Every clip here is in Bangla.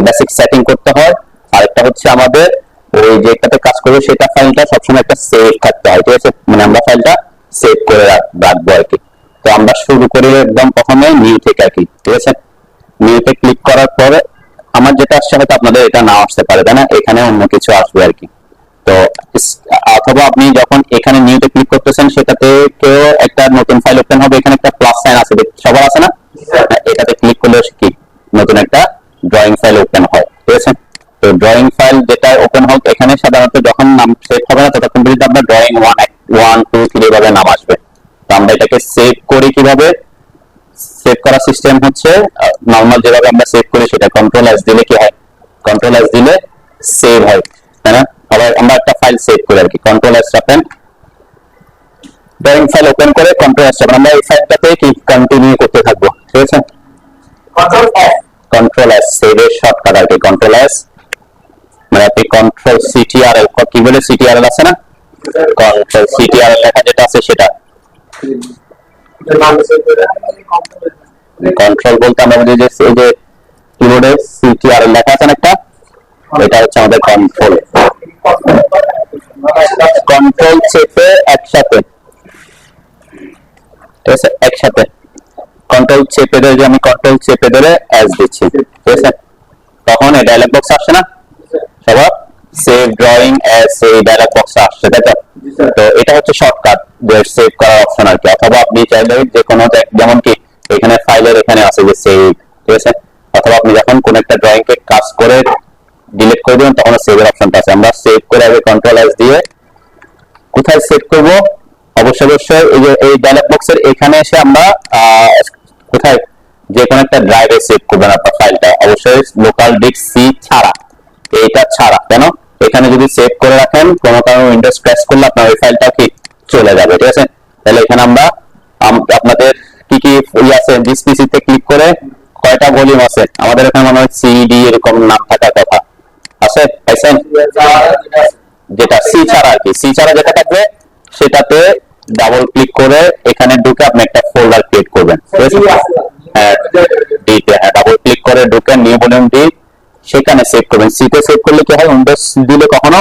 বেসিক সেটিং করতে হয়, আরেকটা হচ্ছে আমাদের ওই যেটাতে কাজ করবো সেটা ফাইলটা সবসময় একটা সেভ থাকতে হয়, ঠিক আছে, মানে আমরা ফাইলটা সেভ করে রাখবো আর কি। তো আমরা শুরু করি একদম প্রথমে নিউ থেকে আর কি, ঠিক আছে। নিউতে ক্লিক করার পরে আমার যেটা আসছে হয়তো আপনাদের এটা না আসতে পারে, তাই না, এখানে অন্য কিছু আসবে আর কি। তো অথবা আপনি যখন এখানে নিউতে ক্লিক করতেছেন সেটাতে কেউ একটা নতুন ফাইল ওপেন হবে, এখানে একটা প্লাস সাইন আছে, সবার আছে না, এটাতে ক্লিক করলে কি নতুন একটা ড্রয়িং ফাইল ওপেন হয়, ঠিক আছে। তো ড্রয়িং ফাইল যেটা ওপেন হোক, এখানে সাধারণত যখন নাম সেভ হবে না ততক্ষণ পর্যন্ত আপনার ড্রয়িং 1 1 2 3 এভাবে নাম আসবে। তো আমরা এটাকে সেভ করি কিভাবে, সেভ করার সিস্টেম হচ্ছে নরমাল যেভাবে আমরা সেভ করি সেটা কন্ট্রোল এস দিলে কি হয়, কন্ট্রোল এস দিলে সেভ হয়, তাই না। আবার আমরা একটা ফাইল সেভ করি আর কি, কন্ট্রোল এস চাপেন, ড্রয়িং ফাইল ওপেন করে কন্ট্রোল এস চাপেন, আমরা এই ফাইলটাতে কি কন্টিনিউ করতে থাকবো, ঠিক আছে। কন্ট্রোল এস সেভের শর্টকাট আর কি, কন্ট্রোল এস, মানে আপনি কন্ট্রোল সিটিআরএল, কি বলে সিটিআরএল আছে না, কন্ট্রোল সিটিআরএল লেখা যেটা আছে সেটা কন্ট্রোল বলতে আমরা বুঝি যে এই যে কিবোর্ডে সিটিআরএল লেখা আছে না একটা, এটা হচ্ছে আমাদের কন্ট্রোল। কন্ট্রোল চেপে একসাথে, ঠিক আছে, একসাথে কন্ট্রোল চেপে ধরে, আমি কন্ট্রোল চেপে ধরে এস দিচ্ছি, ঠিক আছে, তখন এই ডায়লগ বক্স আসছে না সবার, সেভ ড্রয়িং এস, এই ডায়লগ বক্স আসছে, তাই তো। তো এটা হচ্ছে শর্টকাট সেভ করার অপশন আর কি। অথবা আপনি চাইলে যে কোনো, যেমন কি এখানে ফাইলের এখানে আছে যে সেভ, ঠিক আছে, অথবা আপনি যখন কোন একটা ড্রয়িং কে কাজ করে ডিলিট করে দিবেন তখন সেভের অপশনটা আছে। আমরা সেভ করে আগে কন্ট্রোল এস দিয়ে কোথায় সেভ করব, অবশ্যই এই যে এই ডায়লগ বক্সের এখানে এসে আমরা কোথায় যে কোনো একটা ড্রাইভে সেভ করবেন আপনার ফাইলটা, অবশ্যই লোকাল ডিস্ক সি ছাড়া, এইটা ছাড়া, কেন এখানে যদি সেভ করে রাখেন কোনো কারণে উইন্ডোজ ক্র্যাশ করলে আপনার ওই ফাইলটা কি চলে যাবে, ঠিক আছে। তাহলে এখানে আমরা আপনাদের কি কি আছে, দিস পিসিতে ক্লিক করে কয়টা ভলিউম আছে, আমাদের এখানে মনে হয় সিডি এরকম নাম থাকার কথা আছে, পাইছেন, যেটা সি ছাড়া আর কি, সি ছাড়া যেটা থাকবে সেটাতে ডাবল ক্লিক করে এখানে ঢুকে আপনি একটা ফোল্ডার ক্রিয়েট করবেন, হ্যাঁ ডিতে, হ্যাঁ ডাবল ক্লিক করে ঢুকে নিউ ভলিউম ডি সেখানে সেভ করবেন। সিতে সেভ করলে কি হয়, উইন্ডোজ দিলে কখনো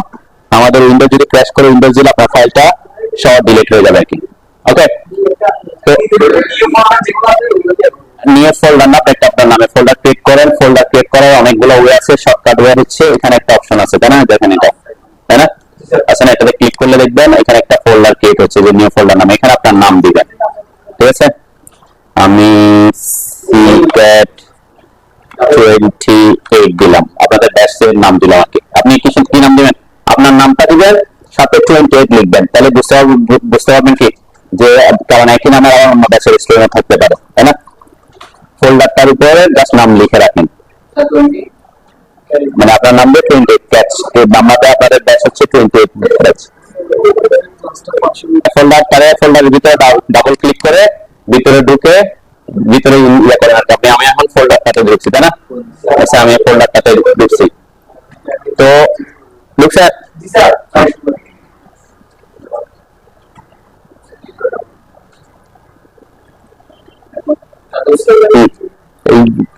আমাদের উইন্ডোজ যদি ক্র্যাশ করে উইন্ডোজ দিলে আপনার ফাইলটা সব ডিলিট হয়ে যাবে আর কি, ওকে। তো নিউ ফোল্ডার না একটা আপনার নামে ফোল্ডার ক্রিয়েট করেন, ফোল্ডার ক্রিয়েট করার অনেকগুলো ওয়ে আছে, শর্টকাট ওয়ে হচ্ছে এখানে একটা অপশন আছে, তাই না, দেখেন এটা, তাই না, আসলে এটাতে ক্লিক করলে দেখবেন এখানে একটা ফোল্ডার ক্রিয়েট হচ্ছে যে নিউ ফোল্ডার নাম, এখানে আপনার নাম দিবেন, ঠিক আছে। আমি সিক্যাট 28 দিলাম, আপনাদের ব্যাচের নাম দিলাম আর কি। আপনি কি নাম দিবেন, আপনার নামটা দিবেন সাথে 28 লিখবেন, তাহলে বুঝতে পারবেন কি যে কারণ একই নামে আবার অন্য ব্যাচের স্টুডেন্ট থাকতে পারে, তাই না। ফোল্ডারটার উপরে জাস্ট নাম লিখে রাখেন, মানে আপনার নাম দিয়ে 28 ক্যাচ, বাংলাতে আপনাদের ব্যাচ হচ্ছে 28 ক্যাচ। ফোল্ডারের ভিতরে ডাবল ক্লিক করে ভিতরে ঢুকে ভিতরে ইয়ে করেন আর কি। আমি এখন ফোল্ডারটাতে ঢুকছি, তাই না, আচ্ছা আমি ফোল্ডারটাতে ঢুকছি, তো ঢুকছে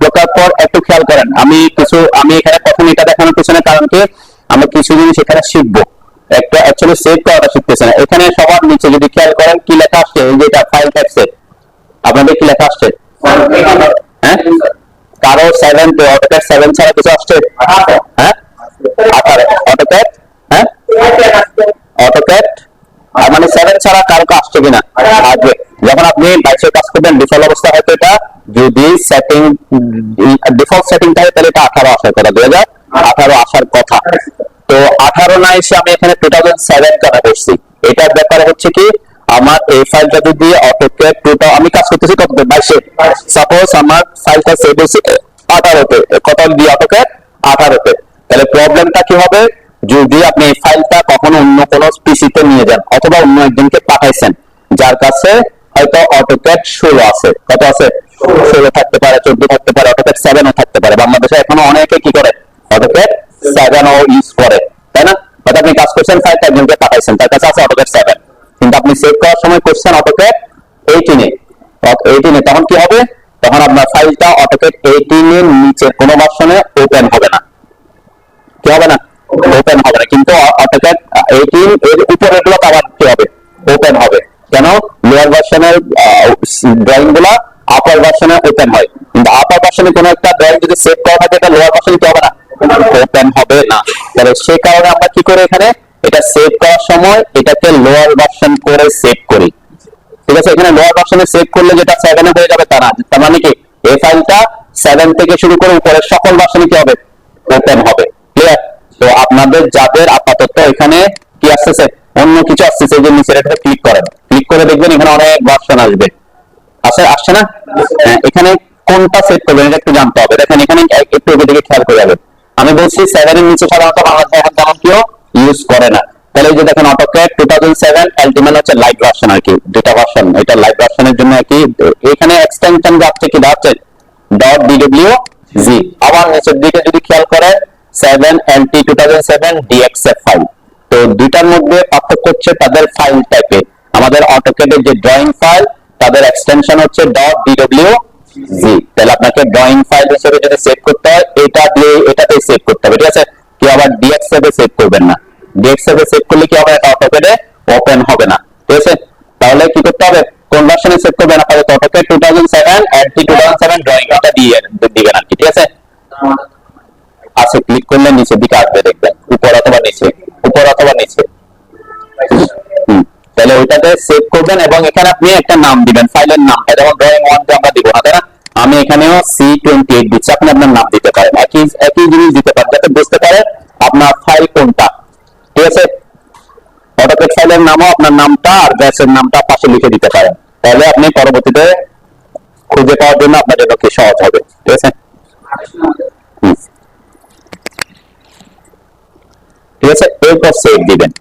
ঢোকার পর একটু খেয়াল করেন, আমি এখানে প্রথম এটা দেখানোর পিছনে কারণ কি আমরা কিছু জিনিস এখানে শিখবো, একটা অ্যাকচুয়ালি সেভ করাটা শিখতেছে না। এখানে সবার নিচে যদি খেয়াল করেন কি লেখা আসছে, এই যে এটা ফাইল ট্যাক্সে আপনাদের কি লেখা আসছে, হ্যাঁ কারো 7 অটোক্যাড 7 ছাড়া কিছু আসছে, হ্যাঁ 18 অটোক্যাড, হ্যাঁ অটোক্যাড মানে 7 ছাড়া কারো আসছে কিনা আসবে। যখন আপনি বাইশে কাজ করবেন ডিফল্ট অবস্থা হয়তো এটা যদি সেটিং ডিফল্ট সেটিং থাকে তাহলে এটা 18 আসার কথা, 2018 আসার কথা, তো 18 না এসে আমি এখানে 2007 কেন করছি, এটার ব্যাপারে হচ্ছে কি আমার এই ফাইলটা যদি অটোক্যাড আমি কাজ করতেছি কত 22 সাপোজ আমার ফাইলটা সেভ হয়েছে 18 তে, কত দিয়ে অটোক্যাড 18 তে, তাহলে প্রবলেমটা কি হবে যদি আপনি এই ফাইলটা কখনো অন্য কোনো পিসিতে নিয়ে যান অথবা অন্য একজনকে পাঠাইছেন যার কাছে হয়তো অটোক্যাড 16 আছে, কত আছে 16 থাকতে পারে, 14 থাকতে পারে, অটোক্যাড 7 ও থাকতে পারে। বাংলাদেশে এখনো অনেকে কি করে অটোক্যাড 7 ও ইউজ করে, তাই না, হয়তো আপনি কাজ করছেন ফাইলটা একজনকে পাঠাইছেন তার কাছে আছে অটোক্যাড 7 কিন্তু আপনি সেভ করার সময় করছেন অটোক্যাড 18 এ, তখন কি হবে, তখন আপনার ফাইলটা অটোক্যাড 18 এর নিচে নিচের কোনো ভার্সনে ওপেন হবে না, কি হবে না, ওপেন হবে না, কিন্তু অটোক্যাড 18 এর উপরের গুলো আবার কি হবে, ওপেন হবে। কেন, লোয়ার ভার্সনের ড্রয়িং গুলা আপার ভার্সনে ওপেন হয়, কিন্তু আপার ভার্সনে কোনো একটা ড্রয়িং যদি সেভ করা থাকে এটা লোয়ার ভার্সনে কি হবে না, ওপেন হবে না। তাহলে সেই কারণে আমরা কি করি, এখানে এটা সেভ করার সময় এটাকে লোয়ার ভার্সন করে সেভ করি, ঠিক আছে। এখানে লোয়ার ভার্সনে সেভ করলে যেটা 7 এ হয়ে যাবে তা না, তার মানে কি এই ফাইলটা 7 থেকে শুরু করে উপরের সকল ভার্সনে কি হবে, ওপেন হবে। ক্লিয়ার? তো আপনাদের যাদের আপাতত এখানে কি আসছে, অন্য কিছু আসছে, যে নিচের এটা ক্লিক করেন, ক্লিক করে দেখবেন এখানে অনেক ভার্সন আসবে, আসছে না? এখানে কোনটা সেভ করবেন এটা একটু জানতে হবে। দেখেন এখানে একটু দিকে খেয়াল করে যাবেন, আমি বলছি 7 এর নিচে সাধারণত বাংলাদেশে এখন তেমন কেউ ইউজ করে না। তাহলে এই যে দেখেন অটোক্যাড 2007 আলটিমেট হচ্ছে লাইভ ভার্সন আর কি, দুটো ভার্সন, এটা লাইভ ভার্সনের জন্য আর কি। এখানে এক্সটেনশন যাচ্ছে কি দাঁড়াচ্ছে .dwg, আবার নিচের দিকে যদি খেয়াল করেন 7LT 2007 DXF ফাইল। তো দুইটার মধ্যে পার্থক্য হচ্ছে তাদের ফাইল টাইপে। আমাদের অটোক্যাডের যে ড্রয়িং ফাইল তাদের এক্সটেনশন হচ্ছে .dwg, তাহলে আপনাকে ড্রয়িং ফাইল হিসেবে যদি সেভ করতে হয় এটা দিয়ে এটাতে সেভ করতে হবে, ঠিক আছে। কি আবার DXF এ সেভ করবেন না, DXF এ সেভ করলে কি হবে, এটা অটোক্যাডে ওপেন হবে না, ঠিক আছে। তাহলে কি করতে হবে, কোন ভার্সনে সেভ করবেন, আপাতত অটোক্যাড 2007 LT 2007 ড্রয়িং এটা দিয়ে দিবেন আর কি, ঠিক আছে। আছে ক্লিক করলে নিচের দিকে আসবে, দেখবেন উপর অথবা নিচে, উপর অথবা নিচে। তাহলে ওইটাতে সেভ করবেন এবং এখানে আপনি একটা নাম দিবেন, ফাইলের নামটা, যেমন ড্রয়িং 1 তে আমরা দিব না, তাই না, আমি এখানেও C28 দিচ্ছি, আপনি আপনার নাম দিতে পারেন, একই জিনিস দিতে পারেন যাতে বুঝতে পারে আপনার ফাইল কোনটা, ঠিক আছে। অটোক্যাড ফাইলের নামও আপনার নামটা আর ব্যাচের নামটা পাশে লিখে দিতে পারেন, তাহলে আপনি পরবর্তীতে খুঁজে পাওয়ার জন্য আপনার জন্য কি সহজ হবে, ঠিক আছে। ঠিক আছে, এরপর সেভ দিবেন।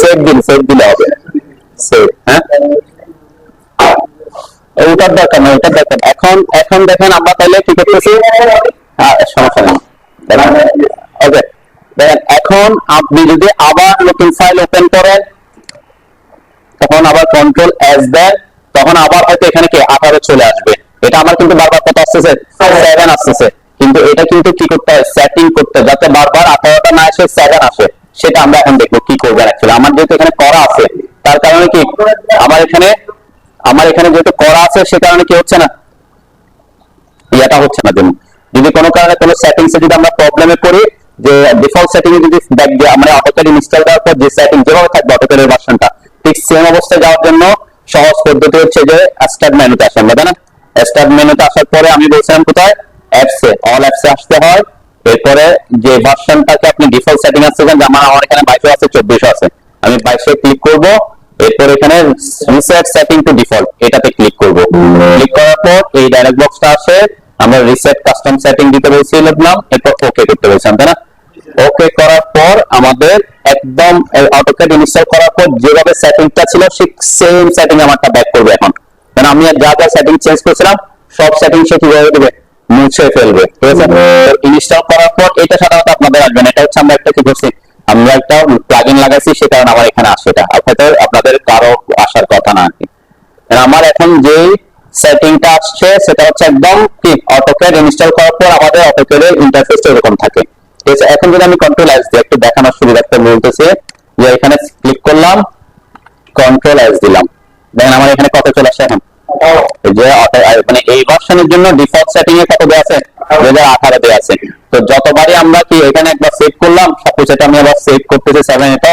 সেভ দিলে হবে, সেভ, হ্যাঁ ওটার দরকার না, ওটার দরকার এখন দেখেন আমরা তাহলে কি করতেছি, সমস্যা নেই, ওকে। দেখেন এখন আপনি যদি আবার নতুন ফাইল ওপেন করেন তখন আবার কন্ট্রোল এস দেন, তখন আবার হয়তো এখানে কি 18 চলে আসবে, এটা আমার কিন্তু বারবার কত আসতেছে, 7 আসতেছে, কিন্তু এটা কিন্তু কি করতে হয়, সেটিং করতে যাতে বারবার 18টা না আসে 7 আসে, সেটা আমরা এখন দেখবো কি করবেন। অ্যাকচুয়ালি আমার যেহেতু এখানে করা আছে তার কারণে কি আমার এখানে যেহেতু করা আছে সে কারণে কি হচ্ছে না, এটা হচ্ছে না। যদি কোনো কারণে কোনো সেটিংসে যদি আমরা প্রবলেমে পড়ি, যে ডিফল্ট সেটিং এ যদি দেখ যে আমরা অটোক্যাড ইনস্টল করার পর যে সেটিং যেভাবে থাকবে অটোক্যাডের ভার্সনটা ঠিক সেম অবস্থায় যাওয়ার জন্য সহজ পদ্ধতি হচ্ছে যে স্টার্ট মেনুতে আসেন, তাই না। স্টার্ট মেনুতে আসার পরে আমি বলছিলাম কোথায়, অ্যাপসে, অল অ্যাপসে আসতে হয়। এরপরে যে ভার্সনটাকে আপনি ডিফল্ট সেটিং আছে, যেমন আমার এখানে 22 আছে, 2400 আছে, আমি 22 ক্লিক করব। এরপর এখানে রিসেট সেটিং টু ডিফল্ট এটাতে ক্লিক করব। ক্লিক করার পর এই ডায়লগ বক্সটা আসে, আমরা রিসেট কাস্টম সেটিং দিতে বলছিলাম, এরপর ওকে করতে বলছিলাম, তাই না। ওকে করার পর আমাদের একদম অটোক্যাড ইনস্টল করার পর যেভাবে সেটিংটা ছিল ঠিক সেম সেটিং আমারটা ব্যাক করবে এখন, কারণ আমি যা যা সেটিং চেঞ্জ করেছিলাম সব সেটিং সে কিভাবে দেবে, মুছে ফেলবে, ঠিক আছে। ইনস্টল করার পর এটা সাধারণত আপনাদের আসবে না, এটা হচ্ছে আমরা একটা কি করছি, আমরা একটা প্লাগইন লাগাইছি সে কারণে আমার এখানে আসে, এটা আপনাদের কারো আসার কথা না আর কি। আমার এখন যে সেটিংটা আসছে সেটা হচ্ছে একদম কি অটোক্যাড ইনস্টল করার পর আমাদের অটোক্যাডের ইন্টারফেসটা এরকম থাকে, ঠিক আছে। এখন যদি আমি কন্ট্রোল এস দিই, একটু দেখানোর সুবিধার্থে বলতেছি যে এখানে ক্লিক করলাম, কন্ট্রোল এস দিলাম, দেখেন আমার এখানে কত চলে আসে এখন, যে মানে এই ভার্সনের জন্য ডিফল্ট সেটিং এ কত দেওয়া আছে, 2018 দেওয়া আছে। তো যতবারই আমরা কি এখানে একবার সেভ করলাম সবকিছু আমি আবার সেভ করতেছি 7 এটা,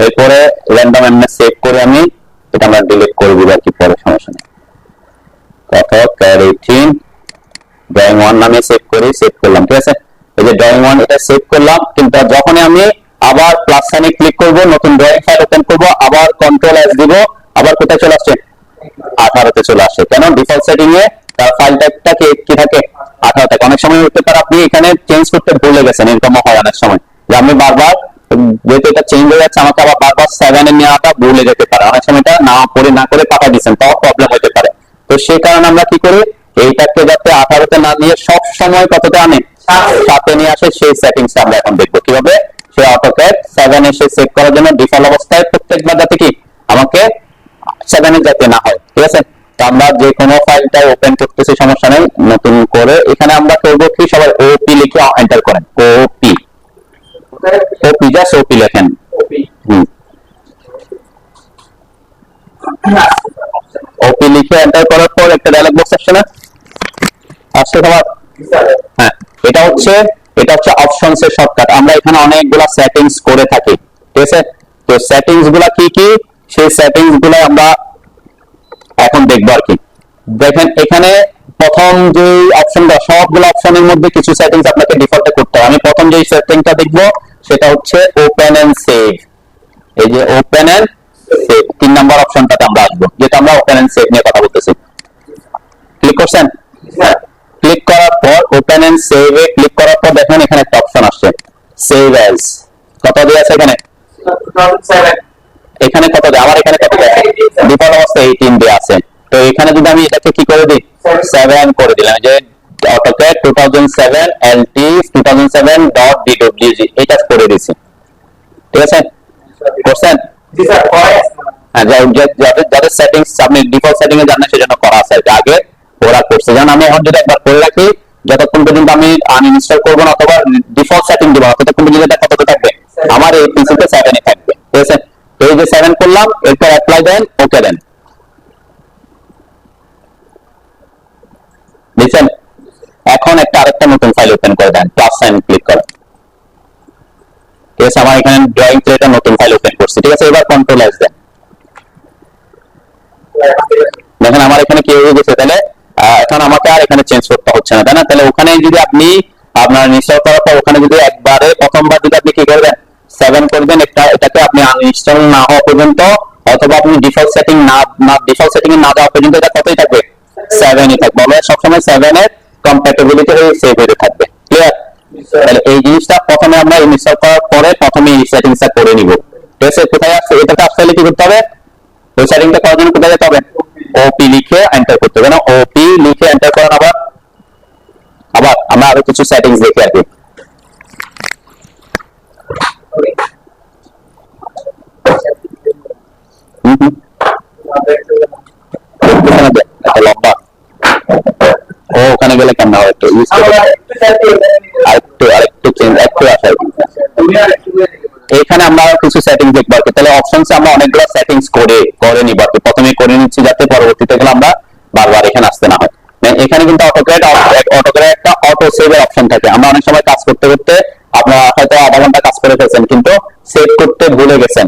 এরপরে র্যান্ডম এমনি সেভ করে আমি এটা আমরা ডিলিট করে দিব আর কি, পরে সমস্যা নেই। অটোক্যাড 18 ড্রয়িং 1 নামে সেভ করলাম, ঠিক আছে। এই যে ড্রয়িং 1 এটা সেভ করলাম, কিন্তু যখন আমি আবার প্লাস সাইনে ক্লিক করব, নতুন ড্রয়িং ফাইল ওপেন করব, আবার কন্ট্রোল এস দিব, আবার কোথায় চলে আসছে, 18 তে চলে আসে। কেন, ডিফল্ট সেটিং এ তার ফাইল টাইপটা কি থাকে, 18 থাকে। অনেক সময় হতে পারে আপনি এখানে চেঞ্জ করতে ভুলে গেছেন, এরকম হয় অনেক সময় যে আমি বারবার যেহেতু এটা চেঞ্জ হয়ে যাচ্ছে আমাকে আবার বারবার 7 এ নেওয়াটা ভুলে যেতে পারে, অনেক সময় এটা না পড়ে না করে পাঠা দিচ্ছেন, তাও প্রবলেম হতে পারে। তো সেই কারণে আমরা কি করি, এইটাকে যাতে 18 তে না নিয়ে সব সময় কতটা আনে, 7 এ নিয়ে আসে, সেই সেটিংসটা আমরা এখন দেখবো কিভাবে। সে অটোক্যাড 7 এ সেভ করার জন্য ডিফল্ট অবস্থায় প্রত্যেক 7 এ যাতে না হয়, ঠিক আছে। তো আমরা যে কোনো ফাইলটা ওপেন করতেছি সমস্যা নেই, নতুন করে এখানে আমরা করব কি, সবাই ওপি লিখে এন্টার করেন, ওপি ওপি জাস্ট ওপি লেখেন। ওপি লিখে এন্টার করার পর একটা ডায়লগ বক্স আসছে না, আসছে সবার? হ্যাঁ, এটা হচ্ছে অপশনস এর শর্টকাট। আমরা এখানে অনেকগুলা সেটিংস করে থাকি, ঠিক আছে। তো সেটিংস গুলা কি কি, সেই সেটিংস গুলা আমরা এখন দেখবো আর কি। দেখেন এখানে প্রথম যে অপশনটা, সবগুলো অপশনের মধ্যে কিছু সেটিংস আপনাকে ডিফল্টে করতে হবে। আমি প্রথম যে সেটিংটা দেখবো সেটা হচ্ছে ওপেন এন্ড সেভ। এই যে ওপেন এন্ড সেভ 3 নম্বর অপশনটাতে আমরা আসবো, যেটা আমরা ওপেন এন্ড সেভ নিয়ে কথা বলতেছি। ক্লিক করছেন? ক্লিক করার পর ওপেন এন্ড সেভ এ ক্লিক করার পর দেখেন এখানে একটা অপশন আসছে, সেভ অ্যাজ। কত দিয়ে আছে এখানে? 2007। এখানে কত দেয়? আমার এখানে কত দেয়? ডিফল্ট অবস্থায় 18 দিয়ে আছে। তো এখানে যদি আমি এটাকে কি করে দিই, 7 করে দিলাম, যে AutoCAD 2007 LT 2007.dwg এটা করে দিয়েছি, ঠিক আছে। করছেন? জি স্যার, হ্যাঁ, যাদের সেটিংস আপনি ডিফল্ট সেটিং এ জানেন সেজন্য করা আছে আগে ওরা করছে। যেমন আমি এখন যদি একবার করে রাখি, যতক্ষণ পর্যন্ত আমি আনইনস্টল করবো না অথবা ডিফল্ট সেটিং দিব না, ততক্ষণ পর্যন্ত এটা কতটা থাকবে, আমার এই পিসিতে 7 ই থাকবে, ঠিক আছে। তো এই যে 7 করলাম, এরপর অ্যাপ্লাই দেন, ওকে দেন, বুঝছেন। এখন একটা আরেকটা নতুন ফাইল ওপেন করে দেন, প্লাস সাইন ক্লিক করেন, ঠিক আছে। আমার এখানে ড্রয়িং প্লেটে নতুন ফাইল ওপেন করছি, ঠিক আছে। এবার কন্ট্রোল এস দেন, দেখেন আমার এখানে কি হয়ে গেছে, তাহলে এখন আমাকে আর এখানে চেঞ্জ করতে হচ্ছে না, তাই না। তাহলে ওখানে যদি আপনি আপনার ইনস্টল করার পর ওখানে যদি একবারে প্রথমবার যদি আপনি কি করবেন, 7 করবেন, এটাকে আপনি আনইনস্টল না হওয়া পর্যন্ত, অথবা আপনি ডিফল্ট সেটিং এ না যাওয়া পর্যন্ত এটা কতই থাকবে, 7 ই থাকবে। আমরা সবসময় 7 এর কম্প্যাটিবিলিটি হয়ে সেভ হয়ে থাকবে, ক্লিয়ার। তাহলে এই জিনিসটা প্রথমে আমরা ইনস্টল করার পরে প্রথমে এই সেটিংসটা করে নিব, ঠিক আছে। কোথায় আসছে এটাকে আসলে কি করতে হবে, ওই সেটিংটা করার জন্য কোথায় যেতে হবে, ওপি লিখে এন্টার করতে হবে না, ওপি লিখে এন্টার করেন। আবার আমরা আরো কিছু সেটিংস দেখি আর কি। লম্বা ওখানে গেলে কেমন হবে, একটু ইউজ করতে আরেকটু চেঞ্জ একটু আসা। এখানে আমরা কিছু সেটিংস দেখবো আর কি। তাহলে অপশনসে আমরা অনেকগুলো সেটিংস করে নিব আর কি। প্রথমে করে নিচ্ছি যাতে পরবর্তীতে গেলে আমরা বারবার এখানে আসতে না হয়। এখানে কিন্তু অটোক্যাড একটা অটো সেভ এর অপশন থাকে। আমরা অনেক সময় কাজ করতে করতে আপনারা হয়তো আধা ঘন্টা কাজ করে ফেলছেন, কিন্তু সেভ করতে ভুলে গেছেন।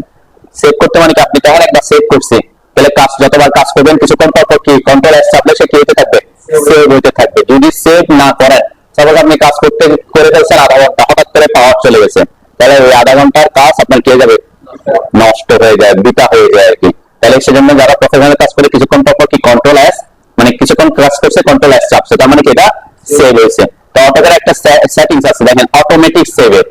সেভ করতে মানে কি, আপনি তখন একবার সেভ করছি, তাহলে কাজ যতবার কাজ করবেন কিছুক্ষণ পর কি কন্ট্রোল এস চাপলে সে কি হতে থাকবে, সেভ হতে থাকবে। যদি সেভ না করেন, সাপোজ আপনি কাজ করে ফেলছেন আধা ঘন্টা, হঠাৎ করে পাওয়ার চলে গেছে, তাহলে ওই আধা ঘন্টার কাজ আপনার কি হয়ে যাবে, নষ্ট হয়ে যায়, বৃথা হয়ে যায় আর কি। তাহলে সেজন্য যারা প্রফেশনাল কাজ করে কিছুক্ষণ পর কি কন্ট্রোল এস, মানে কিছুক্ষণ কাজ করছে কন্ট্রোল এস চাপছে, তার মানে কি এটা সেভ হয়েছে। তো অটোক্যাড একটা সেটিংস আছে দেখেন, অটোমেটিক সেভ এর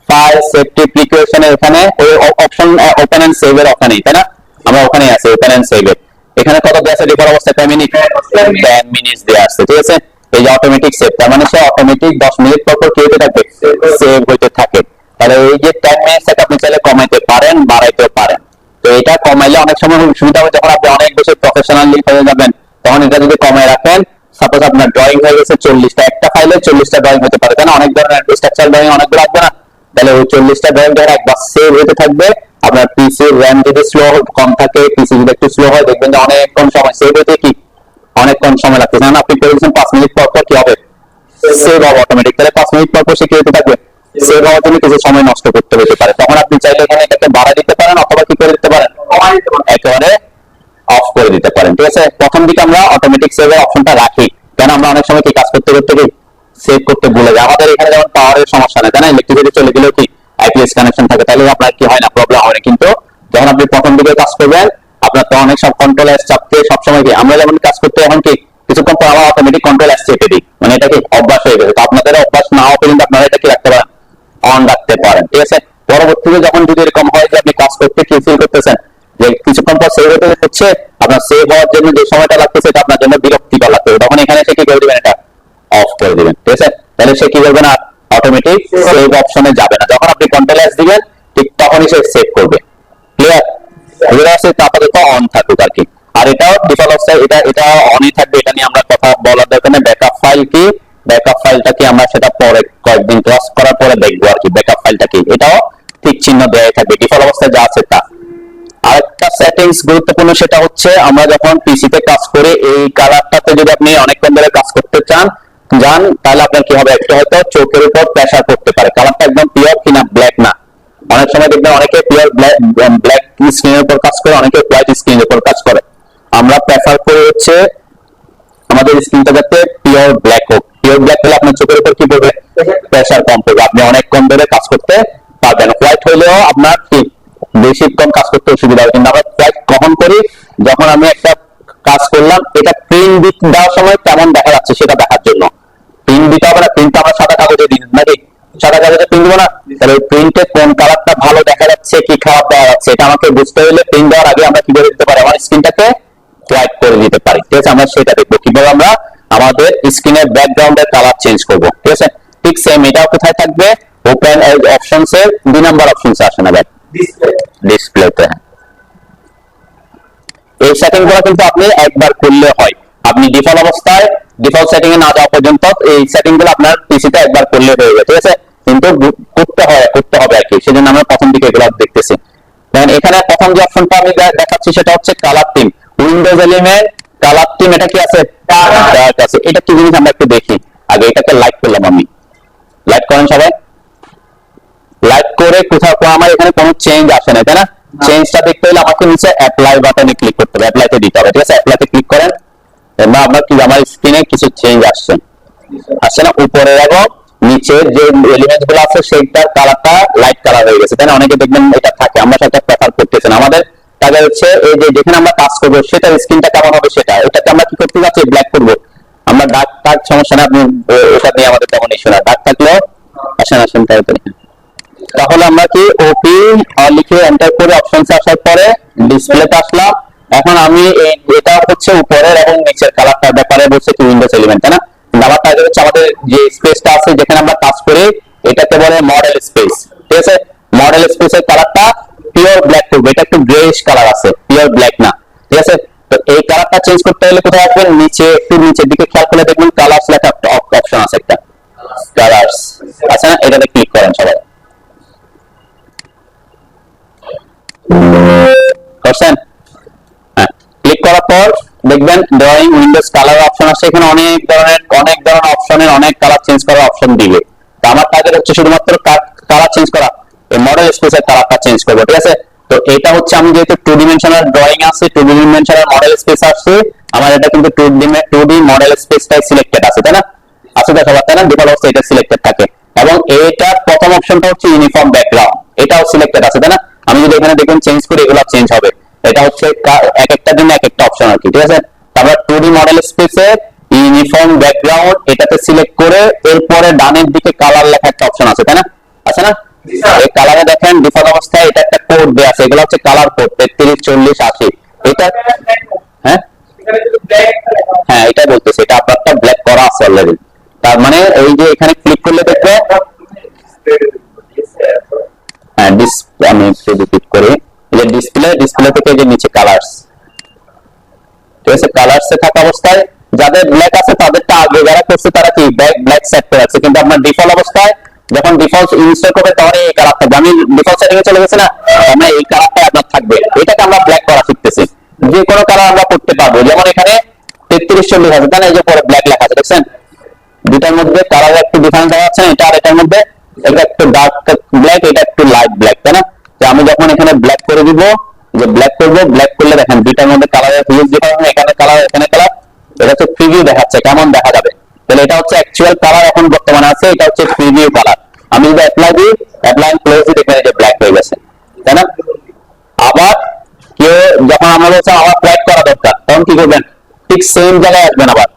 ফাইল সেফটি প্রিকশন এর এখানে ওই অপশন ওপেন এন্ড সেভ এর ওখানেই, তাই না, আমরা ওখানেই আছে ওপেন এন্ড সেভ এর। এখানে কত দেয়া আছে, ডিফল্ট অবস্থায় 10 মিনিট দেয়া আছে, ঠিক আছে। এই যে অটোমেটিক সেভ, তার মানে সে অটোমেটিক 10 মিনিট পর কি হতে থাকবে, সেভ হতে থাকে। তাহলে এই যে 10 মিনিট থেকে আপনি চাইলে কমাইতে পারেন, বাড়াইতে পারেন। তো এটা কমাইলে অনেক সময় সুবিধা হবে, যখন আপনি অনেক বেশি প্রফেশনালি হয়ে যাবেন, তখন এটা যদি কমায় রাখেন, সাপোজ আপনার ড্রয়িং হয়ে গেছে 40টা, একটা ফাইলে 40টা ড্রয়িং হতে পারে, তাই না, অনেক ধরনের স্ট্রাকচার ড্রয়িং অনেকগুলো লাগবে না। তাহলে ওই 40টা ড্রয়িং ধরে একবার সেভ হতে থাকবে। আপনার পিসি র্যাম যদি স্লো কম থাকে, পিসি যদি একটু স্লো হয়, দেখবেন যে অনেকক্ষণ সময় সেভ হতে কি অনেকক্ষণ সময় লাগতেছে না। আপনি করেছেন 5 মিনিট পর কি হবে, সেভ হবে অটোমেটিক। তাহলে 5 মিনিট পর সে কি হতে থাকবে, সেভ হওয়ার জন্য কিছু সময় নষ্ট করতে হতে পারে। তখন আপনি চাইলে এখানে এটাকে বাড়া দিতে পারেন, অথবা কি করে দিতে পারেন, একেবারে অফ করে দিতে পারেন, ঠিক আছে। প্রথম দিকে আমরা অটোমেটিক সেভের অপশনটা রাখি, কেন আমরা অনেক সময় কি কাজ করতে করতে কি সেভ করতে ভুলে যাই। আমাদের এখানে যেমন পাওয়ারের সমস্যা নেই, তাই না, ইলেকট্রিসিটি চলে গেলেও কি আইপিএস কানেকশন থাকে, তাহলে আপনার কি হয় না, প্রবলেম হয় না। কিন্তু যখন আপনি প্রথম দিকে কাজ করবেন, আপনার তো অনেক সব কন্ট্রোল এস চাপতে সবসময় কি, আমরা যেমন কাজ করতে এখন কি কিছুক্ষণ পর আমরা অটোমেটিক কন্ট্রোল এস চেপে দিই, মানে এটা কি অভ্যাস হয়ে গেছে। তো আপনাদের অভ্যাস না হওয়া পর্যন্ত আপনারা এটা কি রাখতে পারেন, অন রাখতে পারেন, ঠিক আছে। পরবর্তীতে যখন যদি এরকম হয় যে আপনি কাজ করতে কি ফিল করতেছেন যে কিছুক্ষণ পর সেভ হচ্ছে, আপনার সেভ হওয়ার জন্য যে সময়টা লাগতেছে এটা আপনার জন্য বিরক্তিকর লাগতেছে, তখন এখানে সে কি করে দিবেন, এটা অফ করে দিবেন, ঠিক আছে। তাহলে সে কি করবে না, অটোমেটিক সেভ অপশনে যাবে না। যখন আপনি কন্ট্রোল এস দিবেন ঠিক তখনই সে সেভ করবে, ক্লিয়ার। আপাতত অন থাকুক আর এটা এটা অনই থাকবে, এটা নিয়ে আমরা কথা বলার দরকার নেই। ব্যাকআপ ফাইল কি, ব্যাকআপ ফাইলটা কি আমরা সেটা পরে কয়েকদিন ক্লাস করার পরে দেখবো আর কি ব্যাকআপ ফাইলটা কি। এটাও ঠিক চিহ্ন দেওয়া থাকবে, ডিফল্ট অবস্থায় যা আছে তা। আরেকটা সেটিংস গুরুত্বপূর্ণ, সেটা হচ্ছে আমরা যখন পিসিতে কাজ করি এই কালারটাতে যদি আপনি অনেকক্ষণ ধরে কাজ করতে যান তাহলে আপনার কি হবে, একটা হয়তো চোখের উপর প্রেসার করতে পারে। কালারটা একদম পিওর কিনা, ব্ল্যাক না। অনেক সময় দেখবেন অনেকে পিওর ব্ল্যাক স্ক্রিনের উপর কাজ করে, অনেকে হোয়াইট স্ক্রিনের উপর কাজ করে। আমরা প্রেফার করি হচ্ছে আমাদের স্ক্রিনটা যাতে পিওর ব্ল্যাক হোক। পিওর ব্ল্যাক হলে আপনার চোখের উপর কি করবে, প্রেসার কম পড়বে, আপনি অনেকক্ষণ ধরে কাজ করতে পারবেন। হোয়াইট হলেও আপনার কি বেশিক্ষণ কাজ করতে অসুবিধা হবে। কিন্তু আমরা হোয়াইট কখন করি, যখন আমি একটা কাজ করলাম এটা প্রিন্ট দেওয়ার সময় কেমন দেখা যাচ্ছে সেটা দেখার জন্য। প্রিন্ট দিতে হবে না, প্রিন্ট আমরা সাদা কাগজে দিই নাকি, সাদা কাগজে প্রিন্ট দেবো না, তাহলে প্রিন্টে কোন কালারটা ভালো দেখা যাচ্ছে কি খারাপ দেখা যাচ্ছে এটা আমাকে বুঝতে হলে প্রিন্ট দেওয়ার আগে আমরা কি করে দিতে পারি, আমার স্ক্রিনটাকে হোয়াইট করে দিতে পারি। ঠিক আছে, আমরা সেটা দেখবো কিভাবে আমরা আমাদের স্ক্রিনের ব্যাকগ্রাউন্ডের কালার চেঞ্জ করবো। ঠিক আছে, ঠিক সেম এটাও কোথায় থাকবে, ওপেন অপশনস এর 2 নাম্বার অপশনস আসে না ভাই, ডিসপ্লেতে। এই সেটিং গুলো কিন্তু আপনি একবার করলে হয়, আপনি ডিফল্ট অবস্থায় ডিফল্ট সেটিং এ না যাওয়া পর্যন্ত এই সেটিং গুলো আপনার পিসিতে একবার করলে হয়ে যায়। ঠিক আছে, কিন্তু করতে হবে আর কি, সেজন্য আমরা প্রথম দিকে এগুলো দেখতেছি। দেখেন এখানে প্রথম যে অপশনটা আমি দেখাচ্ছি সেটা হচ্ছে colour team, Windows element colour team. এটা কি আছে, ডার্ক আছে। এটা কি জিনিস আমরা একটু দেখি আগে। এটাকে লাইক করলাম, আমি লাইক করেন সবাই, লাইক করে কোথাও আমার এখানে কোনো চেঞ্জ আসে না, তাই না? চেঞ্জটা দেখতে হলে আমাকে নিচে অ্যাপ্লাই বাটনে ক্লিক করতে হবে, অ্যাপ্লাইতে দিতে হবে। ঠিক আছে, অ্যাপ্লাইতে ক্লিক করেন, না আপনার কি আমার স্ক্রিনে কিছু চেঞ্জ আসছে না, উপরে এবং নিচে যে এলিমেন্ট গুলো আছে সেইটার কালারটা লাইট কালার হয়ে গেছে, তাই না? অনেকে দেখবেন এটা থাকে, আমরা সেটা প্রেফার করতেছি না। আমাদের কাজে হচ্ছে এই যে যেখানে আমরা কাজ করবো সেটার স্ক্রিনটা কেমন হবে সেটা, এটাকে আমরা কি করতে যাচ্ছি, ব্ল্যাক করবো। আমরা ডার্ক থাক সমস্যা না, আপনি এটা নিয়ে আমাদের তেমন ইস্যু না, ডার্ক থাকলেও আসেন তাই। তাহলে আমরা কি ওপি লিখে এন্টার করে অপশনস আসার পরে ডিসপ্লেতে আসলাম। এখন আমি এটা হচ্ছে উপরের এবং নিচের কালারটার ব্যাপারে বলছে কি উইন্ডোজ এলিমেন্ট, তাই না? আমার কাজ হচ্ছে আমাদের যে স্পেসটা আছে যেখানে আমরা কাজ করি এটাকে বলে মডেল স্পেস। ঠিক আছে, মডেল স্পেসের কালারটা পিওর ব্ল্যাক করবে, এটা একটু গ্রেইশ কালার আছে, পিওর ব্ল্যাক না। ঠিক আছে, তো এই কালারটা চেঞ্জ করতে হলে কোথায় আসবেন, নিচে একটু নিচের দিকে খেয়াল করে দেখবেন কালারস লেখা অপশন আছে একটা, কালারস আছে না, এটাতে ক্লিক করেন সবাই। করছেন? হ্যাঁ, ক্লিক করার পর দেখবেন ড্রয়িং উইন্ডোজ কালার অপশন আছে, এখানে অনেক ধরনের অপশনের অনেক কালার চেঞ্জ করার অপশন দিবে। তো আমার কাজের হচ্ছে শুধুমাত্র কালার চেঞ্জ করা, এই মডেল স্পেসের কালারটা চেঞ্জ করব। ঠিক আছে, তো এটা হচ্ছে আমি যেহেতু 2 ডিমেনশনাল ড্রয়িং আছে, 2 ডিমেনশনাল মডেল স্পেস আছে, আমার এটা কিন্তু 2D মডেল স্পেসটাই সিলেক্টেড আছে, তাই না? আছে তো সবার, তাই না? ডিফল্ট অবস্থায় এটা সিলেক্টেড থাকে। এবং এটা প্রথম অপশনটা হচ্ছে ইউনিফর্ম ব্যাকগ্রাউন্ড, এটাও সিলেক্টেড আছে, তাই না? আমি যদি এখানে দেখুন চেঞ্জ করি এগুলো চেঞ্জ হবে। এটা হচ্ছে এক একটার জন্য এক একটা অপশন আর কি। ঠিক আছে, তারপর 2D মডেল স্পেসে ইউনিফর্ম ব্যাকগ্রাউন্ড এটাতে সিলেক্ট করে এরপরে ডানের দিকে কালার লেখা একটা অপশন আছে, তাই না? আছে না? এই কালারে দেখেন ডিফল্ট অবস্থায় এটা একটা কোড দেয়া আছে, এগুলো হচ্ছে কালার কোড 33 40 80। এটা হ্যাঁ হ্যাঁ এটা বলতেছে, এটা আপনারটা ব্ল্যাক করা আছে অলরেডি। তার মানে এই যে এখানে ক্লিক করলে দেখবে, হ্যাঁ ডিসপ্লে, আমি একটু ক্লিক করি, এই যে ডিসপ্লে থেকে যে নিচে কালারস, ঠিক আছে, কালারস এ থাকা অবস্থায় যাদের ব্ল্যাক আছে তাদেরটা আগে যারা করছে তারা কি ব্ল্যাক সেট করে আছে, কিন্তু আপনার ডিফল্ট অবস্থায় যখন ডিফল্ট ইনস্টল করবে তখন এই কালার থাকবে। আমি ডিফল্ট সেটিং এ চলে গেছি না, আমরা এই কালারটা আপনার থাকবে, এটাকে আমরা ব্ল্যাক করা শিখতেছি। যে কোনো কালার আমরা করতে পারবো, যেমন এখানে 33 40 আছে, তাই না? এই যে পরে ব্ল্যাক লেখা আছে, দেখছেন? দুটার মধ্যে কালার একটু ডিফারেন্স দেখা যাচ্ছে, এটা আর এটার মধ্যে এটা একটু ডার্ক ব্ল্যাক, এটা একটু লাইট ব্ল্যাক, তাই না? যে আমি যখন এখানে ব্ল্যাক করে দিব, যে ব্ল্যাক করব, ব্ল্যাক করলে দেখেন দুটার মধ্যে কালারের হিউজ ডিফারেন্স, এখানে কালার এখানে কালার, এটা হচ্ছে প্রিভিউ দেখাচ্ছে কেমন দেখা যাবে। তাহলে এটা হচ্ছে অ্যাকচুয়াল কালার এখন বর্তমানে আছে, এটা হচ্ছে প্রিভিউ কালার। আমি যদি অ্যাপ্লাই দিই, অ্যাপ্লাই ক্লোজ দিই, দেখেন এটা ব্ল্যাক হয়ে গেছে, তাই না? আবার কেউ যখন আমরা বলছি আবার হোয়াইট করা দরকার, তখন কি করবেন, ঠিক সেম জায়গায় আসবেন, আবার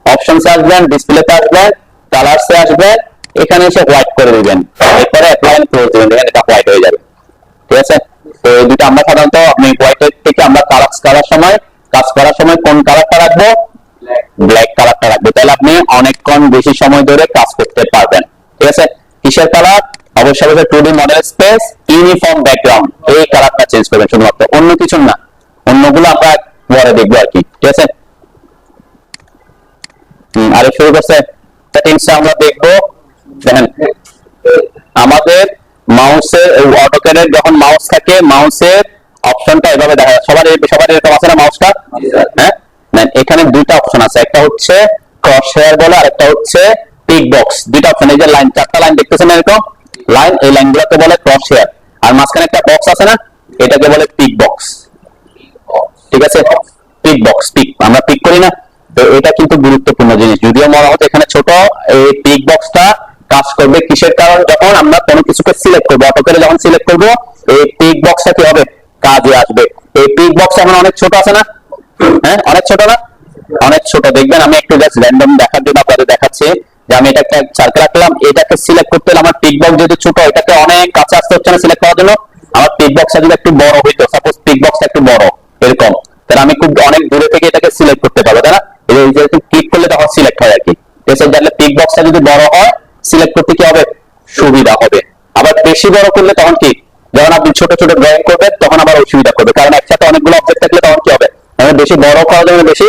অপশনসে আসবেন, ডিসপ্লেতে আসবেন, কালারসে আসবেন, এখানে এসে হোয়াইট করে দিবেন, এরপরে অ্যাপ্লাই ক্লোজ দিবেন, দেখেন এটা হোয়াইট হয়ে যাবে। ঠিক আছে, তো এই দুটো আমরা সাধারণত আপনি হোয়াইটের থেকে আমরা কাজ করার সময় কোন কালারটা রাখবো, ব্ল্যাক কালারটা রাখবো, তাহলে আপনি অনেকক্ষণ বেশি সময় ধরে কাজ করতে পারবেন। ঠিক আছে, কিসের কালার, অবশ্যই 2D model space uniform background, এই কালারটা চেঞ্জ করবেন শুধুমাত্র, অন্য কিছু না, অন্যগুলো আমরা পরে দেখবো আর কি। ঠিক আছে, আরে শুরু করছে। সেটিংসে আমরা দেখবো, দেখেন আমাদের মাউসের অটোক্যাডের যখন মাউস থাকে, মাউসের অপশনটা এভাবে দেখা যায়। সবার এরকম আছে না মাউসটা? হ্যাঁ, এখানে দুইটা অপশন আছে, একটা হচ্ছে ক্রস হেয়ার বলে, আর একটা হচ্ছে পিক বক্স। দুইটা অপশন, এই যে লাইন, চারটা লাইন দেখতেছেন এরকম লাইন, এই লাইনগুলোকে বলে ক্রস হেয়ার, আর মাঝখানে একটা বক্স আছে না, এটাকে বলে পিক বক্স। ঠিক আছে, পিক বক্স, পিক আমরা পিক করি না, তো এটা কিন্তু গুরুত্বপূর্ণ জিনিস। যদিও মনে হতো এখানে ছোট, এই পিক বক্সটা কাজ করবে কিসের কারণ, যখন আমরা কোনো কিছুকে সিলেক্ট করবো, অটোক্যাডে যখন সিলেক্ট করবো, এই পিক বক্সটা কি হবে, কাজে আসবে। এই পিক বক্স এখন অনেক ছোট আছে না? হ্যাঁ, অনেক ছোট না? অনেক ছোট। দেখবেন আমি একটু জাস্ট র্যান্ডম দেখার জন্য আপনাদের দেখাচ্ছি যে আমি এটা একটা সার্কেল রাখলাম, এটাকে সিলেক্ট করতে হলে আমার পিক বক্স যেহেতু ছোট, এটাকে অনেক কাছে আসতে হচ্ছে না সিলেক্ট করার জন্য। আমার পিক বক্সটা যদি একটু বড় হইতো, সাপোজ পিক বক্সটা একটু বড় এরকম, তাহলে আমি খুব অনেক দূরে থেকে এটাকে সিলেক্ট করতে পারবো, তাই না? এই যে ক্লিক করলে তখন সিলেক্ট হয় আর কি। তাহলে পিক বক্সটা যদি বড় হয়, সিলেক্ট করতে কি হবে, সুবিধা হবে। আবার বেশি বড় করলে তখন কি, যখন আপনি ছোট ছোট ড্রয়িং করবেন তখন আবার অসুবিধা করবে, কারণ একসাথে অনেকগুলো অবজেক্ট থাকলে তখন কি হবে, বেশি বড় করার জন্য বেশি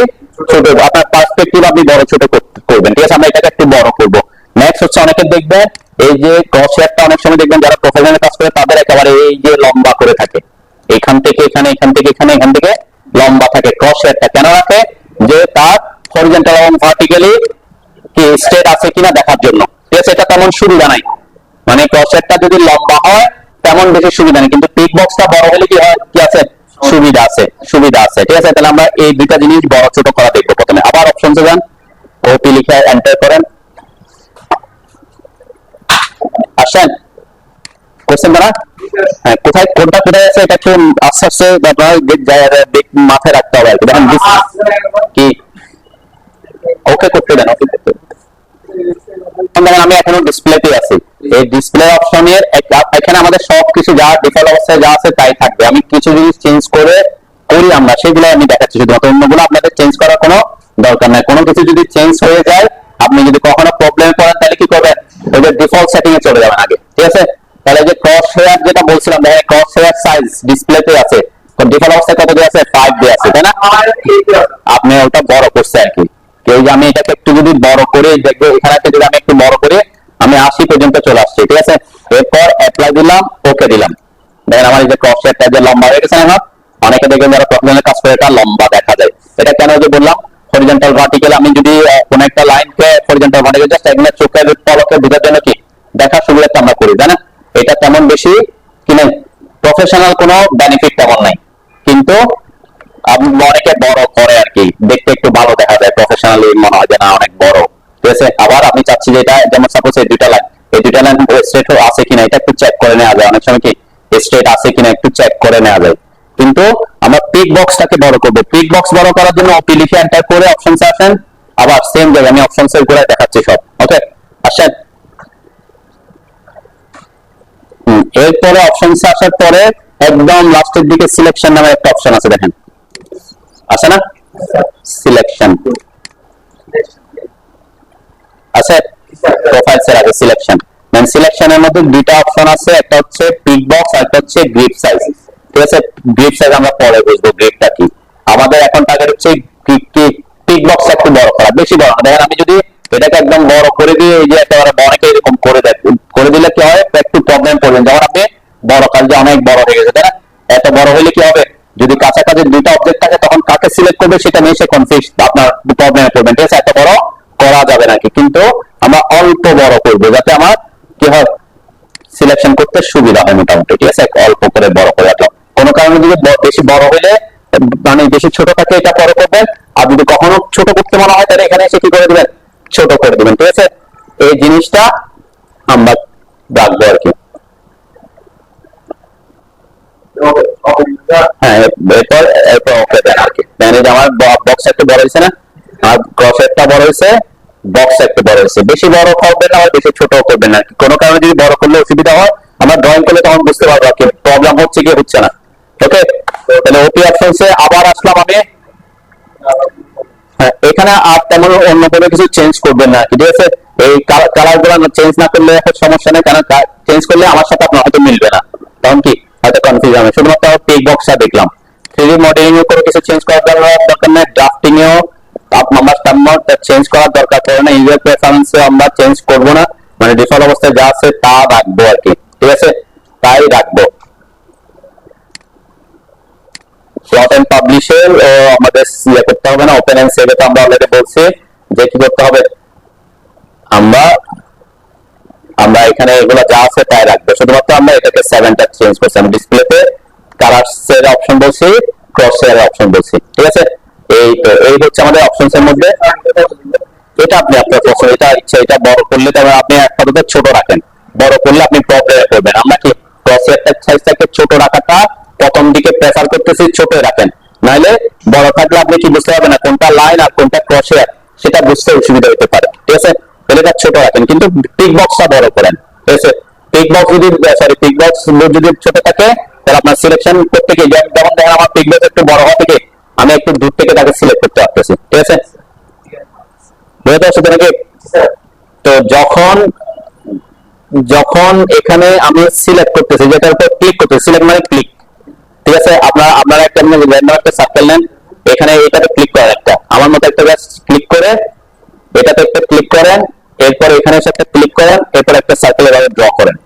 ছোট, আপনার পার্সপেক্টিভ আপনি বড় ছোট করবেন। ঠিক আছে, আমরা এটাকে একটু বড় করবো। নেক্সট হচ্ছে অনেকে দেখবেন এই যে ক্রস হেয়ারটা অনেক সময় দেখবেন যারা প্রফেশনাল কাজ করে তাদের একেবারে এই যে লম্বা করে থাকে, এখান থেকে এখানে, এখান থেকে এখানে, এখান থেকে লম্বা থাকে। ক্রস হেয়ারটা কেন রাখে, যে তার হরিজন্টাল এবং ভার্টিক্যালি কি স্ট্রেট আছে কিনা দেখার জন্য। ঠিক আছে, এটা তেমন সুবিধা নাই, মানে ক্রস হেয়ারটা যদি লম্বা হয় তেমন বেশি সুবিধা নেই, কিন্তু পিক বক্সটা বড় হলে কি হয়, কি আছে, সুবিধা আছে, সুবিধা আছে। ঠিক আছে, তাহলে আমরা এই দুইটা জিনিস বড় ছোট করা দেখবো প্রথমে। আবার অপশনসে যান, ওপি লিখে এন্টার করেন, আসেন কোশ্চেন দ্বারা, হ্যাঁ কোথায় কোনটা কোথায় আছে এটা একটু আস্তে আস্তে মাথায় রাখতে হবে আর কি। দেখেন কি ওকে করতে দেন, ওকে করতে আমি এখনো ডিসপ্লেতে আছি, এই ডিসপ্লে অপশনের এখানে আমাদের সবকিছু যা ডিফল্ট অবস্থায় যা আছে তাই থাকবে। আমি কিছু জিনিস চেঞ্জ করি আমরা, সেগুলো আমি দেখাচ্ছি শুধুমাত্র, অন্যগুলো আপনাদের চেঞ্জ করার কোনো দরকার নাই। কোনো কিছু যদি চেঞ্জ হয়ে যায়, আপনি যদি কখনো প্রবলেমে পড়েন তাহলে কি করবেন, ওই যে ডিফল্ট সেটিং এ চলে যাবেন আগে। ঠিক আছে, তাহলে যে ক্রস হেয়ার যেটা বলছিলাম, দেখেন ক্রস হেয়ার সাইজ ডিসপ্লেতে আছে, তো ডিফল্ট অবস্থায় কত দিয়ে আছে, 5 দিয়ে আছে, তাই না? আপনি ওটা বড় করছে আর কি। কেউ যে আমি এটাকে একটু যদি বড় করে দেখবো, এখানে যদি আমি একটু বড় করে আমি 80 পর্যন্ত চলে আসছি। ঠিক আছে, এরপর অ্যাপ্লাই দিলাম, ওকে দিলাম, দেখেন আমার এই যে ক্রস হেয়ারটা যে লম্বা হয়ে গেছে না, অনেকে দেখবেন যারা প্রফেশনাল কাজ করে এটা লম্বা দেখা যায়। এটা কেন যে বললাম, হরিজন্টাল ভার্টিক্যাল আমি যদি কোন একটা লাইনকে হরিজন্টাল ভার্টিক্যাল জাস্ট একদম চোখের পলকে বোঝার জন্য কি দেখার সুবিধাটা আমরা করি, তাই না? এটা তেমন বেশি কি নাই, প্রফেশনাল কোনো বেনিফিট তেমন নাই, কিন্তু অনেকে বড় করে আর কি, দেখতে একটু ভালো দেখা যায়, প্রফেশনালি মনে হয় যে না অনেক বড়। ঠিক আছে, আবার আমি চাচ্ছি যে এটা যেমন সাপোজ এই দুইটা লাইন স্ট্রেট আছে কিনা এটা একটু চেক করে নেওয়া যায়, অনেক সময় কি স্ট্রেট আছে কিনা একটু চেক করে নেওয়া যায়। কিন্তু আমরা পিক বক্সটাকে বড় করবো, পিক বক্স বড় করার জন্য ওপি লিখে এন্টার করে অপশনস আসেন, আবার সেম জায়গায় আমি অপশনস এর ঘুরে দেখাচ্ছি সব। ওকে, আসেন। এরপরে অপশনস আসার পরে একদম লাস্টের দিকে সিলেকশন নামে একটা অপশন আছে, দেখেন আছে না, সিলেকশন আছে, প্রোফাইলস এর আগে সিলেকশন। সিলেকশনের মধ্যে দুইটা অপশন আছে, একটা হচ্ছে পিক বক্স আর একটা হচ্ছে গ্রিপ সাইজ। ঠিক আছে, গ্রিপ সাইজ আমরা পরে বুঝবো গ্রিপটা কি। আমাদের এখন টার্গেট হচ্ছে পিক বক্স একটু বড় করা, বেশি বড় না। দেখেন আমি যদি এটাকে একদম বড় করে দিয়ে এই যে একেবারে অনেকে এরকম করে দেয়, করে দিলে কি হয়, একটু প্রবলেম পড়বেন যখন আপনি বড় কাজ যে অনেক বড় হয়ে গেছে, তাই না? এত বড় হলে কি হবে, যদি কাছাকাছি দুইটা অবজেক্ট থাকে তখন কাকে সিলেক্ট করবে সেটা নিয়ে সে কনফিউজ, আপনার প্রবলেমে পড়বেন। ঠিক আছে, এত বড় করা যাবে নাকি, কিন্তু আমরা অল্প বড় করবো যাতে আমার কি হয়, সিলেকশন করতে সুবিধা হয় মোটামুটি। ঠিক আছে, অল্প করে বড় করে রাখলাম। কোনো কারণে যদি বেশি বড় হলে, মানে বেশি ছোট থাকে এটা বড় করবেন, আর যদি কখনো ছোট করতে মনে হয় তাহলে এখানে এসে কি করে দিবেন, ছোট করে দিবেন। ঠিক আছে, এই জিনিসটা আমরা রাখবো আর কি। হ্যাঁ, এরপর ওকে দেন আর কি। আমার বক্স একটু বড় হয়েছে না, আর ক্রস একটা বড় হয়েছে, বক্স একটা বড় হয়েছে। বেশি বড় করবেন না, বেশি ছোট করবেন না, কোনো কারণে যদি বড় করলে অসুবিধা হয় আমরা ড্রয়িং করলে তখন বুঝতে পারবো আর কি প্রবলেম হচ্ছে কি হচ্ছে না। ওকে, তাহলে ওপি অপশনসে আবার আসলাম আমি। হ্যাঁ, এখানে আর তেমন অন্য কোনো কিছু চেঞ্জ করবেন না, ঠিক আছে? এই কালার গুলো চেঞ্জ না করলে সমস্যা নেই, কারণ চেঞ্জ করলে আমার সাথে আপনার হয়তো মিলবে না, তখন কি হয়তো কনফিউজ হবে। শুধুমাত্র পিক বক্সটা দেখলাম, 3D মডেলিং এ কোনো কিছু চেঞ্জ করার দরকার নেই, ড্রাফটিং এও নাম্বারটা চেঞ্জ করার দরকার পড়ে না, ইউজার প্রেফারেন্সে আমরা চেঞ্জ করব না, মানে ডিফল্ট অবস্থায় যা আছে তা রাখবো আর কি, ঠিক আছে, তাই রাখবো। ওপেন পাবলিশের আমাদের ইয়ে করতে হবে না, ওপেন এন্ড সেভে তো আমরা অলরেডি বলছি যে কি করতে হবে, আমরা এখানে এগুলো যা আছে তাই রাখবো, শুধুমাত্র আমরা এটাকে 7টা চেঞ্জ করছি, আমি ডিসপ্লেতে কালারস এর অপশন বলছি, ক্রস এর অপশন বলছি, ঠিক আছে। এই হচ্ছে আমাদের অপশনস এর মধ্যে। এটা আপনি আপনার পছন্দ, এটা ইচ্ছা, এটা বড় করলে তবে আপনি আপাতত ছোট রাখেন, বড় করলে আপনি প্রবলেমে পড়বেন। আমরা কি ক্রস এর সাইজটাকে ছোট রাখাটা প্রথম দিকে প্রেফার করতেছি, ছোট রাখেন, নাহলে বড় থাকলে আপনি কি বুঝতে পারবেন না কোনটা লাইন আর কোনটা ক্রস এর, সেটা বুঝতে অসুবিধা হতে পারে, ঠিক আছে। এটা ছোট রাখেন, কিন্তু টিক বক্সটা বড় করেন, ঠিক আছে। টিক বক্স যদি ছোট থাকে তাহলে আপনার সিলেকশন করতে গিয়ে, যেমন দেখেন আমার টিক বক্স একটু বড় হওয়া থেকে আমি একটু দূর থেকে তাকে সিলেক্ট করতে পারতেছি, ঠিক আছে, বুঝতে পারছি তো নাকি? তো যখন এখানে আমি সিলেক্ট করতেছি, যেটার উপর ক্লিক করতেছি, সিলেক্ট মানে ক্লিক, ঠিক আছে। আপনারা একটা র্যান্ডম একটা সার্কেল নেন, এখানে এটাতে ক্লিক করেন, একটা আমার মতো একটা ক্লিক করে এটাতে একটা ক্লিক করেন, এরপর এখানে একটা ক্লিক করেন, এরপর একটা সার্কেল এভাবে ড্র করেন,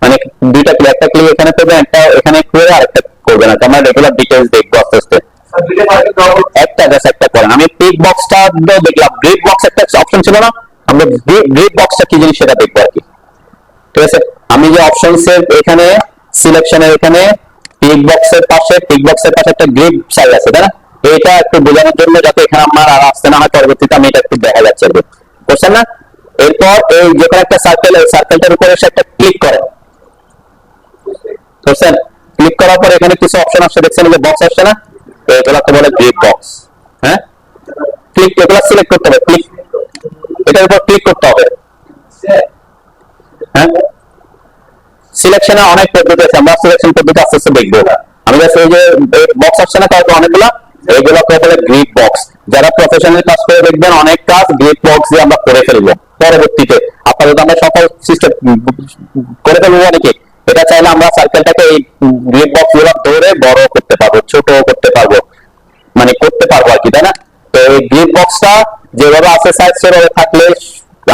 মানে দুইটা ক্লিক, একটা ক্লিক এখানে করবেন, একটা এখানে করে আরেকটা করবেন, আমরা রেগুলার ডিটেইলস দেখবো আস্তে আস্তে। একটা জাস্ট একটা করেন। আমি টিক বক্সটা দেখলাম, গ্রিড বক্স একটা অপশন ছিল না, আমরা গ্রিড বক্সটা কি জিনিস সেটা দেখবো আর কি, ঠিক আছে। আমি যে অপশনস এর এখানে সিলেকশনের এখানে টিক বক্সের পাশে একটা গ্রিড সাইজ আছে, তাই না, এটা একটু বোঝানোর জন্য, যাতে এখানে আমার আর আসতে না হয় পরবর্তীতে, আমি এটা একটু দেখা যাচ্ছে আর কি, বুঝছেন না। এরপর এই যে কোনো একটা সার্কেল, এই সার্কেলটার উপরে এসে একটা ক্লিক করেন, বুঝছেন। ক্লিক করার পর এখানে কিছু অপশন আসছে, দেখছেন যে বক্স আসছে না, এগুলোকে বলে গ্রিড বক্স। হ্যাঁ, ক্লিক, এগুলো সিলেক্ট করতে হবে, ক্লিক, এটার উপর ক্লিক করতে হবে। হ্যাঁ, সিলেকশনে অনেক পদ্ধতি আছে, আমরা সিলেকশন পদ্ধতি আস্তে আস্তে দেখবো। আমি জাস্ট এই যে বক্স আসছে না, তারপর অনেকগুলো, এগুলোকে বলে গ্রিড বক্স। যারা প্রফেশনাল কাজ করে দেখবেন অনেক কাজ গ্রিড বক্স দিয়ে আমরা করে ফেলবো পরবর্তীতে, আপাতত আমরা সকল সিস্টেম করে ফেলবো অনেকে। এটা চাইলে আমরা সার্কেলটাকে এই গ্রিড বক্স গুলো ধরে বড় করতে পারবো, ছোট করতে পারবো, মানে করতে পারবো আর কি, তাই না। তো এই গ্রিড বক্সটা যেভাবে আছে সাইজ সেভাবে থাকলে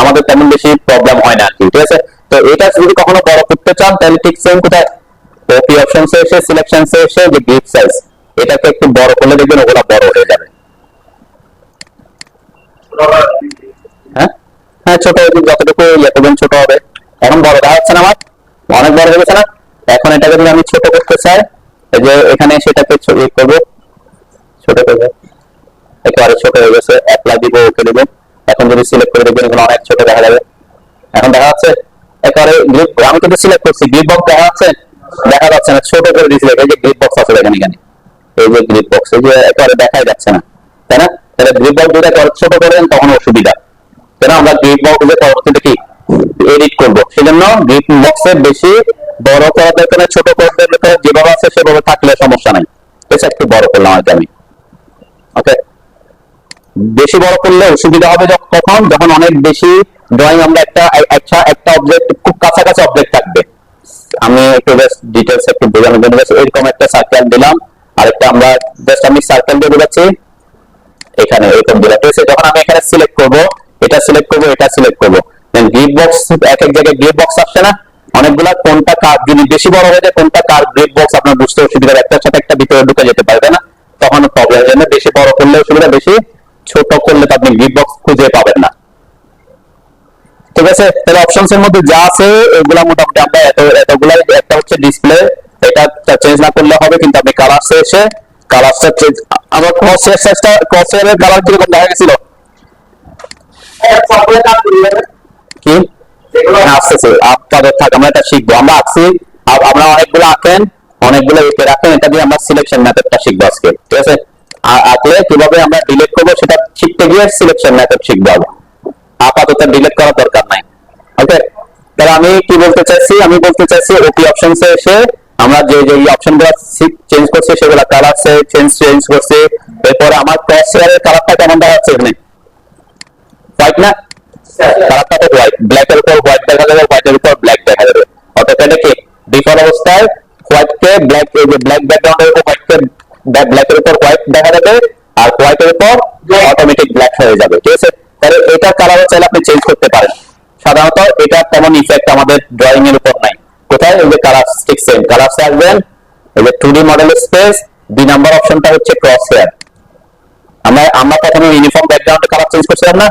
আমাদের তেমন বেশি প্রবলেম হয় না আর কি, ঠিক আছে। তো এটা যদি কখনো বড় করতে চান তাহলে ঠিক সেম কোথায়, ওপি অপশনসে এসে সিলেকশনসে এসে যে গ্রিড সাইজ, এটাকে একটু বড় করলে দেখবেন ওগুলো বড় হয়ে যাবে। হ্যাঁ হ্যাঁ, ছোট যতটুকু ইয়ে করবেন ছোট হবে। এখন বড় দেখা যাচ্ছে না আমার, অনেক বড় হয়ে গেছে না। এখন এটাকে যদি আমি ছোট করতে চাই, এই যে এখানে সেটাকে করবো, ছোট করবো, একেবারে ছোট হয়ে গেছে, অ্যাপ্লাই দিব, ওকে দিব। এখন যদি সিলেক্ট করে দেখবেন এগুলো অনেক ছোট দেখা যাবে। এখন দেখা যাচ্ছে একেবারে গ্রিড, আমি কিন্তু সিলেক্ট করছি, গ্রিড বক্স দেখা যাচ্ছে, দেখা যাচ্ছে না, ছোট করে দিয়েছি। এই যে গ্রিড বক্স আছে দেখেন এখানে, এই যে গ্রিড বক্স, এই যে একেবারে দেখাই যাচ্ছে না, তাই না। তাহলে গ্রিড বক্স দুটো ছোট করেন তখন অসুবিধা, কেন আমরা গ্রিড বক্স পরবর্তীতে কি এডিট করবো, সেজন্য গ্রিড বক্সের বেশি বড় করা দরকার না, ছোট করা দরকার, যেভাবে আছে সেভাবে থাকলে সমস্যা নাই। এটা একটু বড় করলাম আর কি আমি, ওকে। বেশি বড় করলে অসুবিধা হবে কখন, যখন অনেক বেশি ড্রয়িং আমরা একটা অবজেক্ট খুব কাছাকাছি অবজেক্ট থাকবে। আমি একটু জাস্ট ডিটেইলস একটু বোঝানোর জন্য এরকম একটা সার্কেল দিলাম, আরেকটা আমরা জাস্ট আমি সার্কেল দিয়ে বোঝাচ্ছি, এখানে এরকম দিলাম, ঠিক আছে। যখন আমি এখানে সিলেক্ট করবো, এটা সিলেক্ট করবো, এটা সিলেক্ট করবো, গ্রিড বক্স এক এক জায়গায় গ্রিড বক্স আসছে না অনেকগুলা, কোনটা কার যদি বেশি বড় হয়ে যায়, কোনটা কার গ্রিড বক্স আপনার বুঝতে অসুবিধা, একটার সাথে একটা ভিতরে ঢুকে যেতে পারবে না, তখন প্রবলেম। জন্য বেশি বড় করলে অসুবিধা, বেশি ছোট করলে তো আপনি গ্রিড বক্স খুঁজে পাবেন না, ঠিক আছে। তাহলে অপশনস এর মধ্যে যা আছে এগুলা মোটামুটি আমরা এতগুলাই। একটা হচ্ছে ডিসপ্লে, এটা চেঞ্জ না করলে হবে, কিন্তু আপনি কালারসে এসে কালারটা চেঞ্জ, আমার ক্রসহেয়ার এর কালার কিরকম দেখা গেছিল কি, আসতেছে আপনাদের থাক, আমরা এটা শিখবো, আমরা আছি, আমরা অনেকগুলো আঁকেন, অনেকগুলো এঁকে রাখেন, এটা দিয়ে আমরা সিলেকশন মেথডটা শিখবো আজকে, ঠিক আছে। আর আঁকলে কিভাবে আমরা ডিলিট করবো সেটা শিখতে গিয়ে সিলেকশন মেথড শিখবো, আপাতত ডিলিট করার দরকার নাই, ওকে। তাহলে আমি কি বলতে চাইছি, আমি বলতে চাইছি ওপি অপশনসে এসে আমরা যে যে অপশন গুলো চেঞ্জ করছি সেগুলো কালারসে চেঞ্জ করছি। এরপরে আমার ক্রসহেয়ারের কালারটা কেমন দেখা যাচ্ছে, এখানে হোয়াইট না, কালারটা তো হোয়াইট, ব্ল্যাক এর উপর হোয়াইট দেখা যাবে, হোয়াইটের উপর ব্ল্যাক দেখা যাবে, অর্থাৎ এটা কি ডিফল্ট অবস্থায় হোয়াইট কে ব্ল্যাক, এই যে ব্ল্যাক ব্যাকগ্রাউন্ডের উপর হোয়াইট কে ব্ল্যাক এর উপর হোয়াইট দেখা যাবে, আর হোয়াইটের উপর অটোমেটিক ব্ল্যাক হয়ে যাবে, ঠিক আছে। তাহলে এটা কালারও চাইলে আপনি চেঞ্জ করতে পারেন। সাধারণত এটা তেমন ইফেক্ট আমাদের ড্রয়িং এর উপর নাই। কোথায়? এই যে কালার স্টিক সেম কালারস আসবেন, এই যে 2D মডেল স্পেস, 2 নাম্বার অপশনটা হচ্ছে ক্রস হেয়ার। আমরা প্রথমে ইউনিফর্ম ব্যাকগ্রাউন্ডে কালার চেঞ্জ করছিলাম না,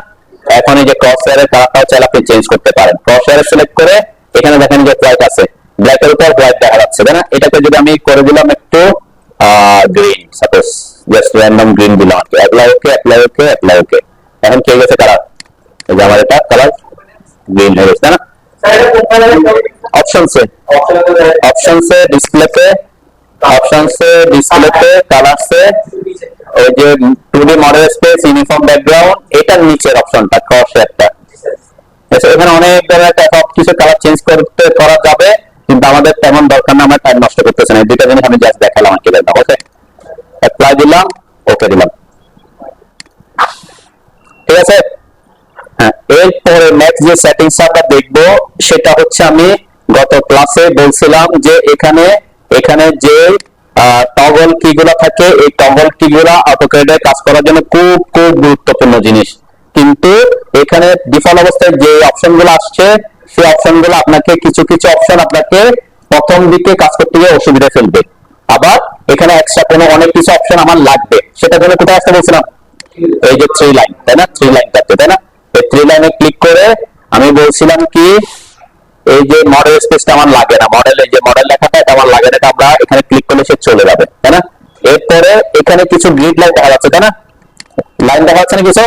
এখন এই যে ক্রস হেয়ারের কালারটাও চাইলে আপনি চেঞ্জ করতে পারেন। ক্রস হেয়ার সিলেক্ট করে এখানে দেখেন যে হোয়াইট আছে, ব্ল্যাকের উপর হোয়াইট দেখা যাচ্ছে, তাই না? এটাকে যদি আমি করে দিলাম একটু green, suppose just random green দিলাম, apply okay, apply okay, apply okay, এখন কি হয়ে গেছে কালার? এই যে আমার এটা কালার ग्रीन है ना। ऑप्शन से डिस्प्ले पे कलर से ওই যে 2D model space uniform background এটার নিচের অপশনটা ক্রস হেয়ারটা, এখানে অনেক ধরনের সব কিছু কালার চেঞ্জ করা যাবে, কিন্তু আমাদের তেমন দরকার না, আমরা টাইম নষ্ট করতেছি না। দুইটা জিনিস আমি জাস্ট দেখালাম আর কি। ওকে, অ্যাপ্লাই দিলাম, ওকে দিলাম, ঠিক আছে। এরপরে নেক্সট যে সেটিংস আমরা দেখব সেটা হচ্ছে, আমি গত ক্লাসে বলছিলাম যে এখানে যে টগল কি গুলা থাকে, এই টগল কি গুলা অটোক্যাডে কাজ করার জন্য খুব খুব গুরুত্বপূর্ণ জিনিস। কিন্তু এখানে ডিফল্ট অবস্থায় যে অপশন গুলো আসছে সেই অপশন গুলো আপনাকে কিছু কিছু অপশন আপনাকে প্রথম দিকে কাজ করতে গিয়ে অসুবিধা ফেলবে। আবার এখানে এক্সট্রা কোনো অনেক কিছু অপশন আমার লাগবে, সেটা জন্য কোথায় আসতে বলছিলাম? এই যে 3 লাইন, তাই না? 3 লাইন থাকতে, তাই না? এই 3 লাইনে ক্লিক করে আমি বলছিলাম কি, এই যে মডেল স্পেসটা আমার লাগে না, মডেল এই যে মডেল লেখাটা এটা আমার লাগে না, এটা আমরা এখানে ক্লিক করলে সে চলে যাবে, তাই না? এরপরে এখানে কিছু গ্রিড লাইন দেখা যাচ্ছে, তাই না? লাইন দেখা যাচ্ছে না কিছু,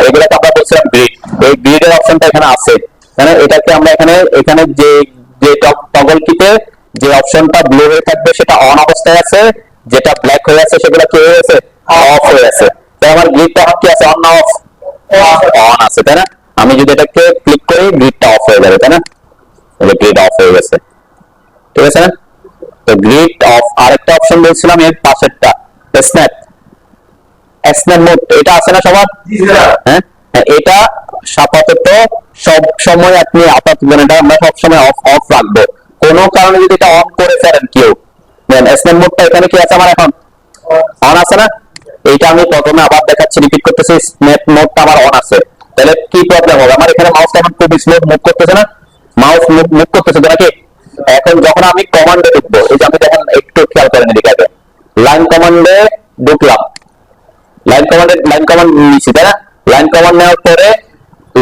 এগুলোকে আমরা বলছিলাম গ্রিড। এই গ্রিডের অপশনটা এখানে আছে, তাই না? এটাকে আমরা এখানে যে যে টগল কিতে যে অপশনটা ব্লু হয়ে থাকবে সেটা অন অবস্থায় আছে, যেটা ব্ল্যাক হয়ে আছে সেগুলো কি হয়ে আছে? অফ হয়ে আছে। তাই আমার গ্রিডটা কি আছে? অন না অফ? অন আছে, তাই না? আমি যদি এটাকে ক্লিক করি গ্রিডটা অফ হয়ে যাবে, তাই না? গ্রিড অফ হয়ে গেছে, ঠিক আছে না? তো গ্রিড অফ। আরেকটা অপশন বলছিলাম এর পাশেরটা, স্ন্যাপ মোড, এটা আছে না সবার? হ্যাঁ, এটা আপাতত সব সময় আপনি এটা আমরা সব সময় অফ রাখবো। কোনো কারণে যদি এটা অন করে ফেলেন কেউ, দেন স্ন্যাপ মোডটা এখানে কি আছে আমার? এখন অন আছে না? এইটা আমি প্রথমে আবার দেখাচ্ছি, রিপিট করতেছি, স্ন্যাপ মোডটা আমার অন আছে। তাহলে কি প্রবলেম হবে? আমার এখানে মাউসটা এখন খুব স্লো মুভ করতেছে না, মাউস মুভ করতেছে তো নাকি? এখন যখন আমি কমান্ডে ঢুকবো, এই যে আমি দেখেন একটু খেয়াল করেন এদিকে, আগে লাইন কমান্ডে ঢুকলাম, লাইন কমান্ড নিচ্ছি, তাই না? লাইন কমান্ড নেওয়ার পরে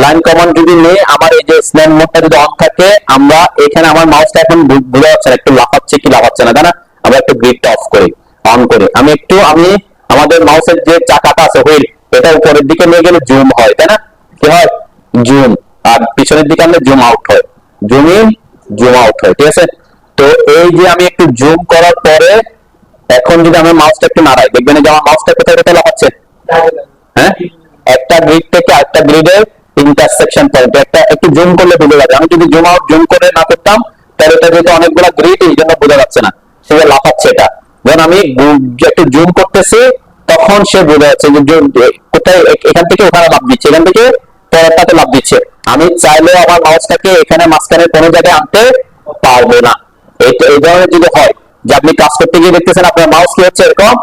লাইন কমান্ড যদি নেই, আমার এই যে স্ন্যাপ মোডটা যদি অন থাকে, আমরা এখানে আমার মাউসটা এখন বোঝা যাচ্ছে না, একটু লাফাচ্ছে কি লাফাচ্ছে না, তাই না? আমরা একটু গ্রিডটা অফ করি, অন করি। আমি আমাদের মাউসের যে চাকাটা আছে হুইল, এটা উপরের দিকে নিয়ে গেলে জুম হয়, তাই না? কি হয়? জুম। আর পিছনের দিকে আনলে জুম আউট হয়, জুম ইন জুম আউট হয়, ঠিক আছে। তো এই যে আমি একটু জুম করার পরে এখন যদি আমি মাউসটা একটু নাড়াই, দেখবেন যে আমার মাউসটা কোথায় কোথায় লাফাচ্ছে। হ্যাঁ, একটা গ্রিড থেকে আরেকটা গ্রিডের ইন্টারসেকশন পয়েন্ট, একটু জুম করলে বোঝা যাবে। আমি যদি জুম আউট জুম করে না করতাম তাহলে এটা যেহেতু অনেকগুলো গ্রিড, এই জন্য বোঝা যাচ্ছে না, সে লাফাচ্ছে। এটা যখন আমি একটু জুম করতেছি তখন সে বোঝা যাচ্ছে যে কোথায়, এখান থেকে ওখানে লাফ দিচ্ছে, এখান থেকে পরেরটাতে লাফ দিচ্ছে। আমি চাইলেও আমার মাউসটাকে এখানে মাঝখানে কোনো জায়গায় আনতে পারবো না। এই ধরনের যদি হয় যে আপনি কাজ করতে গিয়ে দেখতেছেন আপনার মাউস কি হচ্ছে, এরকম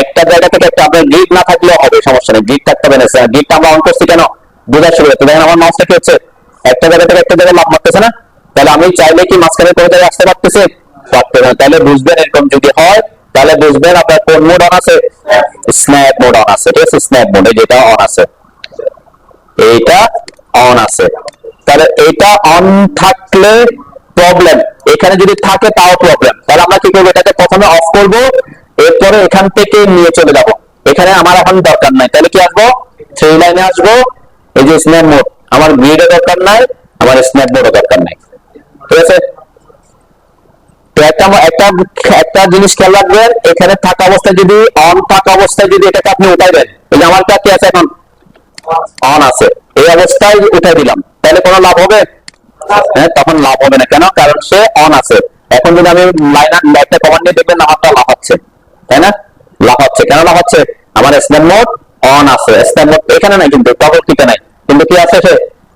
একটা জায়গা থেকে একটা, আপনার গ্রিড না থাকলেও হবে, সমস্যা নেই, গ্রিড থাকতে হবে না। গ্রিডটা আমরা অন করছি কেন? বোঝার সুবিধা। দেখেন আমার মাউসটা কি হচ্ছে, একটা জায়গা থেকে একটা জায়গায় লাভ মারতেছে না? তাহলে আমি চাইলে কি মাঝখানে কোনো জায়গায় আসতে পারতেছে? পারতে না। তাহলে বুঝবেন এরকম যদি হয়, তাহলে বুঝবেন আপনার কোন মোড অন আছে? স্ন্যাপ মোড অন আছে, ঠিক আছে? স্ন্যাপ মোডে যেটা অন আছে, এইটা অন আছে। তাহলে এটা অন থাকলে প্রবলেম, এখানে যদি থাকে তাও প্রবলেম। তাহলে আমরা কি করবো? এটাকে প্রথমে অফ করব, এরপরে এখান থেকে নিয়ে চলে যাব। এখানে আমার এখন দরকার নাই, তাহলে কি আসবো? 3 লাইনে আসবো, এই যে স্ন্যাপ মোড, আমার গ্রিডও দরকার নাই, আমার স্ন্যাপ মোডও দরকার নাই, ঠিক আছে? তো একটা জিনিস খেয়াল রাখবেন, এখানে থাকা অবস্থায় যদি অন থাকা অবস্থায় যদি এটাকে আপনি উঠাই দেন, এই যে আমার কি আছে এখন? অন আছে, এই অবস্থায় উঠাই দিলাম, তাহলে কোনো লাভ হবে? হ্যাঁ, তখন লাভ হবে না। কেন? কারণ সে অন আছে। এখন যদি আমি একটা কমান্ড দিয়ে দেখবেন আমারটা লাফাচ্ছে, তাই না? লাফাচ্ছে কেন? লাফাচ্ছে আমার স্ন্যাপ মোড অন আছে, স্ন্যাপ মোড এখানে নাই, কিন্তু টগল কিতে নাই, কিন্তু কি আছে? সে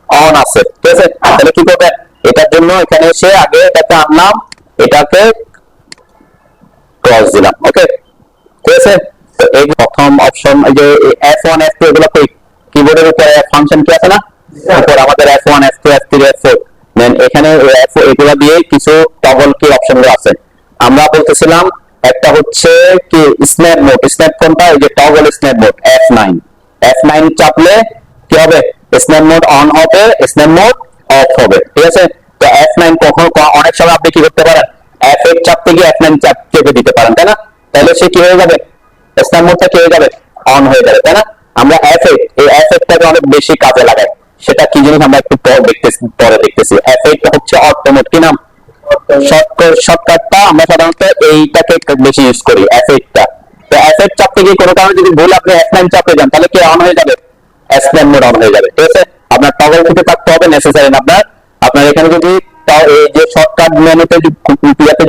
অন আছে, ঠিক আছে? তাহলে কি করবেন? এটার জন্য এখানে এসে আগে এটাকে আনলাম, এটাকে ক্রস দিলাম, ওকে, ঠিক আছে? তো এই প্রথম অপশন, এই যে F1 F2 এগুলো কই কিবোর্ডের উপরে ফাংশন কি আছে না, উপর আমাদের F1 F2 F3 F4, দেন এখানে এগুলো দিয়ে কিছু টগল কি অপশনগুলো আছে। আমরা বলতেছিলাম একটা হচ্ছে কি স্ন্যাপ মোড, স্ন্যাপ কোনটা, এই যে টগল স্ন্যাপ মোড F9 চাপলে কি হবে, স্ন্যাপ মোড অন হবে, স্ন্যাপ মোড অফ হবে, ঠিক আছে। তো F9 কখন, অনেক সময় আপনি কি করতে পারেন, F8 চাপতে গিয়ে F9 চেপে দিতে পারেন, তাই না, তাহলে সে কি হয়ে যাবে, স্ন্যাপ মোডটা কি হয়ে যাবে, অন হয়ে যাবে, তাই না। আমরা F8, এই F8টাকে অনেক বেশি কাজে লাগাই, সেটা কি জিনিস আমরা একটু পরে দেখতেছি। F8 হচ্ছে অটো মোড, কি নাম, শর্টকাটটা আমরা সাধারণত এইটাকে বেশি ইউজ করি, F8টা। তো F8 চাপতে গিয়ে কোনো কারণে যদি ভুল আপনি F9 চাপতে যান, তাহলে কি অন হয়ে যাবে, স্ন্যাপ মোড অন হয়ে যাবে, ঠিক আছে। আপনার টগল থেকে থাকতে হবে নেসেসারি না, আপনার এখানে যদি এই যে শর্টকাট মেনুতে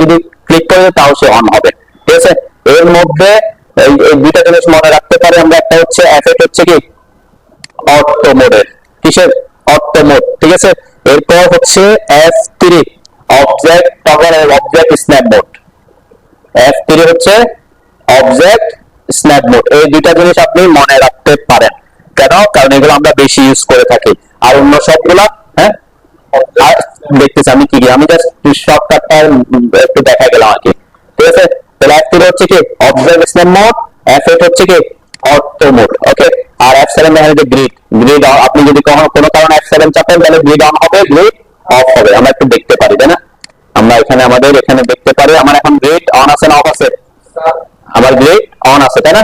যদি ক্লিক করে তাও সে অন হবে, ঠিক আছে। এর মধ্যে এই দুইটা জিনিস মনে রাখতে পারি আমরা, একটা হচ্ছে F8 হচ্ছে কি অটো মোডের, কিসের, অটো মোড, ঠিক আছে। এরপর হচ্ছে F3 object toggle object snap mode, F3 হচ্ছে অবজেক্ট স্ন্যাপ মোড। এই দুইটা জিনিস আপনি মনে রাখতে পারেন, কেন, কারণ এগুলো আমরা বেশি ইউজ করে থাকি। আর অন্য সবগুলা হ্যাঁ দেখতেছি আমি কি, আমি জাস্ট শর্টকাটটা একটু দেখা গেলাম আর কি, ঠিক আছে। তাহলে F3 হচ্ছে কি অবজেক্ট স্ন্যাপ মোড, F8 হচ্ছে কি অটো মোড, ওকে। আর F7 দেখেন যে গ্রিড আপনি যদি কোনো কারণে F7 চাপেন তাহলে গ্রিড অন হবে, গ্রিড অফ হবে, আমরা একটু দেখতে পারি, তাই না। আমরা এখানে আমাদের এখানে দেখতে পারি আমার এখন গ্রিড অন আছে না অফ আছে, আমার গ্রিড অন আছে, তাই না।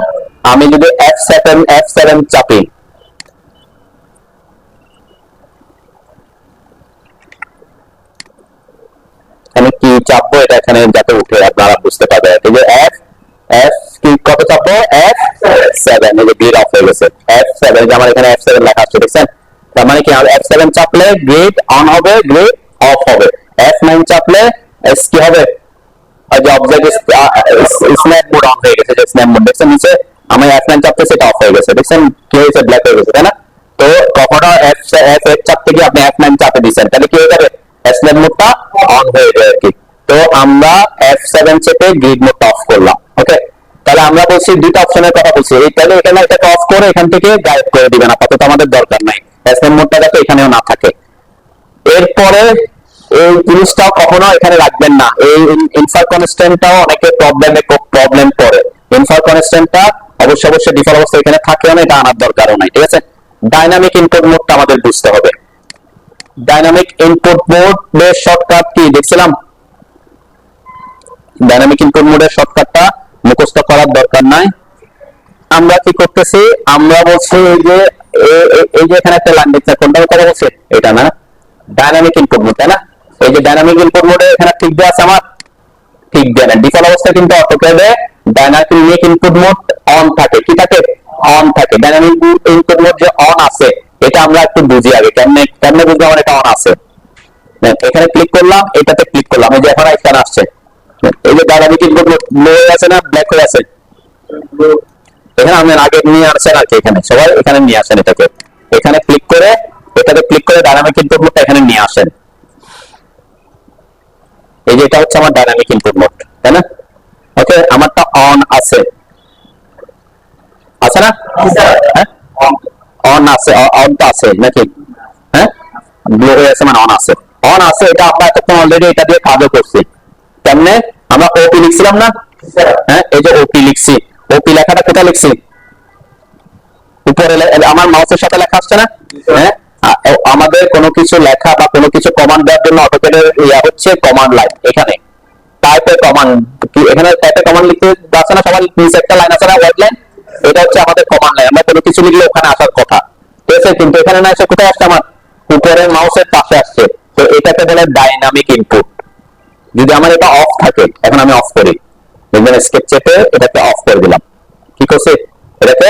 আমি যদি F7 চাপি, আমি কি চাপবো এটা এখানে যাতে উঠে আপনারা বুঝতে পারবেন, এই যে F কি কত চাপবো, F7, এই যে গ্রিড অফ হয়ে গেছে, F7 যে আমার এখানে F7 লেখা আছে, দেখছেন। তার মানে কি F7 চাপলে গ্রিড অন হবে, গ্রিড অফ হবে। F9 চাপলে কি হবে, যে অবজেক্ট স্ন্যাপ মোড অন হয়ে গেছে, যে স্ন্যাপ মোড দেখছেন নিচে, আমি F9 চাপতে সেটা অফ হয়ে গেছে, দেখছেন কি হয়েছে, ব্ল্যাক হয়ে গেছে, তাই না। তো কখনো F8 চাপতে গিয়ে আপনি F9 চাপে দিচ্ছেন, তাহলে কি হয়ে যাবে, স্ন্যাপ মোডটা অন হয়ে যায় আর কি। তো আমরা F7 চেপে গ্রিড মোডটা অফ করলাম, ওকে। তাহলে আমরা বলছি দুইটা অপশনের কথা বলছি, এই তাহলে এখানে এটাকে অফ করে এখান থেকে গায়েব করে দিবেন, আপাতত আমাদের দরকার নাই, স্ন্যাপ মোডটা যাতে এখানেও না থাকে। এরপরে এই জিনিসটাও কখনো এখানে রাখবেন না, এই ইনফার কনস্ট্যান্টটাও অনেকে প্রবলেম করে, ইনফার কনস্ট্যান্টটা অবশ্যই ডিফল্ট অবস্থায় এখানে থাকেও না, এটা আনার দরকারও নাই, ঠিক আছে। ডাইনামিক ইনপুট মোডটা আমাদের বুঝতে হবে। ডাইনামিক ইনপুট মোডের শর্টকাট কি দেখছিলাম, ডাইনামিক ইনপুট মোডের শর্টকাটটা মুখস্থ করার দরকার নাই। আমরা কি করতেছি, আমরা বলছি এই যে এখানে একটা লাইন দেখছেন, কোনটা কথা বলছে, এটা না, ডাইনামিক ইনপুট মোড, তাই না। এই যে ডাইনামিক ইনপুট মোডে এখানে ঠিক দেওয়া আছে আমার, ঠিক দেয় না, ডিফল্ট অবস্থায় কিন্তু অটোক্যাডে ডাইনামিক ইনপুট মোড অন থাকে, কি থাকে, অন থাকে। ডাইনামিক ইনপুট মোড যে অন আছে এটা আমরা একটু বুঝি আগে, কেমনে বুঝবো আমার এটা অন আছে। এখানে ক্লিক করলাম, এটাতে ক্লিক করলাম, এই যে এখন আইকন আসছে, এই যে ডাইনামিক ইনপুট মোড ব্লু হয়ে আছে না, ব্ল্যাক হয়ে আছে, এখানে আপনি আগে নিয়ে আসেন আর কি, এখানে সবাই এখানে নিয়ে আসেন এটাকে, এখানে ক্লিক করে এটাতে ক্লিক করে ডাইনামিক ইনপুট মোডটা এখানে নিয়ে আসেন, এই যে এটা হচ্ছে আমার ডাইনামিক ইনপুট মোড, তাই না। ওকে, আমারটা অন আছে, আছে না, হ্যাঁ অন আছে, অনটা আছে নাকি, হ্যাঁ ব্লু হয়ে আছে মানে অন আছে, এটা আমরা এতক্ষণ অলরেডি এটা দিয়ে কাজও করছি। কেমনে, আমরা ওপি লিখছিলাম না, হ্যাঁ এই যে ওপি লিখছি, ওপি লেখাটা কোথায় লিখছি, উপরে আমার মাউসের সাথে লেখা আসছে না, হ্যাঁ। আমাদের কোনো কিছু লেখা বা কোনো কিছু কমান্ড দেওয়ার জন্য অটোক্যাডের হচ্ছে কমান্ড লাইন, এখানে টাইপে কমান্ড, এখানে টাইপে কমান্ড লিখতে আছে না, সবার নিচে একটা লাইন আছে না, ওয়াইড লাইন, এটা হচ্ছে আমাদের কমান্ড লাইন, আমরা কোনো কিছু লিখলে ওখানে আসার কথা, ঠিক আছে। কিন্তু এখানে না এসে কোথায় আসছে, আমার উপরে মাউসের পাশে আসছে, তো এটাকে বলে ডাইনামিক ইনপুট। যদি আমার এটা অফ থাকে, এখন আমি অফ করি, দেখবেন স্কেপ চেপে এটাকে অফ করে দিলাম, কি করছে, এটাকে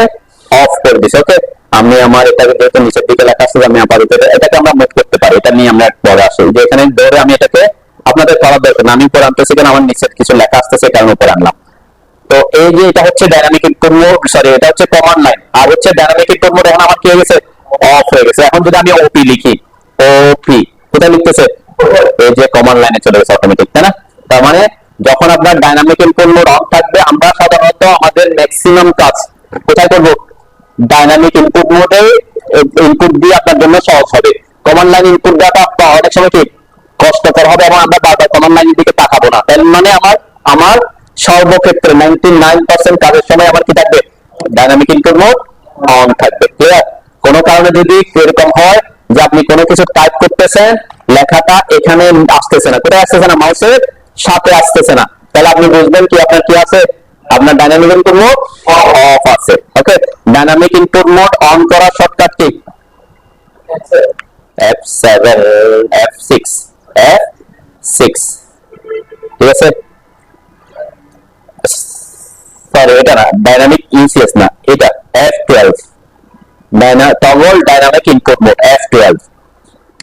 অফ করে দিছে, ওকে। আমি আমার এটাকে যেহেতু নিচের দিকে লেখা আছে, আমি আপাতত এটাকে আমরা মুভ করতে পারি, এটা নিয়ে আমরা পরে আসি, যে এখানে ধরে আমি এটাকে আপনাদের করার দরকার না, আমি উপরে আনতেছি কেন, আমার নিচের কিছু লেখা আসতেছে কারণ উপরে আনলাম। তো এই যে এটা হচ্ছে ডাইনামিক ইনপুট মোড, সরি এটা হচ্ছে কমান্ড লাইন, আর হচ্ছে ডাইনামিক ইনপুট মোড এখন আমার কি হয়ে গেছে, অফ হয়ে গেছে। এখন যদি আমি ওপি লিখি, ওপি কোথায় লিখতেছে, এই যে কমান্ড লাইনে চলে গেছে অটোমেটিক, তাই না। তার মানে যখন আপনার ডাইনামিক ইনপুট মোড অন থাকবে, আমরা সাধারণত আমাদের ম্যাক্সিমাম কাজ কোথায় করব? ডাইনামিক ইনপুট মোডে ইনপুট দিয়ে আপনার জন্য সহজ হবে। কমান্ড লাইন ইনপুট দেওয়াটা আপনার অনেক সময় কি কষ্টকর হবে এবং আমরা বারবার কমান্ড লাইনের দিকে তাকাবো না। তার মানে আমার আমার সর্বক্ষেত্রে 99% কাজের সময় আমার কি থাকবে? ডাইনামিক ইনপুট মোড অন থাকবে। ক্লিয়ার? কোনো কারণে যদি এরকম হয় যে আপনি কোনো কিছু টাইপ করতেছেন, লেখাটা এখানে আসতেছে না, কোথায় আসতেছে না? মাউসের সাথে আসতেছে না, তাহলে আপনি বুঝবেন কি আপনার কি আছে? আপনার ডাইনামিক ইনপুট মোড অফ আছে। ওকে, ডাইনামিক ইনপুট মোড অন করার shortcut key? F7 F6 F6, ঠিক আছে? সরি, এটা না, ডাইনামিক ইউসিএস না, এটা F12, toggle dynamic input mode F12,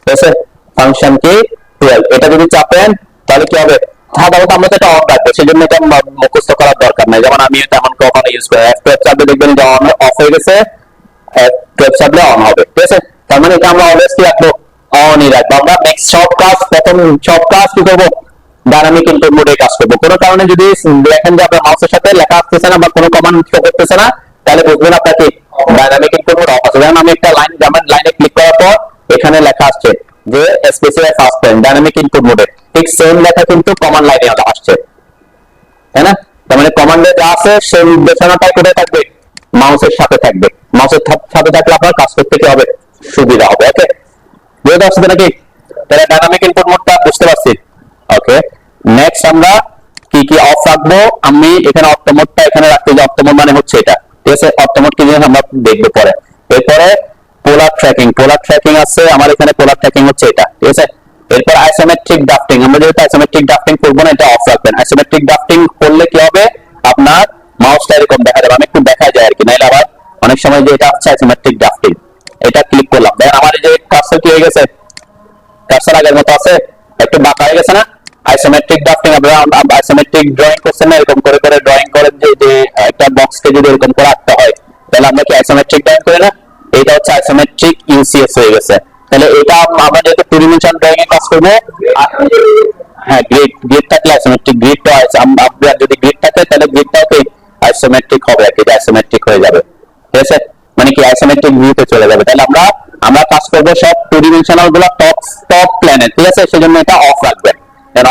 ঠিক আছে? ফাংশন কি 12, এটা যদি চাপেন তাহলে কি হবে? সাধারণত আমরা এটা অন রাখবো, সেজন্য এটা মুখস্থ করার দরকার নাই। যেমন আমি তেমন কখনো ইউজ করি, F12 চাপলে দেখবেন যে অন অফ হয়ে গেছে, F12 চাপলে অন হবে। ঠিক আছে? তার মানে এটা আমরা অলওয়েজ কি রাখবো? অনই রাখবো। আমরা নেক্সট সব কাজ কি করবো? ডাইনামিক ইনপুট মোডে কাজ করবো। কোনো কারণে যদি দেখেন যে আপনার মাউসের সাথে লেখা আসতেছে না বা কোনো কমান্ড শো করতেছে না, তাহলে বুঝবেন আপনার কি ডাইনামিক ইনপুট মোড অফ আছে। যেমন আমি একটা লাইনে ক্লিক করার পর এখানে লেখা আসছে যে specify first time dynamic input মোডে, ঠিক সেম লেখা কিন্তু কমান্ড লাইনে আসছে, তাই না? তার মানে কমান্ডে যা আছে সেই নির্দেশনাটাই কোথায় থাকবে? মাউসের সাথে থাকবে। মাউসের সাথে থাকলে আপনার কাজ করতে কি হবে? সুবিধা হবে। ওকে, বুঝতে পারছেন নাকি? তাহলে ডাইনামিক ইনপুট মোডটা বুঝতে পারছি। ওকে, নেক্সট আমরা কি কি অফ রাখবো? আমি এখানে অটো মোডটা এখানে রাখতে, যে অটো মোড মানে হচ্ছে এটা, ঠিক আছে? অটো মোড কি জিনিস আমরা দেখবো পরে। এরপরে পোলার ট্র্যাকিং আছে আমার এখানে, পোলার ট্র্যাকিং হচ্ছে এটা, ঠিক আছে? এরপর আইসোমেট্রিক ড্রাফটিং, আমরা যেহেতু আইসোমেট্রিক ড্রাফটিং করবো না, এটা অফ রাখবেন। আইসোমেট্রিক ড্রাফটিং করলে কি হবে? আপনার মাউসটা এরকম দেখা যাবে, আমি একটু দেখা যায় আর কি, নাইলে আবার অনেক সময় যে এটা হচ্ছে আইসোমেট্রিক ড্রাফটিং, এটা ক্লিক করলাম, দেখেন আমার এই যে কার্সর কি হয়ে গেছে? কার্সর আগের মতো আছে, একটু বাঁকা হয়ে গেছে না? আইসোমেট্রিক ড্রাফটিং, আপনারা আইসোমেট্রিক ড্রয়িং করছেন না, এরকম করে করে ড্রয়িং করেন যে একটা বক্সকে যদি এরকম করে আঁকতে হয়, তাহলে আমরা কি আইসোমেট্রিক ড্রয়িং করি না? এটা হচ্ছে আইসোমেট্রিক ইউসিএস হয়ে গেছে। তাহলে এটা আমরা যেহেতু টু ডিমেনশন ড্রয়িং এ কাজ করবো, হ্যাঁ, গ্রিড থাকলে আইসোমেট্রিক গ্রিডটা আছে, আপনার যদি গ্রিড থাকে তাহলে গ্রিডটাও কি আইসোমেট্রিক হবে আর কি, আইসোমেট্রিক হয়ে যাবে। ঠিক আছে? মানে কি আইসোমেট্রিক ভিউতে চলে যাবে। তাহলে আমরা কাজ করবো সব টু ডিমেনশনাল গুলো টপ প্ল্যানে, ঠিক আছে? সেজন্য এটা অফ রাখবেন।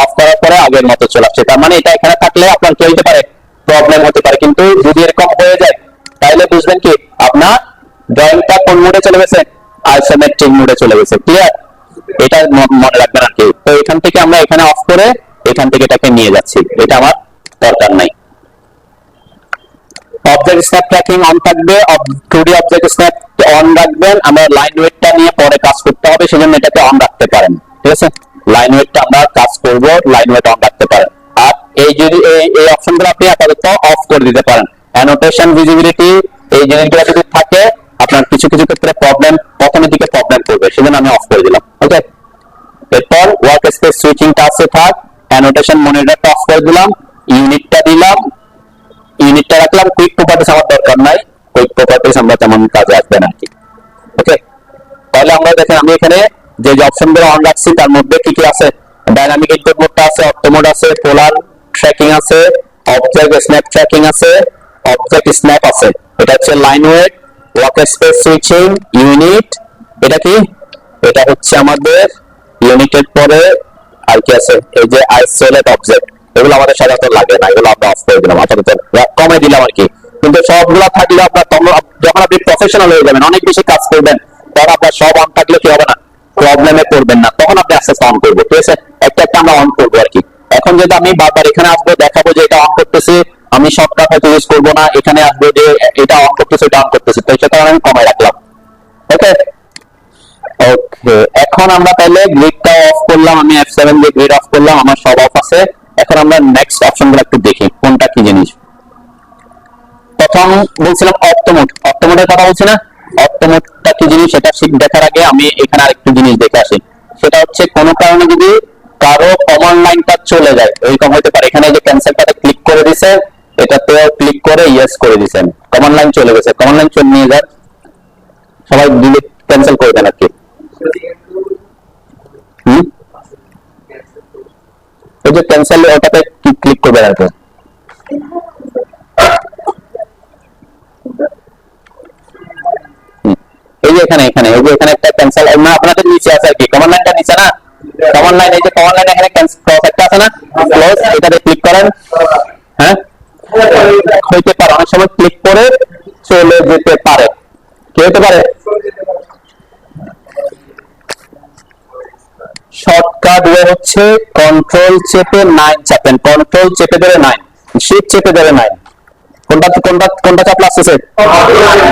অফ করার পরে আগের মতো চলে আসছে। তার মানে এটা এখানে থাকলে আপনার কি হতে পারে? প্রবলেম হতে পারে। কিন্তু যদি এরকম হয়ে যায় তাহলে বুঝবেন কি আপনার ড্রয়িংটা কোন মোডে চলে গেছে? আইসোমেট্রিক মোডে চলে গেছে। ক্লিয়ার? এটা মনে রাখবেন আর কি। তো এখান থেকে আমরা এখানে অফ করে এখান থেকে এটাকে নিয়ে যাচ্ছি, এটা আমার দরকার নাই। অবজেক্ট স্ন্যাপ ট্র্যাকিং অন থাকবে, 2D অবজেক্ট স্ন্যাপ অন রাখবেন। আমরা লাইন ওয়েটটা নিয়ে পরে কাজ করতে হবে, সেজন্য এটাকে অন রাখতে পারেন। ঠিক আছে? লাইন ওয়েটটা আমরা কাজ করব, লাইন ওয়েট অন রাখতে পারেন। আর এই যদি এই অপশনগুলো আপনি আপাতত অফ করে দিতে পারেন। অ্যানোটেশন, ভিজিবিলিটি, এই জিনিসগুলো যদি থাকে আপনার কিছু কিছু ক্ষেত্রে প্রথমের দিকে প্রবলেম করবে, সেজন্য আমি অফ করে দিলাম। ওকে, এরপর ওয়ার্ক স্পেস সুইচিংটা আছে থাক, অ্যানোটেশন মনিটরটা অফ করে দিলাম, ইউনিটটা দিলাম, ইউনিটটা রাখলাম। কুইক প্রপার্টিস আমার দরকার নাই, কুইক প্রপার্টিস আমরা তেমন কাজে আসবে না কি। ওকে, তাহলে আমরা দেখেন আমি এখানে যে অপশনগুলো অন রাখছি তার মধ্যে কি কি আছে? ডাইনামিক ইনপুট মোডটা আছে, অটো মোড আছে, পোলার ট্র্যাকিং আছে, অবজেক্ট স্ন্যাপ ট্র্যাকিং আছে, অবজেক্ট স্ন্যাপ আছে, এটা হচ্ছে line weight, work space switching, unit. এটা কি? এটা হচ্ছে আমাদের ইউনিটের পরে আর কি আছে? এই যে আইসোলেট অবজেক্ট, এগুলো আমাদের সাধারণত লাগে না, এগুলো আমরা অফ করে দিলাম, আপাতত কমে দিলাম আর কি। কিন্তু সবগুলো থাকলে আপনার যখন আপনি প্রফেশনাল হয়ে যাবেন, অনেক বেশি কাজ করবেন, তখন আপনার সব অন থাকলে কি হবে না? প্রবলেমে পড়বেন না, তখন আপনি আস্তে আস্তে অন করবো। ঠিক আছে? একটা একটা আমরা অন করবো আর কি। এখন যদি আমি বারবার এখানে আসবো, দেখাবো যে এটা অন করতেছি, আমি শর্টকাট হয়তো ইউজ করবো না, এখানে আসবো যে এটা অন করতেছে, এটা অন করতেছে, তো সেটা আমি কমাই রাখলাম। ওকে, ওকে, এখন আমরা তাহলে গ্রিডটা অফ করলাম, আমি F7 দিয়ে গ্রিড অফ করলাম, আমার সব অফ আছে। এখন আমরা নেক্সট অপশনগুলো একটু দেখি কোনটা কি জিনিস। প্রথম বলছিলাম অপটোমোডের কথা বলছি না? অপটোমোডটা কি জিনিস সেটা দেখার আগে আমি এখানে আরেকটু জিনিস দেখে আসি। সেটা হচ্ছে কোনো কারণে যদি কারো কমান্ড লাইনটা চলে যায়, এরকম হতে পারে। এখানে যে ক্যান্সেলটাতে ক্লিক করে দিছে, এটাতেও ক্লিক করে ইয়েস করে দিছেন, কমান্ড লাইন চলে গেছে, কমান্ড লাইন চলে নিয়ে যান, সবাই ডিলিট ক্যান্সেল করে দেন আর কি। ওই যে ক্যান্সেল, ওটাতে ক্লিক করবেন আর কি। এখানে এখানে এই যে এখানে একটা ক্যান্সেল না আপনাদের নিচে আছে আর কি, কমান্ড লাইনটা নিচে না, কমান্ড লাইন, এই যে কমান্ড লাইন এখানে ক্লোজ একটা আছে না, ক্লোজ, এটাতে ক্লিক করেন। হ্যাঁ, হইতে পারে অনেক সময় ক্লিক করে চলে যেতে পারে, কি হতে পারে? শর্টকাট ওয়ে হচ্ছে কন্ট্রোল চেপে 9 চাপেন, কন্ট্রোল চেপে ধরে 9, শিফট চেপে ধরে 9, কোনটা কোনটা কোনটা চাপলে আসতেছে?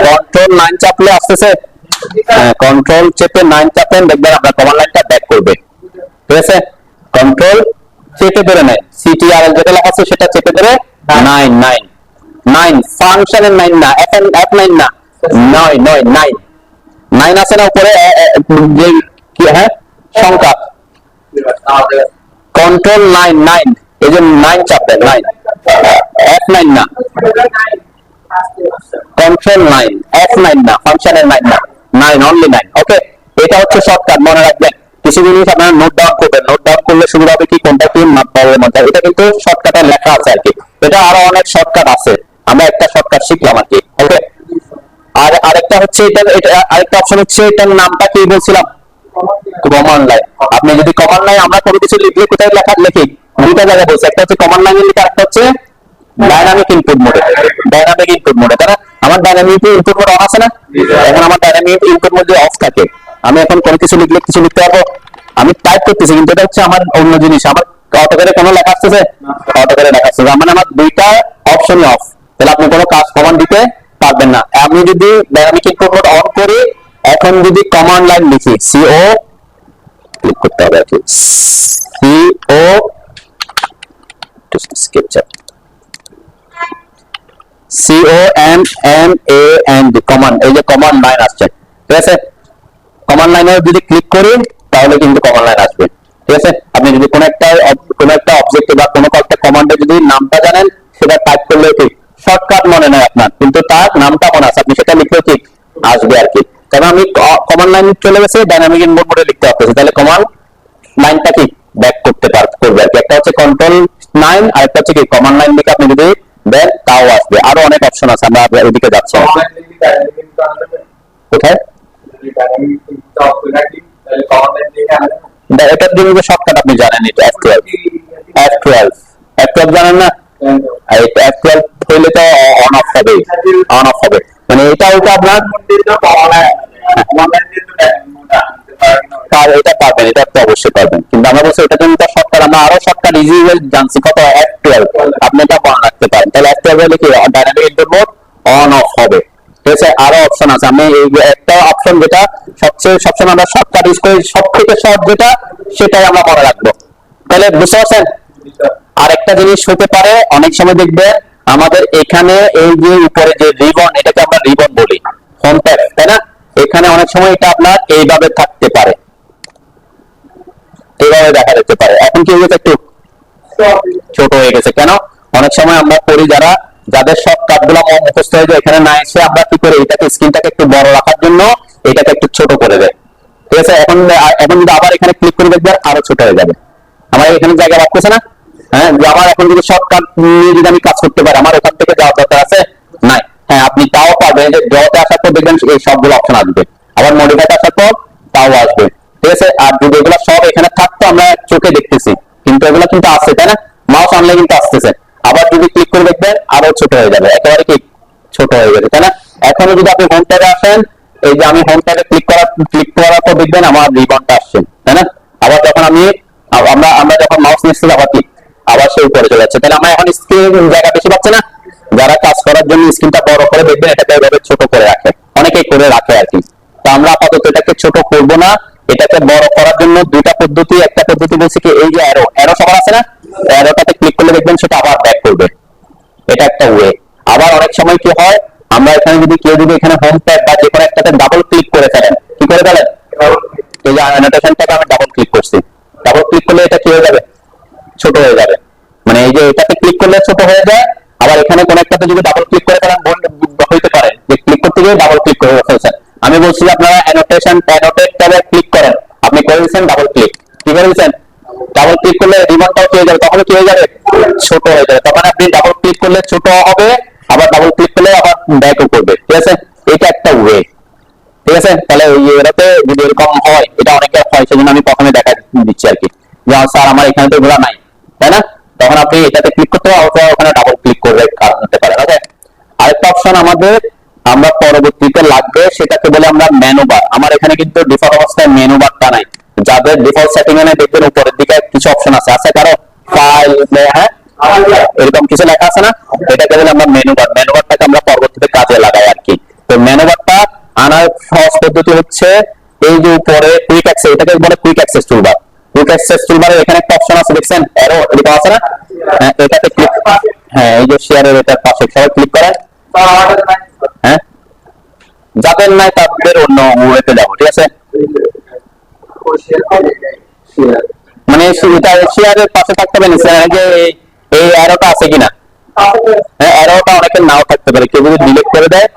কন্ট্রোল 9 চাপলে আসতেছে। হ্যাঁ, কন্ট্রোল চেপে 9 চাপেন, দেখবেন আপনার কমান্ড লাইনটা ব্যাক করবে। ঠিক আছে, কন্ট্রোল চেপে ধরে 9, সিটিআরএল যেটা লেখা আছে সেটা চেপে ধরে 9 9 9, ফাংশনের 9 না, F9 না, 9 9 9 9 আছে না উপরে যে কি, হ্যাঁ সংখ্যা, কন্ট্রোল 9 9, এই যে 9 চাপবেন, 9 F9 না, কন্ট্রোল 9 F9 না, ফাংশনের 9 না, 9 অনলি 9। ওকে, এটা হচ্ছে শর্টকাট, মনে রাখবেন। কিছু জিনিস আপনারা নোট ডাউন করবেন, নোট ডাউন করলে সুবিধা হবে কি কোনটা কি প্রবলেম আছে। এটা কিন্তু শর্টকাটে লেখা আছে আর কি, এটা আরো অনেক শর্টকাট আছে, আমরা একটা শর্টকাট শিখলাম আর কি। ওকে, আর আরেকটা হচ্ছে এটা, আরেকটা অপশন হচ্ছে এটার নামটা কি বলছিলাম? Command line. আপনি যদি কমান্ড লাইন, আমরা কোনো কিছু লিখলে কোথায় লেখা লিখি? দুইটা জায়গায় বলছি, একটা হচ্ছে কমান্ড লাইনে লিখে, একটা হচ্ছে ডাইনামিক ইনপুট মোডে। ডাইনামিক ইনপুট মোডে, তারা আমার ডাইনামিক ইনপুট মোড অন আছে না, এখন আমার ডাইনামিক ইনপুট মোড যদি অফ থাকে, আমি এখন কোনো কিছু লিখলে কিছু লিখতে পারবো, আমি টাইপ করতেছি কিন্তু এটা হচ্ছে আমার অন্য জিনিস, আমার অটো করে কোনো লেখা আসতেছে, অটো করে লেখা আসতেছে, মানে আমার দুইটা অপশনই অফ, তাহলে আপনি কোনো কাজ কমান্ড দিতে পারবেন না। আমি যদি ডাইনামিক ইনপুট মোড অন করি, এখন যদি কমান্ড লাইন লিখি, সিও ক্লিক করতে হবে আর কি, সিও স্কেপচার COMMAND কমান্ড, এই যে কমান্ড লাইন আসছে, ঠিক আছে, কমান্ড লাইনে যদি ক্লিক করি তাহলে কিন্তু কমান্ড লাইন আসবে। ঠিক আছে, আপনি যদি কোনো একটা অবজেক্ট বা কোনো একটা কমান্ডে যদি নামটা জানেন, সেটা টাইপ করলে ঠিক শর্টকাট মনে নেই আপনার, কিন্তু তার নামটা মনে আছে, আপনি সেটা লিখলেও ঠিক আসবে আর কি। কারণ আমি কমান্ড লাইন চলে গেছে, ডাইনামিক ইনপুট মোডে লিখতে পারতেছি, তাহলে কমান্ড লাইনটা কি ব্যাক করতে করবে আর কি। একটা হচ্ছে কন্ট্রোল 9, আর একটা হচ্ছে কি কমান্ড লাইন লিখে আপনি যদি দেন তাও আসবে। আরো অনেক অপশন আছে, আমরা ওইদিকে যাচ্ছি। কোথায়? এটার জন্য শর্টকাট আপনি জানেন, এটা F12 জানেন না, F12 হইলে তো অন অফ হবে, অন অফ হবে, মানে এটা ওটা আপনার এটা পারবেন, এটা তো অবশ্যই পারবেন, কিন্তু আমরা বলছি এটার জন্য তো শর্টকাট, আমরা আরো শর্টকাট ইজি ওয়ে জানছি, কত F12, আপনি এটা মনে রাখতে পারেন। তাহলে F12 হলে কি dynamic input mode on of হবে। ঠিক আছে, আরো অপশন আছে, আমি এই একটা অপশন যেটা সবসময় আমরা শর্টকাট ইউজ করি, সব থেকে শর্ট যেটা, সেটাই আমরা মনে রাখবো। তাহলে বুঝতে পারছেন? আরেকটা জিনিস হতে পারে, অনেক সময় দেখবে আমাদের এখানে এই যে উপরে যে রিবন, এটাকে আমরা রিবন বলি, হোম ট্যাব, তাই না? এখানে অনেক সময় এটা আপনার এইভাবে থাকতে পারে, এইভাবে দেখা যেতে পারে। এখন কি হয়েছে, একটু ছোট হয়ে গেছে, কেন? অনেক সময় আমরা করি যাদের সব কাজগুলো মুখস্থ হয়ে যায়, এখানে না এসে আমরা কি করি, এটাকে স্ক্রিনটাকে একটু বড় রাখার জন্য এটাকে একটু ছোট করে দেয়। ঠিক আছে, এখন যদি আবার এখানে ক্লিক করে দেখবেন আরো ছোট হয়ে যাবে, আমার এখানে জায়গা রাখতেছে না। হ্যাঁ, যে আমার এখন যদি শর্টকাট নিয়ে যদি আমি কাজ করতে পারি, আমার ওখান থেকে যাওয়ার দরকার আছে নাই। হ্যাঁ, আপনি তাও পারবেন, যে ড্রতে আসার পর দেখবেন এই সবগুলো অপশন আসবে, আবার মডিফাইতে আসার পর তাও আসবে। ঠিক আছে, আর যদি এগুলো সব এখানে থাকতো, আমরা চোখে দেখতেছি, কিন্তু এগুলো কিন্তু আসছে, তাই না? মাউস আনলে কিন্তু আসতেছে, আবার যদি ক্লিক করে দেখবেন আরো ছোট হয়ে যাবে, একেবারে কি ছোট হয়ে যাবে, তাই না? এখনো যদি আপনি হোম ট্যাবে আসেন, এই যে আমি হোম ট্যাবে ক্লিক করার পর দেখবেন আমার রিবনটা আসছে, তাই না? আবার যখন আমরা যখন মাউস নিচ্ছি, আবার কি আবার সে উপরে চলে যাচ্ছে, তাহলে আমরা এখন স্ক্রিন জায়গা বেশি পাচ্ছে না। যারা কাজ করার জন্য স্ক্রিনটা বড় করে দেখবেন, এটাকে এভাবে ছোট করে রাখে, অনেকেই করে রাখে আর কি। তো আমরা আপাতত এটাকে ছোট করব না, এটাকে বড় করার জন্য দুইটা পদ্ধতি। একটা পদ্ধতি বলছি কি, এই যে অ্যারো সবার আছে না, অ্যারোটাতে ক্লিক করলে দেখবেন সেটা আবার ব্যাক করবে, এটা একটা ওয়ে। আবার অনেক সময় কি হয়, আমরা এখানে যদি কেউ যদি এখানে হোম ট্যাব বা যে কোনো একটাতে ডাবল ক্লিক করে ফেলেন, কি করে ফেলেন, এই যে অ্যানোটেশনটাকে আমি ডাবল ক্লিক করছি, ডাবল ক্লিক করলে এটা কি হয়ে যাবে, ছোট হয়ে যাবে, মানে এই যে এটাতে ক্লিক করলে ছোট হয়ে যায়। আবার এখানে কোন একটাতে যদি ডাবল ক্লিক করে ফেলেন, হইতে পারে যে ক্লিক করতে গিয়ে ডাবল ক্লিক করে ফেলছেন। আমি বলছি আপনারা অ্যানোটেট ট্যাবে ক্লিক করেন, আপনি করে দিচ্ছেন ডাবল ক্লিক, কি করে দিচ্ছেন, ডাবল ক্লিক করলে রিবনটাও কি হয়ে যাবে, তখন কি হয়ে যাবে, ছোট হয়ে যাবে। তখন আপনি ডাবল ক্লিক করলে ছোট হবে, আবার ডাবল ক্লিক করলে আবার ব্যাকও করবে। ঠিক আছে, এটা একটা ওয়ে। ঠিক আছে। আছে। তাহলে এটাতে যদি এরকম হয়, এটা অনেকের হয়, সেজন্য আমি প্রথমে দেখা দিচ্ছি আর কি, যে স্যার আমার এখানে তো এগুলো নাই, তাই না? তখন আপনি এটাতে ক্লিক করতে হবে, অথবা ওখানে ডাবল ক্লিক করলে করতে পারেন। ওকে, আরেকটা অপশন আমাদের আমরা পরবর্তীতে লাগবে, সেটাকে বলে আমরা মেনু বার। আমার এখানে কিন্তু ডিফল্ট অবস্থায় মেনু বারটা নাই। যাদের ডিফল্ট সেটিং এ দেখবেন উপরের দিকে কিছু অপশন আছে, কারো ফাইল, হ্যাঁ এরকম কিছু লেখা আছে না, এটাকে বলে আমরা মেনু বার। মেনু বারটাকে আমরা পরবর্তীতে কাজে লাগাই আর কি। তো মেনু বারটা আনার সহজ পদ্ধতি হচ্ছে এই যে উপরে কুইক অ্যাক্সেস, এটাকে বলে quick access toolbar. Quick access টুলবারে এখানে একটা অপশন আছে, দেখছেন অ্যারো এরকম আছে না, এটাতে ক্লিক, হ্যাঁ এই যে শেয়ারের এটার পাশে সবাই ক্লিক করেন। হ্যাঁ, যাদের নাই তাদের অন্য ওয়েতে যাবো, ঠিক আছে? মানে এটা শেয়ারের পাশে থাকতে হবে না, যে এই অ্যারোটা আছে কিনা। হ্যাঁ, অ্যারোটা অনেকের নাও থাকতে পারে, কেউ যদি ডিলিট করে দেয়,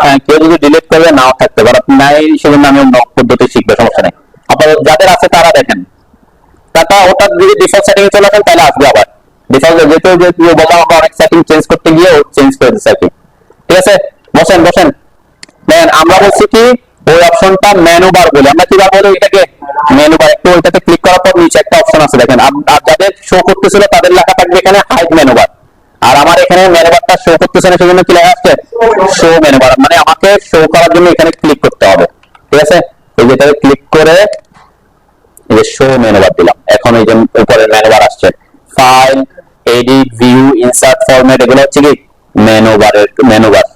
হ্যাঁ কেউ যদি ডিলিট করে নাও থাকতে পারে, নাই সেজন্য আমি অন্য পদ্ধতি শিখবে, সমস্যা নেই। আপনাদের যাদের আছে তারা দেখেন, তারপর ওটা যদি ডিফল্ট সেটিং এ চলে আসেন তাহলে আসবে আবার ডিফল্ট, যেহেতু বললাম আমরা অনেক সেটিং চেঞ্জ করতে গিয়ে চেঞ্জ করে দিচ্ছে আর কি। ঠিক আছে, বসেন বসেন। দেন আমরা বলছি কি ওই অপশনটা মেনু বার বলি, আমরা কিভাবে বলি এটাকে মেনু বার। একটু ওইটাতে ক্লিক করার পর নিচে একটা অপশন আছে দেখেন, যাদের শো করতেছিল তাদের লেখা থাকবে এখানে হাইড মেনু বার। আর আমার এখানে মেনু বারটা শো করতেছে না, সেজন্য কি লেখা আছে শো মেনু বার, মানে আমাকে শো করার জন্য এখানে ক্লিক করতে হবে। ঠিক আছে, এই যেটাতে ক্লিক করে এই যে শো মেনু বার দিলাম, এখন এই যে উপরে মেনু বার আসছে, file, edit, view, insert, format, এগুলো হচ্ছে কি মেনু বারের মেনু বার।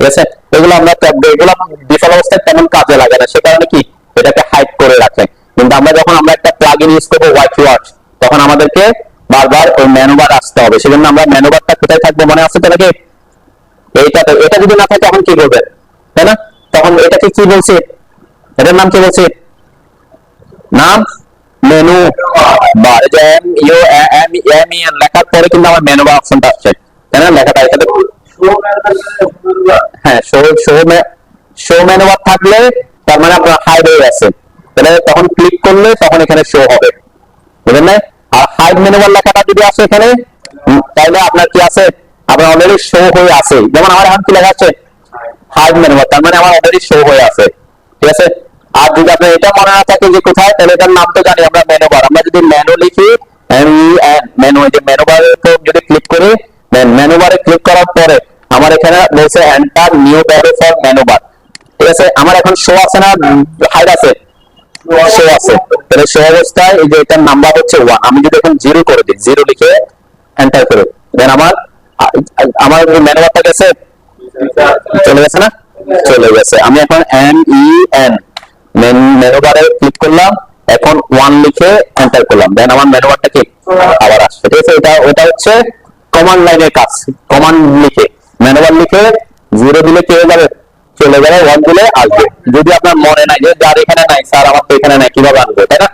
ঠিক আছে, এগুলো আমরা এগুলো ডিফল্ট অবস্থায় তেমন কাজে লাগে না, সে কারণে কি এটাকে হাইড করে রাখে। কিন্তু আমরা যখন একটা প্লাগইন ইউজ করবো হোয়াইট ওয়ার্ডস, তখন আমাদেরকে বারবার ওই মেনু বার আসতে হবে, সেজন্য আমরা মেনু বারটা কোথায় থাকবে মনে আছে তো নাকি? এইটাতে। এটা যদি না থাকে তখন কি করবে, তাই না? তখন এটাকে কি বলছে, এটার নাম কি বলছে, নাম মেনু বার। যে লেখার পরে কিন্তু আমার মেনু বার অপশনটা আসছে, তাই না? লেখাটা এখানে হ্যাঁ শো মেনু বার থাকলে তার মানে আপনার হাইড হয়ে আছে, তাহলে তখন ক্লিক করলে তখন এখানে শো হবে, বুঝলেন না? আর হাইড মেনু বার লেখাটা যদি আসে এখানে, তাহলে আপনার কি আছে, আপনার অলরেডি শো হয়ে আছে। যেমন আমার এখন কি লেখা আছে হাইড মেনু বার, তার মানে আমার অলরেডি শো হয়ে আছে। ঠিক আছে, আর যদি আপনার এটা মনে না থাকে যে কোথায়, তাহলে এটার নাম তো জানি আমরা মেনু বার। আমরা যদি মেনু লিখি মেনু, এই যে মেনু বারে যদি ক্লিক করি, মেনু বারে ক্লিক করার পরে আমার এখানে বলছে enter new value for menu bar. ঠিক আছে, আমার এখন শো আছে না হাইড আছে? শো আছে। তাহলে শো অবস্থায় এই যে এটার নাম্বার হচ্ছে 1, আমি যদি এখন 0 করে দিই, 0 লিখে এন্টার করি, দেন আমার আমার মেনু বারটা গেছে, চলে গেছে না? চলে গেছে। আমি এখন MEN মেনু বারে ক্লিক করলাম, এখন 1 লিখে এন্টার করলাম, দেন আমার মেনু বারটা কি আবার আসছে। ঠিক আছে, ওটা হচ্ছে কমান্ড লাইনের কাজ। কমান্ড লিখে মেনু বার লিখে 0 দিলে কি হয়ে যাবে, চলে যাবে, 1 দিলে আসবে। যদি আপনার মনে নাই যে যার এখানে নাই, স্যার আমার তো এখানে নাই, কিভাবে আনবে, তাই না?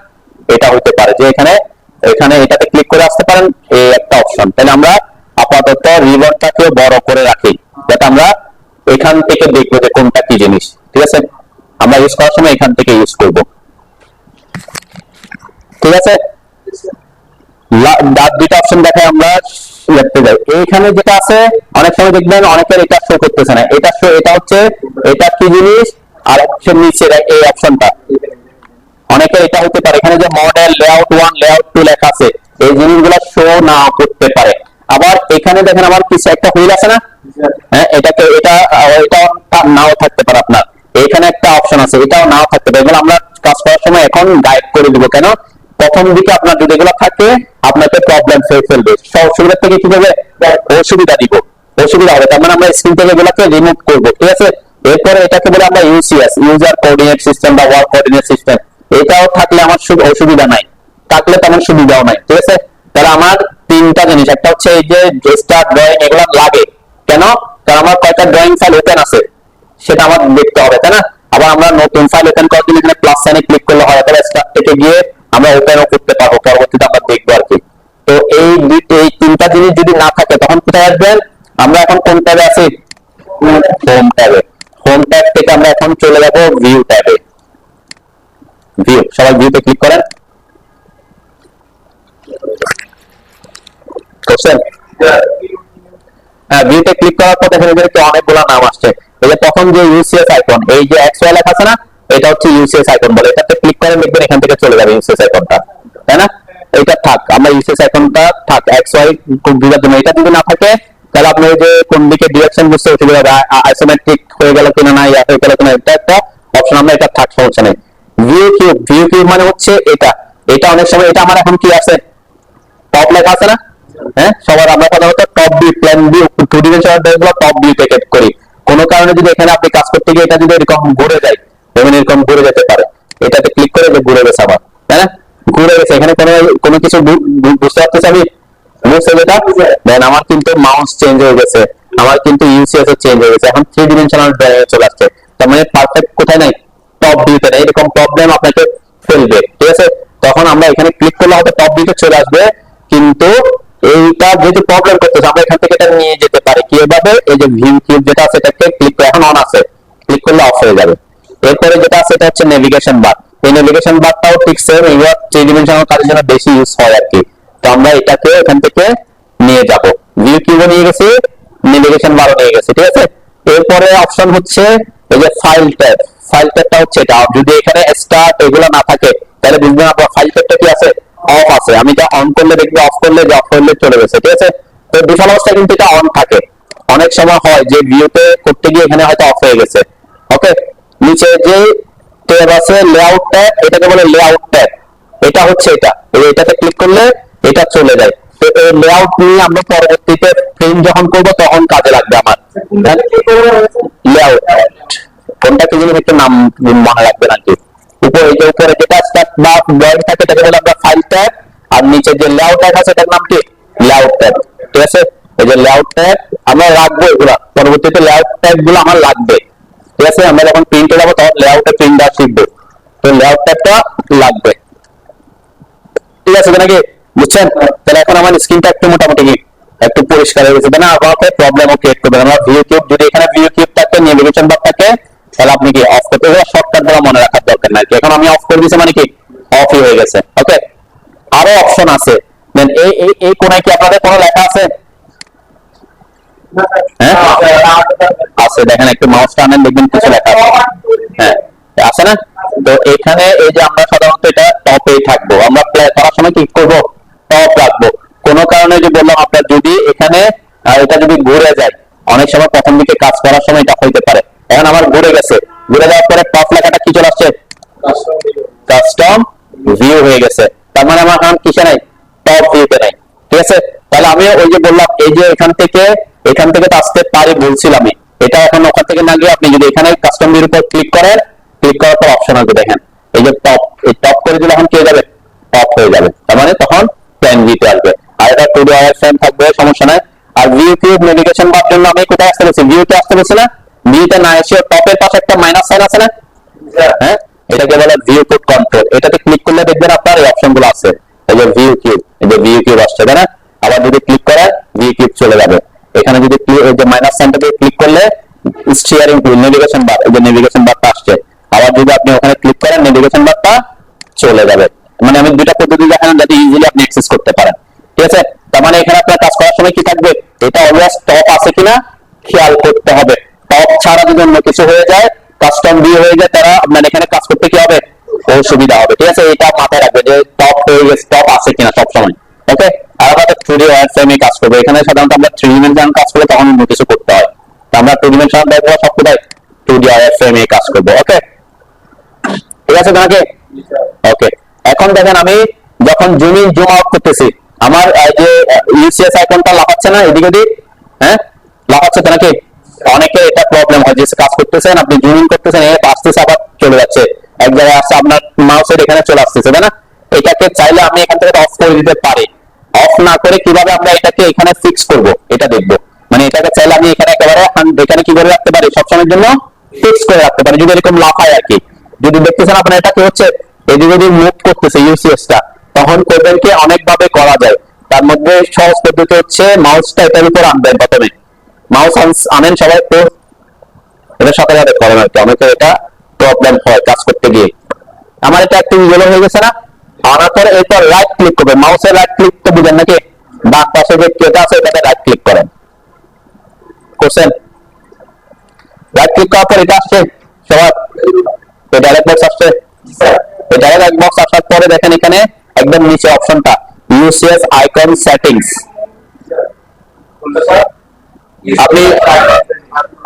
এটা হতে পারে যে এখানে এটাতে ক্লিক করে আসতে পারেন, এই একটা অপশন। তাহলে আমরা আপাতত রিভারটাকে বড় করে রাখি, যাতে আমরা এখান থেকে দেখবো যে কোনটা কি জিনিস। ঠিক আছে, আমরা ইউজ করার সময় এখান থেকে ইউজ করব। ঠিক আছে, দুইটা অপশন দেখে আমরা দেখতে যাই। এইখানে যেটা আছে অনেক সময় দেখবেন অনেকের এটা শো করতেছে না, এটা হচ্ছে এটা কি জিনিস, আর হচ্ছে নিচে এই অপশনটা অনেকের এটা হতে পারে, এখানে যে মডেল লেআউট 1 লেআউট 2 লেখা আছে, এই জিনিসগুলো শো না করতে পারে। আবার এখানে দেখেন আমার কিছু একটা হুইল আছে না, হ্যাঁ এটা নাও থাকতে পারে আপনার। এখানে একটা অপশন আছে, এটাও নাও থাকতে পারে। এগুলো আমরা কাজ করার সময় এখন গাইড করে দিব, কেন প্রথম দিকে আপনার যদি এগুলো থাকে আপনাকে প্রবলেম ফেলবে, অসুবিধা থেকে কি হবে, অসুবিধা দিব, অসুবিধা হবে। তার মানে আমরা স্ক্রিন থেকে এগুলোকে রিমুভ করবো। ঠিক আছে, এরপরে এটাকে বলে আমরা ইউসিএস, ইউজার কোঅর্ডিনেট সিস্টেম বা ওয়ার্ক কোঅর্ডিনেট সিস্টেম। এটাও থাকলে আমার অসুবিধা নাই, থাকলে তেমন সুবিধাও নাই। ঠিক আছে, তাহলে আমার তিনটা জিনিস, একটা হচ্ছে এই যে স্টার্ট ড্রয়িং, এগুলো লাগে কেন, কারণ আমার কয়টা ড্রয়িং ফাইল ওপেন আছে সেটা আমার দেখতে হবে, তাই না? আবার আমরা নতুন ফাইল ওপেন করার জন্য এখানে প্লাস সাইনে ক্লিক করলে হয়, তাহলে স্টার্ট থেকে গিয়ে আমরা ওপেনও করতে পারবো, পরবর্তীতে আমরা দেখবো আর কি। তো এই তিনটা জিনিস যদি না থাকে তখন কোথায় আসবেন, আমরা এখন কোন ট্যাবে আছি, হোম ট্যাবে। হোম ট্যাব থেকে আমরা এখন চলে যাবো ভিউ ট্যাবে। ভিউ, সবাই ভিউতে ক্লিক করেন। ভিউতে ক্লিক করার পর দেখেন এখানে অনেকগুলো নাম আসছে। এই যে প্রথম যে ইউসিএস আইকন, এই যে এক্স ওয়াই লেখা আছে না, এটা হচ্ছে ইউসিএস আইকন বলে। এটাতে ক্লিক করে দেখবেন এখান থেকে চলে যাবে ইউসিএস আইকনটা, তাই না? এটা থাক, আমরা ইউসিএস আইকনটা থাক, এক্স ওয়াই বোঝার জন্য। এটা যদি না থাকে তাহলে আপনি ওই যে কোন দিকে ডিরেকশন বুঝতে অসুবিধা হবে, আইসোমেট্রিক হয়ে গেল কিনা না, ইয়া হয়ে গেল কিনা, এটা একটা অপশন। আমরা এটা থাক, সমস্যা নেই। ভিউ কিউব, ভিউ কিউব মানে হচ্ছে এটা। এটা অনেক সময় এটা আমার এখন কি আছে, টপ লেখা আছে না, হ্যাঁ সবার আমরা সাধারণত top view, plan view, two dimensional drawing top view থেকে করি। কোন কারণে যদি এখানে আপনি কাজ করতে গিয়ে এটা যদি এরকম ঘুরে যায়, যেমন এরকম ঘুরে যেতে পারে, এটাতে ক্লিক করে যে ঘুরে গেছে আবার, তাই না? ঘুরে গেছে, এখানে কোনো কিছু বুঝতে পারতেছি আমি, বুঝতে যেটা দেন আমার কিন্তু মাউস চেঞ্জ হয়ে গেছে, আমার কিন্তু ইউসিএস এ চেঞ্জ হয়ে গেছে, এখন থ্রি ডিমেনশনাল ড্রয়িং এ চলে আসছে। তার মানে পারফেক্ট কোথায় নাই, টপ ভিউতে নাই। এরকম প্রবলেম আপনাকে ফেলবে, ঠিক আছে? তখন আমরা এখানে ক্লিক করলে হয়তো টপ ভিউতে চলে আসবে, কিন্তু এইটা যেহেতু প্রবলেম করতেছে আমরা এখান থেকে এটা নিয়ে যেতে পারি কিভাবে, এই যে ভিউ কিউব যেটা আছে এটাকে ক্লিক করে, এখন অন আছে, ক্লিক করলে অফ হয়ে যাবে। এরপরে যেটা আছে এটা হচ্ছে নেভিগেশন বার। এই নেভিগেশন বারটাও ঠিক সেম, এগুলো থ্রি ডিমেনশনাল কাজের জন্য বেশি ইউজ হয় আর কি। তো আমরা এটাকে এখান থেকে নিয়ে যাব, ভিউ কিউবও নিয়ে গেছি, নেভিগেশন বারও নিয়ে গেছি, ঠিক আছে? এরপরে অপশন হচ্ছে এই যে ফাইল ট্যাব। ফাইল ট্যাবটা হচ্ছে এটা, যদি এখানে স্টার্ট এগুলো না থাকে তাহলে বুঝবেন আপনার ফাইল ট্যাবটা কি আছে, অফ আছে। আমি যা অন করলে দেখবি, অফ করলে যে অফ করলে চলে গেছে, ঠিক আছে? তো ডিফল্ট অবস্থায় কিন্তু এটা অন থাকে। অনেক সময় হয় যে ভিউতে করতে গিয়ে এখানে হয়তো অফ হয়ে গেছে। ওকে, নিচে যে ট্যাব আছে লেআউট ট্যাব, এটাকে বলে লেআউট ট্যাব। এটা হচ্ছে এটা, এটাতে ক্লিক করলে এটা চলে যায়। তো এই লেআউট নিয়ে আমরা পরবর্তীতে প্রিন্ট যখন করব তখন কাজে লাগবে আমার। লেআউট কোনটা কি জিনিস একটু নাম মনে রাখবেন আর কি। উপরে এই যে উপরে যেটা স্টার্ট বা ড্রয়িং থাকে এটাকে বলে আমরা ফাইল ট্যাব, আর নিচে যে লেআউট ট্যাব আছে এটার নাম কি, লেআউট ট্যাব, ঠিক আছে? এই যে লেআউট ট্যাব আমরা রাখবো, এগুলা পরবর্তীতে লেআউট ট্যাব গুলো আমার লাগবে, ঠিক আছে? আমরা যখন প্রিন্টে যাবো তখন লেআউটে প্রিন্ট দেওয়া শিখবো, তো লেআউট ট্যাবটা লাগবে, ঠিক আছে নাকি? বুঝছেন? তাহলে এখন আমার স্ক্রিনটা একটু মোটামুটি একটু পরিষ্কার হয়ে গেছে, না আপনাকে প্রবলেমও ক্রিয়েট করবে। আমরা ভিউ কিউব, যদি এখানে ভিউ কিউব থাকে, নেভিগেশন বার থাকে, তাহলে আপনি কি অফ করতে হবে, শর্টকাট গুলো মনে রাখার দরকার নাই। এখন আমি অফ করে দিয়েছি মানে কি অফই হয়ে গেছে। ওকে, আরো অপশন আছে। দেন এই এই এই কোণায় কি আপনাদের কোনো লেখা আছে? হ্যাঁ আছে, দেখেন একটু মাউস টানেন দেখবেন কিছু লেখা আছে, হ্যাঁ আছে না? তো এখানে এই যে আমরা সাধারণত এটা টপেই থাকবো, আমরা প্লে করার সময় কি করবো, টপ রাখবো। কোন কারণে যে বললাম আপনার যদি এখানে এটা যদি ঘুরে যায়, অনেক সময় প্রথম দিকে কাজ করার সময় এটা হইতে পারে। এখন আমার ঘুরে গেছে, ঘুরে যাওয়ার পরে টপ লেখাটা কি চলে আসছে, কাস্টম ভিউ হয়ে গেছে। তার মানে আমার নাম কিসে নাই, টপ ভিউতে নাই, ঠিক আছে? তাহলে আমি ওই যে বললাম এই যে এখান থেকে তো আসতে পারি বলছিলাম আমি, এটা এখন ওখান থেকে না গিয়ে আপনি যদি এখানে কাস্টম ভিউর উপর ক্লিক করেন, ক্লিক করার পর অপশন আসবে, দেখেন এই যে টপ, এই টপ করে দিলে এখন কি হয়ে যাবে, টপ হয়ে যাবে। তার মানে তখন প্ল্যান ভিউতে আসবে, আর এটা টু ডি ওয়ার ফ্রেম থাকবে, সমস্যা নাই। আর ভিউ কিউব নেভিগেশন বার জন্য আমি কোথায় আসতে বলছি, ভিউতে আসতে বলছি না? ভিউতে না এসে টপের পাশে একটা মাইনাস সাইন আছে না, হ্যাঁ এটাকে বলে ভিউ কোড কন্ট্রোল। এটাতে ক্লিক করলে দেখবেন আপনার এই অপশন গুলো আছে, এই যে ভিউ কিউব, এই যে ভিউ কিউব আসছে, তাই না? আবার যদি ক্লিক করেন ভিউ কিউব চলে যাবে। এখানে যদি এই যে মাইনাস সাইনটাতে ক্লিক করলে স্টিয়ারিং হুইল, নেভিগেশন বার, এই যে নেভিগেশন বারটা আসছে। আবার যদি আপনি ওখানে ক্লিক করেন নেভিগেশন বারটা চলে যাবে। মানে আমি দুইটা পদ্ধতি দেখালাম যাতে ইজিলি আপনি অ্যাক্সেস করতে পারেন, ঠিক আছে? তার মানে এখানে আপনার কাজ করার সময় কি থাকবে, এটা অলওয়েজ টপ আছে কিনা খেয়াল করতে হবে। টপ ছাড়া যদি অন্য কিছু হয়ে যায়, কাস্টম ভিউ হয়ে যায়, তারা আপনার এখানে কাজ করতে কি হবে, অসুবিধা হবে, ঠিক আছে? এটা মাথায় রাখবে যে টপ হয়ে গেছে, টপ আছে কিনা সব সময়। ওকে, আর আমরা 3D ওয়্যার ফ্রেমে কাজ করবো। এখানে সাধারণত আমরা 3 ডিমেনশনাল কাজ করলে তখন অন্য কিছু করতে হয়, তো আমরা 2 ডিমেনশনাল দেখবো সব কোথায় 2D ওয়্যার ফ্রেমে কাজ করবো। ওকে, ঠিক আছে নাকি? ওকে, এখন দেখেন আমি যখন জুম ইন জুম আউট করতেছি, আমার যে ইউসিএস আইকনটা লাফাচ্ছে না এদিকে ওদিক, হ্যাঁ লাফাচ্ছে তো নাকি? অনেকে এটা প্রবলেম হয় যে কাজ করতেছেন, আপনি জুম ইন করতেছেন, আসতেছে আবার চলে যাচ্ছে, এক জায়গায় আসছে, আপনার মাউসের এখানে চলে আসতেছে, তাই না? এটাকে চাইলে আমি এখান থেকে অফ করে দিতে পারি। অফ না করে কিভাবে আমরা এটাকে এখানে ফিক্স করব এটা দেখবো। মানে এটাকে চাইলে আমি এখানে একেবারে এখানে কি করে রাখতে পারি, সবসময়ের জন্য ফিক্স করে রাখতে পারি, যদি এরকম লাফায় আর কি। যদি দেখতেছেন আপনার এটা কি হচ্ছে, এদিকে যদি মুভ করতেছে ইউসিএসটা, তখন করবেন কি অনেকভাবে করা যায়। তার মধ্যে সহজ পদ্ধতি হচ্ছে মাউসটা এটার উপর আনবেন, প্রথমে মাউস আনেন সবাই, তো এটার সাথে সাথে করেন আর কি, অনেকে এটা প্রবলেম হয় কাজ করতে গিয়ে। আমার এটা একটু ইয়েলো হয়ে গেছে না, আনার পরে এরপর রাইট ক্লিক করবেন, মাউসের রাইট ক্লিক তো বুঝেন নাকি, বাম পাশে যে কেটা আছে এটাতে রাইট ক্লিক করেন, করছেন? রাইট ক্লিক ক্লিক করার পর এটা আসছে সবার, এই ডায়লগ বক্স আসছে। এই ডায়লগ বক্স আসার পরে দেখেন এখানে একদম নিচে অপশনটা ইউসিএস আইকন সেটিংস, আপনি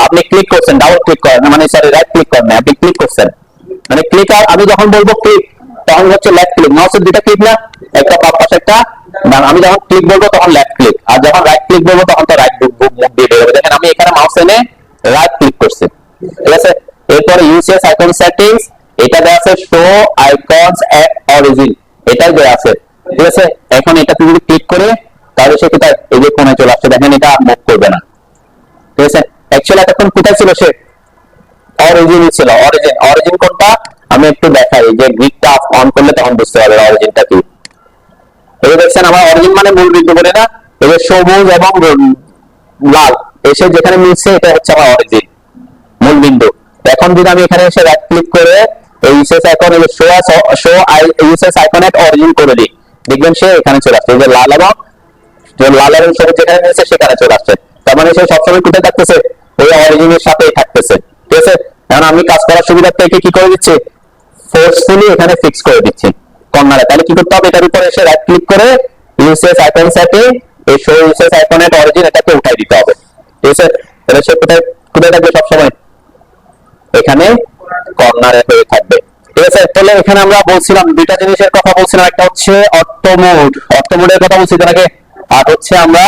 আপনি ক্লিক করছেন, ডাবল ক্লিক করেন মানে সরি রাইট ক্লিক করেন, আপনি ক্লিক করছেন মানে ক্লিক। আর আমি যখন বলবো ক্লিক তখন হচ্ছে লেফট ক্লিক, মাউসের দুটো ক্লিক না, একটা বাম পাশে একটা ডান। আমি যখন ক্লিক বলবো তখন লেফট ক্লিক, আর যখন রাইট ক্লিক বলবো তখন তো রাইট মুভ দিয়ে বের হবে। দেখেন আমি এখানে মাউস এনে রাইট ক্লিক করছি, ঠিক আছে। এরপরে ইউসিএস আইকন সেটিংস, এটা দেওয়া আছে শো আইকনস এট অরিজিন, এটাই দেওয়া আছে, ঠিক আছে। এখন এটাতে যদি ক্লিক করে তাহলে সে কোথায়, এই যে কোণে চলে আসছে, দেখেন এটা মুভ করবে না, ঠিক আছে। অ্যাকচুয়ালি এতক্ষণ কোথায় ছিল সে, অরিজিন ছিল। অরিজিন, অরিজিন কোনটা আমি একটু দেখাই, যে গ্রিডটা অন করলে তখন বুঝতে পারবে অরিজিনটা কি। এই দেখছেন আমার অরিজিন মানে মূল বিন্দু বলে না, এই যে সবুজ এবং লাল এসে যেখানে মিলছে এটা হচ্ছে আমার অরিজিন, মূল বিন্দু। এখন যদি আমি এখানে এসে রাইট ক্লিক করে এই UCS icon show UCS icon at origin করে দিই, দেখবেন সে এখানে চলে আসছে, এই যে লাল এবং লাল এবং সবুজ যেখানে মিলছে সেখানে চলে আসছে। তার মানে সে সবসময় কোথায় থাকতেছে, ওই অরিজিনের সাথেই থাকতেছে, ঠিক আছে। এখন আমি কাজ করার সুবিধার্থে কি করে দিচ্ছি, ফোর্সফুলি এখানে ফিক্স করে দিচ্ছি কর্নারে। তাহলে কি করতে হবে, এটার উপরে এসে রাইট ক্লিক করে ইউসেস আইকন সেটে এই show UCS icon at origin এটাকে উঠাই দিতে হবে, ঠিক আছে। তাহলে সে কোথায় কোথায় থাকবে সবসময়, এখানে কর্নারে হয়ে থাকবে, ঠিক আছে। তাহলে এখানে আমরা বলছিলাম দুইটা জিনিসের কথা বলছিলাম, একটা হচ্ছে অটো মোড, অটো মোডের কথা বলছি তোমাকে, আর হচ্ছে আমরা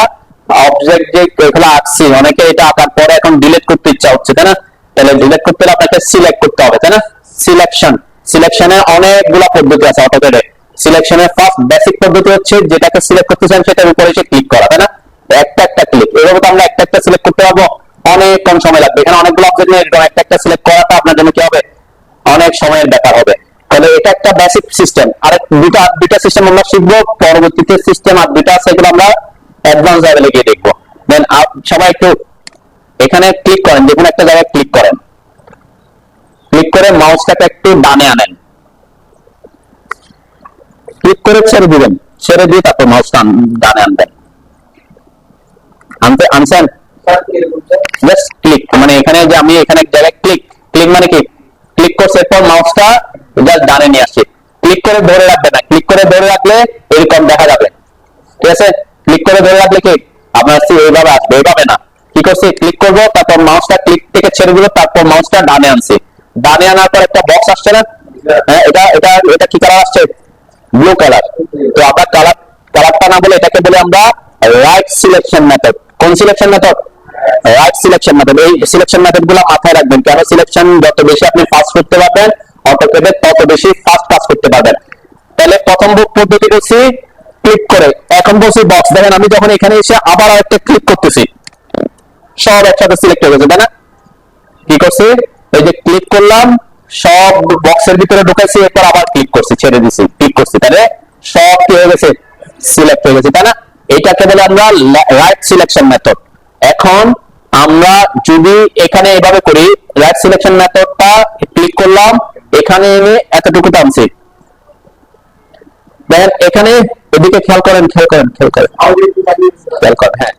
অবজেক্ট যে এগুলো আঁকছি অনেকে এটা আঁকার পরে এখন ডিলিট করতে ইচ্ছা হচ্ছে, তাই না। তাহলে ডিলিট করতে হলে আপনাকে সিলেক্ট করতে হবে, তাই না। সিলেকশন, সিলেকশনের অনেকগুলো পদ্ধতি আছে অটোক্যাডে। সিলেকশনের ফার্স্ট বেসিক পদ্ধতি হচ্ছে যেটাকে সিলেক্ট করতে চান সেটার উপরে এসে ক্লিক করা, তাই না। একটা একটা ক্লিক, এভাবে তো আমরা একটা একটা সিলেক্ট করতে পারবো, অনেক কম সময় লাগবে। এখানে অনেকগুলো অবজেক্ট নিয়ে এরকম একটা একটা সিলেক্ট করাটা আপনার জন্য কি হবে, অনেক সময়ের ব্যাপার হবে। তাহলে এটা একটা বেসিক সিস্টেম। আর দুইটা সিস্টেম আমরা শিখবো পরবর্তীতে, সিস্টেম আর দুইটা আছে এগুলো আমরা অ্যাডভান্স লেভেলে গিয়ে দেখবো। দেন সবাই একটু এখানে ক্লিক করেন, যে কোনো একটা জায়গায় ক্লিক করেন, ক্লিক করে মাউসটাকে একটু ডানে আনেন, ক্লিক করে ছেড়ে দিবেন, ছেড়ে দিয়ে তারপর মাউসটা ডানে আনবেন, আনছেন জাস্ট ক্লিক মানে এখানে যে আমি এখানে এক জায়গায় ক্লিক, ক্লিক মানে কি ক্লিক করছে, এরপর মাউসটা জাস্ট ডানে নিয়ে আসছে। ক্লিক করে ধরে রাখবে না, ক্লিক করে ধরে রাখলে এরকম দেখা যাবে, ঠিক আছে। ক্লিক করে ধরে রাখলে কি আপনার এইভাবে আসবে, এইভাবে না। কি করছি, ক্লিক করবো, তারপর মাউসটা ক্লিক থেকে ছেড়ে দিব, তারপর মাউসটা ডানে আনছি, ডানে আনার পর একটা বক্স আসছে না, হ্যাঁ এটা এটা এটা কি কালার আসছে, ব্লু কালার। তো আমরা কালারটা না বলে এটাকে বলে আমরা রাইট সিলেকশন মেথড। কোন selection method, right selection method. এই সিলেকশন মেথড গুলো মাথায় রাখবেন, কেন সিলেকশন যত বেশি আপনি ফাস্ট করতে পারবেন অটোক্যাডে তত বেশি ফাস্ট কাজ করতে পারবেন। তাহলে প্রথম পদ্ধতি করছি ক্লিক করে, এখন বলছি বক্স। দেখেন আমি যখন এখানে এসে আবার আরেকটা ক্লিক করতেছি সব একসাথে সিলেক্ট হয়ে গেছে, তাই না। কি করছি, এই যে ক্লিক করলাম সব বক্সের ভিতরে ঢুকাইছি, এরপর আবার ক্লিক করছি, ছেড়ে দিছি, ক্লিক করছি, তাহলে সব কি হয়ে গেছে, সিলেক্ট হয়ে গেছে, তাই না। এইটাকে বলে আমরা রাইট সিলেকশন মেথড। এখন আমরা যদি এখানে এভাবে করি, রাইট সিলেকশন মেথডটা ক্লিক করলাম, এখানে এনে এতটুকু টানছি, দেখেন এখানে এদিকে খেয়াল করেন, খেয়াল করেন, খেয়াল করেন, খেয়াল করেন। হ্যাঁ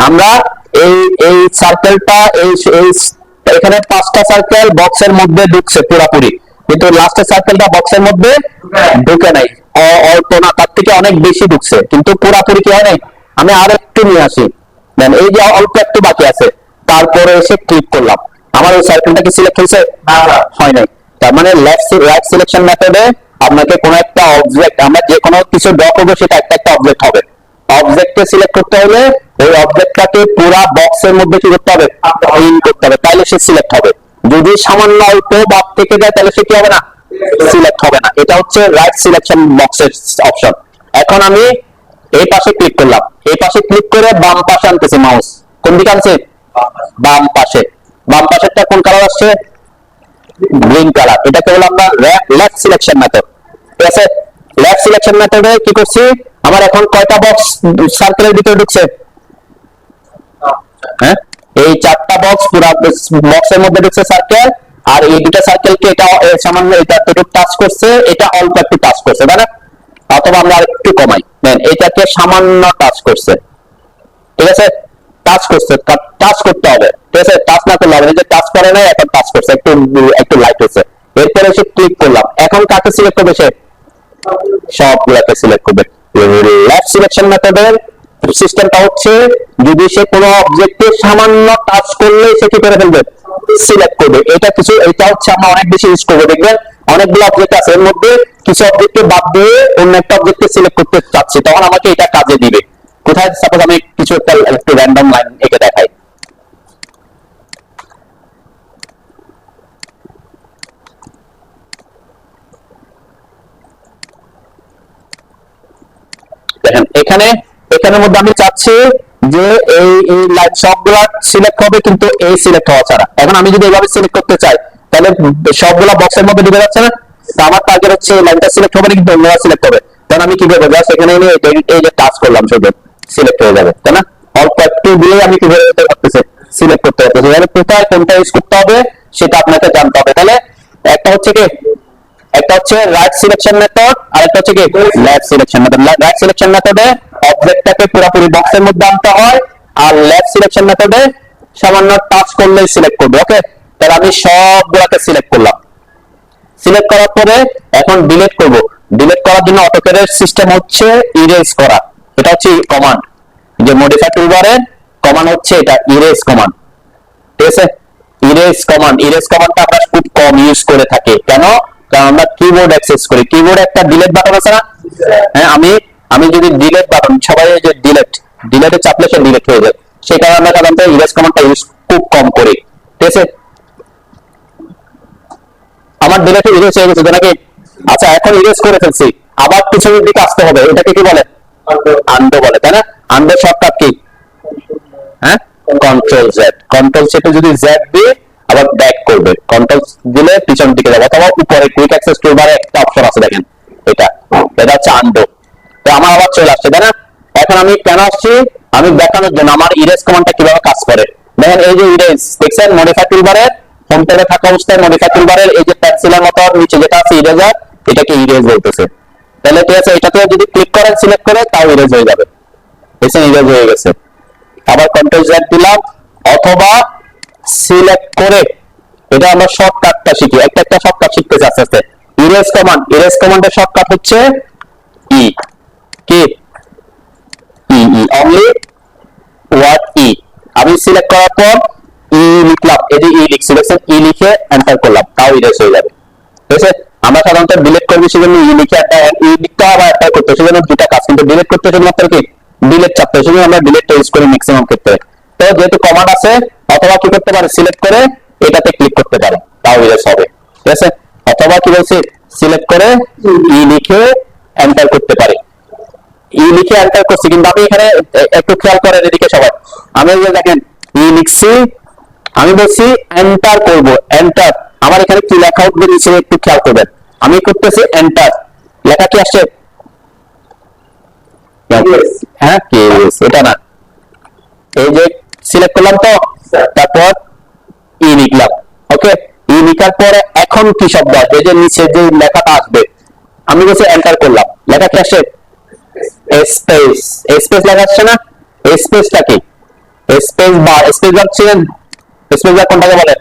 আমরা এই এই সার্কেলটা এই এখানে 5টা সার্কেল বক্সের মধ্যে ঢুকছে পুরোপুরি, কিন্তু লাস্টের সার্কেলটা বক্সের মধ্যে ঢুকে নাই, অল্প না তার থেকে অনেক বেশি ঢুকছে, কিন্তু পুরোপুরি কি হয় নাই। আমি আর একটু নিয়ে আসি, দেন এই যে অল্প একটু বাকি আছে, তারপরে এসে ক্লিক করলাম, আমার ওই সার্কেলটা কি সিলেক্ট হয়েছে, হয় নাই। তার মানে রাইট সিলেকশন মেথডে আপনাকে কোন একটা অবজেক্ট, আমরা যে কোনো কিছু ড্র করবো সেটা একটা একটা অবজেক্ট হবে, অবজেক্টকে সিলেক্ট করতে হলে ওই অবজেক্টটাকে পুরো বক্সের মধ্যে কি করতে হবে, ইন করতে হবে, তাহলে সে সিলেক্ট হবে। যদি সামান্য অল্প বাদ থেকে যায় তাহলে সে কি হবে না, সিলেক্ট হবে না। এটা হচ্ছে রাইট সিলেকশন বক্সের অপশন। এখন আমি এই পাশে ক্লিক করলাম, এই পাশে ক্লিক করে বাম পাশে আনতেছি মাউস, কোন দিকে আনছে, বাম পাশে। বাম পাশেরটা কোন কালার আসছে, গ্রিন কালার। এটাকে বলে আমরা লেফট সিলেকশন মেথড, ঠিক আছে। লেফট সিলেকশন মেথডে কি করছি, আমার এখন কয়টা বক্স সার্কেলের ভিতরে ঢুকছে, হ্যাঁ এই 4টা বক্স পুরো বক্সের মধ্যে ঢুকছে সার্কেল, আর এই দুটো সার্কেলকে এটা সামান্য এটা একটু টাচ করছে, এটা অল্প একটু টাচ করছে, তাই না। অথবা আমরা একটু কমাই, দেন এটাকে সামান্য টাচ করছে, ঠিক আছে। টাচ করছে, টাচ করতে হবে, ঠিক আছে? টাচ না করলে হবে, যে টাচ করে না, এখন টাচ করছে, একটু একটু লাইট হয়েছে, এরপরে এসে ক্লিক করলাম, এখন কাকে সিলেক্ট করবে সে? সবগুলোকে সিলেক্ট করবে। লেফট সিলেকশন মেথডের সিস্টেমটা হচ্ছে যদি সে কোনো অবজেক্টে সামান্য টাচ করলে সে কি করে ফেলবে? সিলেক্ট করবে। এটা কিছু, এটা হচ্ছে আমরা অনেক বেশি ইউজ করবো, দেখবেন অনেকগুলো অবজেক্ট আছে, এর মধ্যে কিছু অবজেক্টকে বাদ দিয়ে অন্য একটা অবজেক্টকে সিলেক্ট করতে চাচ্ছি, তখন আমাকে এটা কাজে দিবে। কোথায়? সাপোজ আমি কিছু একটা একটু র্যান্ডম লাইন এঁকে দেখাই। দেখেন এখানে, এখানের মধ্যে আমি চাচ্ছি যে এই এই লাইন সবগুলা সিলেক্ট হবে, কিন্তু এই সিলেক্ট হওয়া ছাড়া। এখন আমি যদি এইভাবে সিলেক্ট করতে চাই, তাহলে সবগুলা বক্সের মধ্যে ঢুকে যাচ্ছে না? তো আমার টার্গেট হচ্ছে এই লাইনটা সিলেক্ট হবে না, কিন্তু অন্যরা সিলেক্ট হবে। তখন আমি কি করবো? জাস্ট এখানে এনে এই যে টাচ করলাম, শুধু সিলেক্ট হয়ে যাবে, তাই না? অল্প একটু দিলেই আমি কি করতে পারতেছি? সিলেক্ট করতে পারতেছি। তাহলে কোথায় কোনটা ইউজ করতে হবে সেটা আপনাকে জানতে হবে। তাহলে একটা হচ্ছে কি, একটা হচ্ছে রাইট সিলেকশন মেথড, আর একটা হচ্ছে কি left selection method. Right selection মেথডে অবজেক্টটাকে পুরোপুরি বক্সের মধ্যে আনতে হয়, আর লেফট সিলেকশন মেথডে সামান্য টাচ করলেই সিলেক্ট করবে। ওকে, তাহলে আমি সবগুলোকে সিলেক্ট করলাম। সিলেক্ট করার পরে এখন ডিলিট করব। ডিলিট করার জন্য অটোক্যাডের সিস্টেম হচ্ছে ইরেজ করা। এটা হচ্ছে কমান্ড, যে মডিফাই টুলবারের কমান্ড হচ্ছে এটা ইরেজ কমান্ড, ঠিক আছে? ইরেজ কমান্ড, ইরেজ কমান্ডটা আমরা খুব কম ইউজ করে থাকি। কেন? কারণ আমরা কিবোর্ড অ্যাক্সেস করি। কিবোর্ডে একটা ডিলিট বাটন আছে না? হ্যাঁ, আমি যদি ডিলিট বাটন, সবাই যে ডিলিটে চাপলে সে ডিলিট হয়ে যায়, সেই কারণে আমরা সাধারণত ইরেজ কমান্ডটা ইউজ খুব কম করি, ঠিক আছে? আমার ডিলিট ইরেজ হয়ে গেছে নাকি? আচ্ছা, এখন ইরেজ করে ফেলছি, আবার পিছনের দিকে আসতে হবে, এটাকে কি বলে? আনডু বলে, তাই না? Undo shortcut key? হ্যাঁ, কন্ট্রোল জেড। কন্ট্রোল চেপে যদি জেড দিয়ে আবার ব্যাক করবে, কন্ট্রোল দিলে পিছনের দিকে যাবে, অথবা উপরে কুইক অ্যাক্সেস টুলবারে একটা অপশন আছে, দেখেন এটা, এটা হচ্ছে আনডু। তো আমার আবার চলে আসছে, তাই না? এখন আমি কেন আসছি? আমি দেখানোর জন্য আমার ইরেজ কমান্ডটা কিভাবে কাজ করে। দেখেন এই যে ইরেজ, দেখছেন মডিফাই টুলবারের হোম ট্যাবে থাকা অবস্থায় মডিফাই টুলবারের এই যে পেন্সিলের মতো নিচে যেটা আছে ইরেজার, এটাকে ইরেজ বলতেছে। তাহলে ঠিক আছে, এটাতে যদি ক্লিক করেন, সিলেক্ট করে, তাও ইরেজ হয়ে যাবে। দেখছেন, ইরেজ হয়ে গেছে। আবার কন্ট্রোল জেড দিলাম, অথবা সিলেক্ট করে, এটা আমরা শর্টকাটটা শিখি, একটা একটা শর্টকাট শিখতেছি আস্তে আস্তে। ইরেজ কমান্ড, ইরেজ কমান্ডের শর্টকাট হচ্ছে ই, কি ই, ই অনলি ওয়ার্ড ই। আমি সিলেক্ট করার পর ই লিখলাম, এই যে ই লিখছি, দেখছেন? ই লিখে এন্টার করলাম, তাও ইরেজ হয়ে যাবে, ঠিক আছে? আমরা সাধারণত ডিলিট করবি সেজন্য ই লিখে, ই লিখতে আবার এন্টার করতে, সেজন্য দুটা কাজ। কিন্তু ডিলিট করতে শুধুমাত্র কি ডিলিট চাপতে, সেজন্য আমরা ডিলিটটা ইউজ করি ম্যাক্সিমাম ক্ষেত্রে। তো যেহেতু কমান্ড আছে, অথবা কি করতে পারে? সিলেক্ট করে এটাতে ক্লিক করতে পারে, তাও ইরেজ হবে, ঠিক আছে? অথবা কি বলছি? সিলেক্ট করে ই লিখে এন্টার করতে পারে। ই লিখে এন্টার করছি, কিন্তু আমি এখানে একটু খেয়াল করেন এদিকে সবাই। আমি দেখেন ই লিখছি, আমি বলছি এন্টার করব, এন্টার। আমার এখানে কি লেখা উঠবে নিচে একটু খেয়াল করবেন। আমি করতেছি এন্টার, লেখা কি আসছে? হ্যাঁ, কি এটা না, এই যে সিলেক্ট করলাম, তো তারপর ই লিখলাম। ওকে, ই লিখার পরে এখন কি শব্দ আসবে? যে নিচে যে লেখাটা আসবে, আমি বলছি এন্টার করলাম, লেখা কি আসে? স্পেস, স্পেস লেখা আসছে না? স্পেসটা কি? স্পেস বার, স্পেস বার ছিলেন, স্পেস বার কোনটাকে বলে?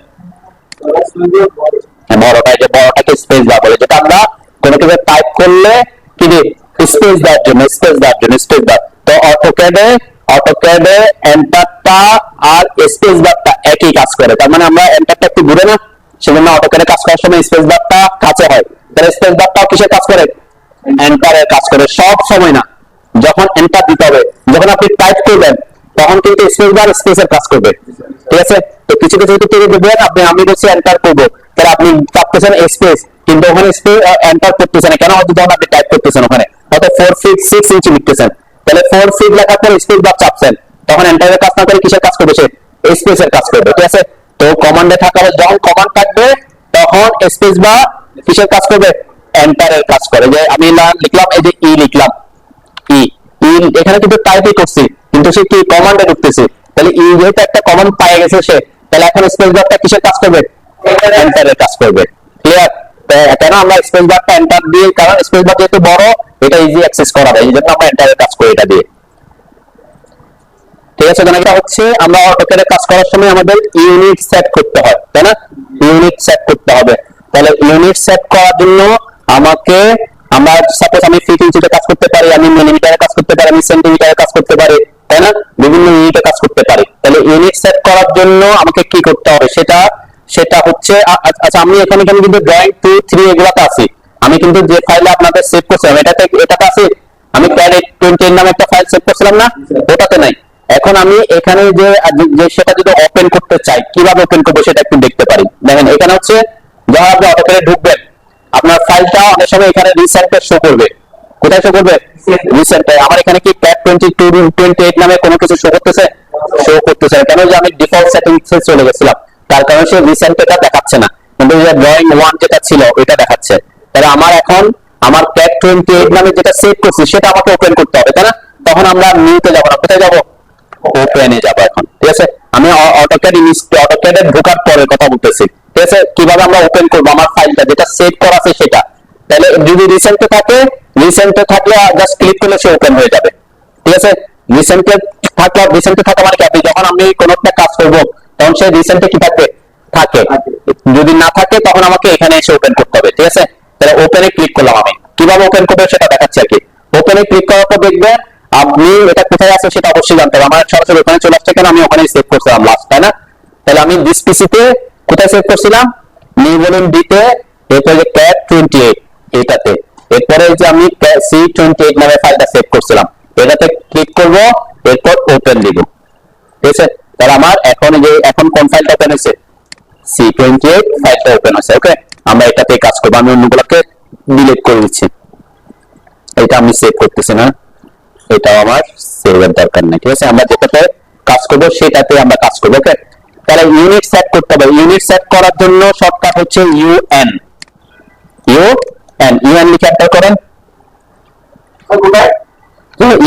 বড়টা, যে বড়টাকে স্পেস বার বলে, যেটা আমরা কোনো কিছু টাইপ করলে কি দিই? স্পেস দেওয়ার জন্য, স্পেস দেওয়ার জন্য স্পেস বার। তো অটোক্যাডে এন্টারটা আর স্পেস বারটা একই কাজ করে। তার মানে আমরা এন্টারটা একটু ঘুরে না, সেজন্য অটোক্যাডে কাজ করার সময় স্পেস বারটা কাছে হয়। তাহলে স্পেস বারটাও কিসের কাজ করে? এন্টারের কাজ করে। সব সময় না, যখন এন্টার দিতে হবে, যখন আপনি টাইপ করবেন, তখন কিন্তু স্পেস বার স্পেসের কাজ করবে, ঠিক আছে? তো কিছু কিছু ক্ষেত্রে দেখবেন আপনি, আমি বলছি এন্টার করব, তাহলে আপনি চাপতেছেন স্পেস, কিন্তু ওখানে স্পেস এন্টার করতেছেন কেন? হয়তো যখন আপনি টাইপ করতেছেন ওখানে হয়তো 4 ফিট 6 ইঞ্চি লিখতেছেন, তাহলে 4 ফিট লেখার পর স্পেস বার চাপছেন, তখন এন্টারের কাজ না করে কিসের কাজ করবে? সে স্পেসের কাজ করবে, ঠিক আছে? তো কমান্ডে থাকা, যখন কমান্ড থাকবে তখন স্পেস বার কিসের কাজ করবে? এন্টারের কাজ করে। যে আমি লিখলাম, এই যে ই লিখলাম, ই ই এখানে কিন্তু টাইপই করছি, কিন্তু সে কি কমান্ডে ঢুকতেছে। তাহলে ই যেহেতু একটা কমান্ড পেয়ে গেছে সে, তাহলে এখন স্পেস বারটা কিসের কাজ করবে? এন্টারের কাজ করবে, ক্লিয়ার? কেন আমরা স্পেস বারটা এন্টার দিয়ে? কারণ স্পেস বার যেহেতু বড়, এটা ইজি অ্যাক্সেস করা যায়, এই জন্য আমরা এন্টারের কাজ করি এটা দিয়ে, ঠিক ঠিক আছে? এটা হচ্ছে আমরা অটোক্যাডে কাজ করার সময় আমাদের ইউনিট সেট করতে হয়, তাই না? ইউনিট সেট করতে হবে। তাহলে ইউনিট সেট করার জন্য আমাকে, আমরা সাপোজ আমি ফিট ইঞ্চিতে কাজ করতে পারি, আমি মিলিমিটারে কাজ করতে পারি, আমি সেন্টিমিটারে কাজ করতে পারি, তাই না? বিভিন্ন ইউনিটে কাজ করতে পারি। তাহলে ইউনিট সেট করার জন্য আমাকে কি করতে হবে সেটা হচ্ছে, আচ্ছা আমি এখানে কিন্তু ড্রয়িং 2 3 এগুলাতে আছি, আমি কিন্তু যে ফাইলে আপনাদের সেভ করছিলাম এটাতে আছে, আমি CAD 20 নামে একটা ফাইল সেভ করছিলাম না, ওটাতে নাই। এখন আমি এখানে যে সেটা যদি ওপেন করতে চাই, কিভাবে ওপেন করবো সেটা একটু দেখতে পারি। দেখেন এখানে হচ্ছে, যখন আপনি অটোক্যাডে ঢুকবেন, আপনার ফাইলটা অনেক সময় এখানে রিসেন্টে শো করবে। কোথায় শো করবে? রিসেন্টে। আমার এখানে কি CAD 2228 নামে কোনো কিছু শো করতেছে? শো করতেছে না। কেন? যে আমি ডিফল্ট সেটিংসে চলে গেছিলাম, তার কারণে সে রিসেন্টটা দেখাচ্ছে না, কিন্তু যে ড্রয়িং 1 যেটা ছিল এটা দেখাচ্ছে। তাহলে আমার এখন আমার CAD 28 নামে যেটা সেভ করছি সেটা আমাকে ওপেন করতে হবে, তাই না? তখন আমরা নিউতে যাব না, কোথায় যাব? ওপেনে যাব এখন, ঠিক আছে? আমি অটোক্যাডে ঢোকার পরে কথা বলতেছি, ঠিক আছে? কিভাবে আমরা ওপেন করবো আমার ফাইলটা যেটা সেভ করা আছে সেটা। তাহলে যদি রিসেন্টে থাকলে জাস্ট ক্লিক করলে সে ওপেন হয়ে যাবে, ঠিক আছে? রিসেন্টে থাকা মানে কি, আপনি যখন আমি কোনো একটা কাজ করবো তখন সে রিসেন্টে কি থাকে? যদি না থাকে তখন আমাকে এখানে এসে ওপেন করতে হবে, ঠিক আছে? তাহলে ওপেনে ক্লিক করলাম, আমি কিভাবে ওপেন করবো সেটা দেখাচ্ছি আর কি। ওপেনে ক্লিক করার পর দেখবেন আপনি এটা কোথায় আছে সেটা অবশ্যই জানতে হবে। আমার সরাসরি ওখানে চলে আসছে, কেন? আমি ওখানে সেভ করছিলাম লাস্ট, তাই না? তাহলে আমি দিস পিসিতে কোথায় সেভ করছিলাম? নিউ ভলিউম ডিতে, এরপরে যে CAD 28 এটাতে, এরপরে যে আমি C28 নামে ফাইলটা সেভ করছিলাম এটাতে ক্লিক করব, এরপর ওপেন দিব, ঠিক আছে? তাহলে আমার এখন কোন ফাইলটা ওপেন হয়েছে? C28 ফাইলটা ওপেন হয়েছে। ওকে, আমরা এটাতে কাজ করবো। আমি অন্যগুলোকে ডিলিট করে দিচ্ছি, এটা আমি সেভ করতেছি না, এটাও আমার সেভের দরকার নেই, ঠিক আছে? আমরা যেটাতে কাজ করবো সেটাতে আমরা কাজ করবো। ওকে, তাহলে ইউনিট সেট করতে হবে। ইউনিট সেট করার জন্য শর্টকাট হচ্ছে UN। UN লিখে এন্টার করেন,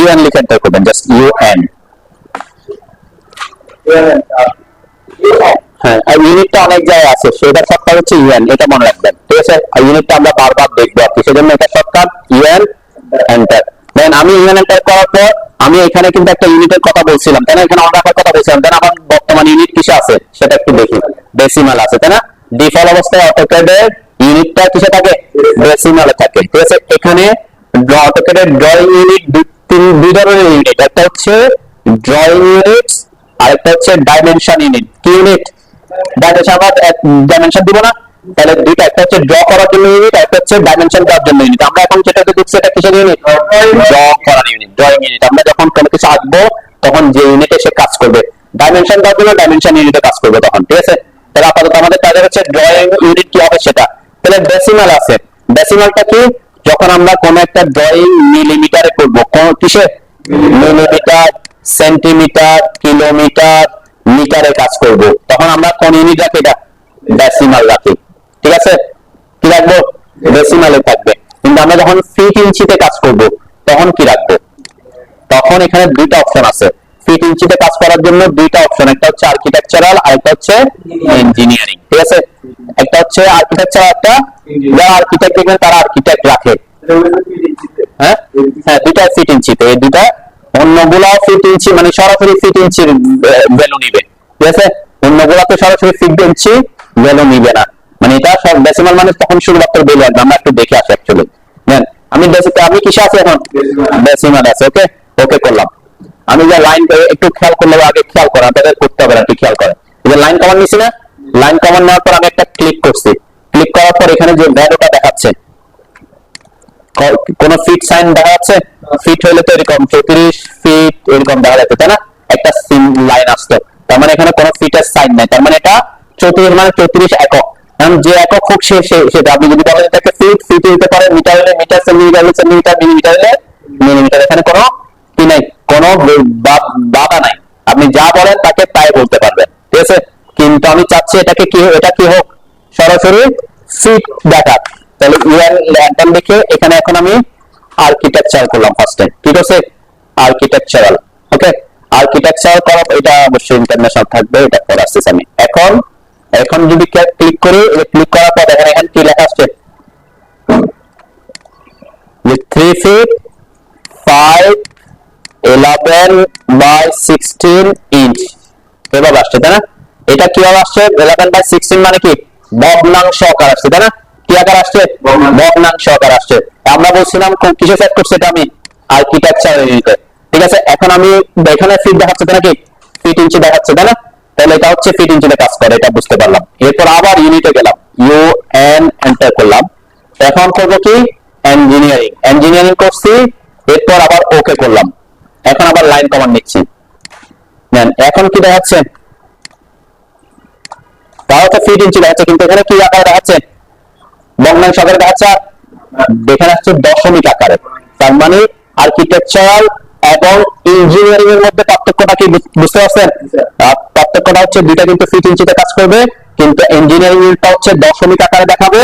UN লিখে এন্টার করবেন, জাস্ট UN। হ্যাঁ, আর ইউনিটটা অনেক জায়গায় আছে, সেটা শর্টকাট হচ্ছে UN, এটা মনে রাখবেন, ঠিক আছে? আর ইউনিটটা আমরা বারবার দেখবো আর কি, সেজন্য এটা শর্টকাট UN এন্টার। দেন আমি UN এন্টার করার পর আমি এখানে কিন্তু একটা ইউনিটের কথা বলছিলাম, তাই না? এখানে অর্ডার কথা বলছিলাম, তাই না? আমার বর্তমান ইউনিট কিসে আছে সেটা একটু দেখি। ডেসিমাল আছে, তাই না? ডিফল্ট অবস্থায় অটোক্যাডের ইউনিটটা কিসে থাকে? ডেসিমালে থাকে, ঠিক আছে? এখানে অটোক্যাডের ড্রয়িং ইউনিট দুই ধরনের ইউনিট, একটা হচ্ছে ড্রয়িং ইউনিট আর একটা হচ্ছে ডাইমেনশন ইউনিট। কি ইউনিট? ডাইমেনশন দিব না, তাহলে দুইটা, একটা হচ্ছে ড্র করার জন্য ইউনিট, একটা হচ্ছে ডাইমেনশন দেওয়ার জন্য ইউনিট। আমরা এখন যেটাতে দেখছি এটা কিসের ইউনিট? ড্র করার ইউনিট, ড্রয়িং ইউনিট। আমরা যখন কোনো কিছু আঁকবো তখন যে ইউনিটে সে কাজ করবে, ডাইমেনশন দেওয়ার জন্য ডাইমেনশন ইউনিটে কাজ করবে তখন, ঠিক আছে? তাহলে আপাতত আমাদের কাজ হচ্ছে ড্রয়িং ইউনিট কি হবে সেটা। তাহলে ডেসিমাল আছে। ডেসিমালটা কি? যখন আমরা কোন একটা ড্রয়িং মিলিমিটারে করব, কোন কিসে? মিলিমিটার, সেন্টিমিটার, কিলোমিটার, মিটারে কাজ করব, তখন আমরা কোন ইউনিট রাখি? এটা ডেসিমাল রাখি, ঠিক আছে? কি রাখবো? ডেসিমালে থাকবে। কিন্তু আমরা যখন ফিট ইঞ্চিতে কাজ করব তখন কি রাখবো? তখন এখানে দুইটা অপশন আছে। ফিট ইঞ্চিতে কাজ করার জন্য দুইটা অপশন, একটা হচ্ছে আর্কিটেকচারাল আর একটা হচ্ছে ইঞ্জিনিয়ারিং, ঠিক আছে? একটা হচ্ছে আর্কিটেকচারাল, একটা যারা আর্কিটেক্ট দেখবেন তারা আর্কিটেক্ট রাখে। হ্যাঁ হ্যাঁ, দুইটা ফিট ইঞ্চিতে, এই দুইটা। অন্যগুলা ফিট ইঞ্চি মানে সরাসরি ফিট ইঞ্চির ভ্যালু নিবে, ঠিক আছে? অন্যগুলাতে সরাসরি ফিট ইঞ্চি ভ্যালু নিবে না, মানে এটা সব ডেসিমাল মানে তখন শুধুমাত্র ভ্যালু আসবে। আমরা একটু দেখে আসি অ্যাকচুয়ালি। দেন আমি কিসে আছি এখন? ডেসিমাল আছে। ওকে, ওকে করলাম। আমি যে লাইন একটু খেয়াল করলে, আগে খেয়াল করা তাদের করতে হবে না, একটু খেয়াল করে। এই যে লাইন কমান্ড নিছি না, লাইন কমান্ড নেওয়ার পর আমি একটা ক্লিক করছি, ক্লিক করার পর এখানে যে ভ্যালুটা দেখাচ্ছে, কোন ফিট সাইন দেখা যাচ্ছে? ফিট হইলে তো এরকম 34 ফিট এরকম দেখা যাচ্ছে, তাই না? একটা লাইন আসতো, তার মানে এখানে কোনো ফিটের সাইন নাই, তার মানে এটা 34 মানে 34 একক। এখন যে একক হোক সেটা আপনি যদি বলেন এটাকে ফিট, ফিট হইতে পারে, মিটার হলে মিটার, সেন্টিমিটার হলে সেন্টিমিটার, মিলিমিটার হলে মিলিমিটার। এখানে কোনো কি নাই, কোনো বাধা নাই, আপনি যা বলেন তাকে তাই বলতে পারবেন, ঠিক আছে? কিন্তু আমি চাচ্ছি এটা কি হোক সরাসরি ফিট দেখাক। তাহলে ইউএন ল্যান্ডন লিখে এখানে এখন আমি আর্কিটেকচার করলাম ফার্স্টে, ঠিক আছে? আর্কিটেকচারাল। ওকে, আর্কিটেকচার করা, এটা অবশ্যই ইন্টারন্যাশনাল থাকবে, এটা পরে আসতেছে। আমি এখন যদি ক্লিক করি, ক্লিক করার পর দেখেন এখানে কি লেখা আসছে? 3 feet 5 11/16 ইঞ্চ এভাবে আসছে, তাই না? এটা কিভাবে আসছে? 11/16 মানে কি ভগ্নাংশ আকার আসছে, তাই না? কি আকার আসছে? ভগ্নাংশ আকার আসছে। আমরা বলছিলাম কিসে সেট করছে এটা আমি আর্কিটেকচার ইউনিটে। ঠিক আছে, এখন আমি এখানে ফিট দেখাচ্ছে, তাই নাকি ফিট ইঞ্চি দেখাচ্ছে, তাই না? তাহলে এটা হচ্ছে ফিট ইঞ্চিতে কাজ করে, এটা বুঝতে পারলাম। এরপর আবার ইউনিটে গেলাম, UN এন্টার করলাম। এখন করব কি ইঞ্জিনিয়ারিং, ইঞ্জিনিয়ারিং করছি, এরপর আবার ওকে করলাম। এখন আবার লাইন কমান্ড নিচ্ছি, নেন। এখন কি দেখাচ্ছে? তাও তো ফিট ইঞ্চি দেখাচ্ছে, কিন্তু এখানে কি আকারে দেখাচ্ছে? ভগ্নাংশ আকারে দেখাচ্ছে, এখানে হচ্ছে দশমিক আকারে। তার মানে আর্কিটেকচারাল এবং ইঞ্জিনিয়ারিং এর মধ্যে পার্থক্যটা কি বুঝতে পারছেন? পার্থক্যটা হচ্ছে দুইটা কিন্তু ফিট ইঞ্চিতে কাজ করবে, কিন্তু ইঞ্জিনিয়ারিং ইউনিটটা হচ্ছে দশমিক আকারে দেখাবে,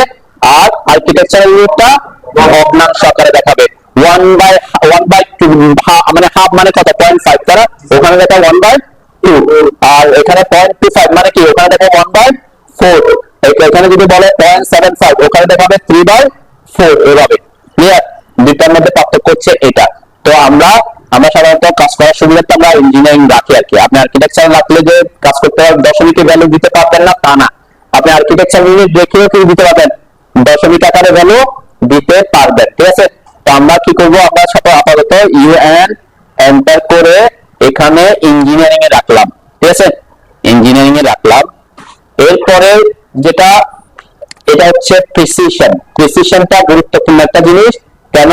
আর আর্কিটেকচারাল ইউনিটটা ভগ্নাংশ আকারে দেখাবে। 1/2 মানে হাফ মানে কত? 0.5, তারা ওখানে দেখা 1/2, আর এখানে 0.25 মানে কি? ওখানে দেখা 1/4। এখানে যদি বলে 0.75, ওখানে দেখাবে 3/4, এভাবে। ক্লিয়ার? দুইটার মধ্যে পার্থক্য হচ্ছে এটা। তো আমরা সাধারণত কাজ করার সুবিধার্থে আমরা ইঞ্জিনিয়ারিং রাখি আর কি। আপনি আর্কিটেকচার রাখলে যে কাজ করতে পারবেন, দশমিকের ভ্যালু দিতে পারবেন না তা না। আপনি আর্কিটেকচার ইউনিট রেখেও কি দিতে পারবেন? দশমিক আকারে ভ্যালু দিতে পারবেন। ঠিক আছে, তো আমরা কি করবো? আমরা আপাতত UN এন্টার করে এখানে ইঞ্জিনিয়ারিং এ রাখলাম। ঠিক আছে, ইঞ্জিনিয়ারিং এ রাখলাম। এরপরে যেটা, এটা হচ্ছে প্রিসিশন। প্রিসিশনটা গুরুত্বপূর্ণ একটা জিনিস। কেন?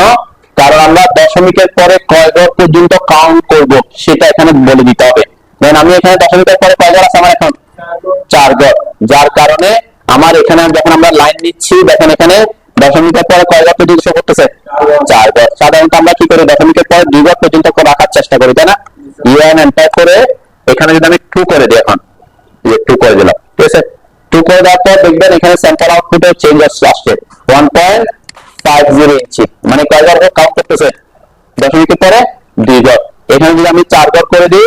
কারণ আমরা দশমিকের পরে কয় ঘর পর্যন্ত কাউন্ট করব সেটা এখানে বলে দিতে হবে। দেন আমি এখানে দশমিকের পরে কয় ঘর আছে আমার? এখন 4 ঘর। যার কারণে আমার এখানে যখন আমরা লাইন নিচ্ছি, দেখেন এখানে দশমিকের পরে কয় ঘর পর্যন্ত শো করতেছে? 4 ঘর। সাধারণত আমরা কি করি? দশমিকের পরে 2 ঘর পর্যন্ত রাখার চেষ্টা করি, তাই না? UN এন্টার করে এখানে যদি আমি 2 করে দিই, এখন 2 করে দিলাম। ঠিক আছে, 2 করে দেওয়ার পর দেখবেন এখানে সেন্টার আউটপুটে চেঞ্জ আসছে 1.50 ইঞ্চি। মানে কয় ঘর কাউন্ট করতেছে? দশমিকের পরে 2 ঘর। এখানে যদি আমি 4 ঘর করে দিই,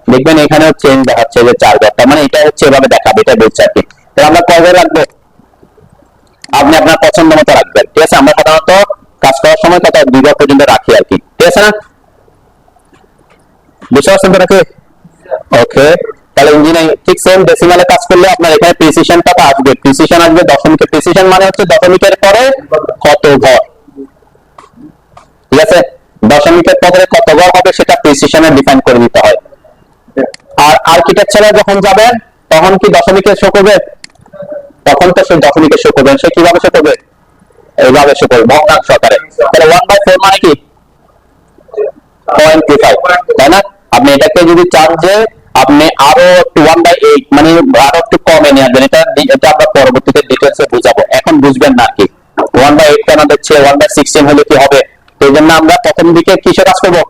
দেখবেন এখানেও চেঞ্জ দেখাচ্ছে যে 4 ঘর। তার মানে এটা হচ্ছে এভাবে দেখাবে, এটা বলছে আর কি। তাহলে আমরা কয় ঘর রাখবো? আপনি আপনার পছন্দ মতো রাখবেন। ঠিক আছে, আমরা সাধারণত কাজ করার সময় কত 2 ঘর পর্যন্ত রাখি আর কি। ঠিক আছে না? বুঝতে পারছেন তো নাকি? ওকে, তাহলে ইঞ্জিনিয়ারিং ঠিক সেম ডেসিমালে কাজ করলে আপনার এখানে প্রিসিশনটা আসবে। প্রিসিশন আসবে দশমিকের। প্রিসিশন মানে হচ্ছে দশমিকের পরে কত ঘর। ঠিক আছে, দশমিকের পরে কত ঘর হবে সেটা প্রিসিশনে ডিফাইন করে দিতে হয়। আর আর্কিটেকচারে যখন যাবেন তখন কি দশমিকের শো করবে? তখন তো সে দশমিকের শো করবেন। সে কিভাবে শো করবে? এইভাবে শো করবে, ভগ্নাংশ আকারে। তাহলে 1/4 মানে কি 0.25, তাই না? আপনি এটাকে যদি চান যে আপনি আরো 1/8 মানে আরো একটু কমে নিয়ে আসবেন, এটা আমরা পরবর্তীতে ডিটেলসে বুঝাবো, এখন বুঝবেন না কি। 1/8 কেন দিচ্ছে? 1/16 হলে কি হবে? তো এই জন্য আমরা প্রথম দিকে কিসে কাজ করবো?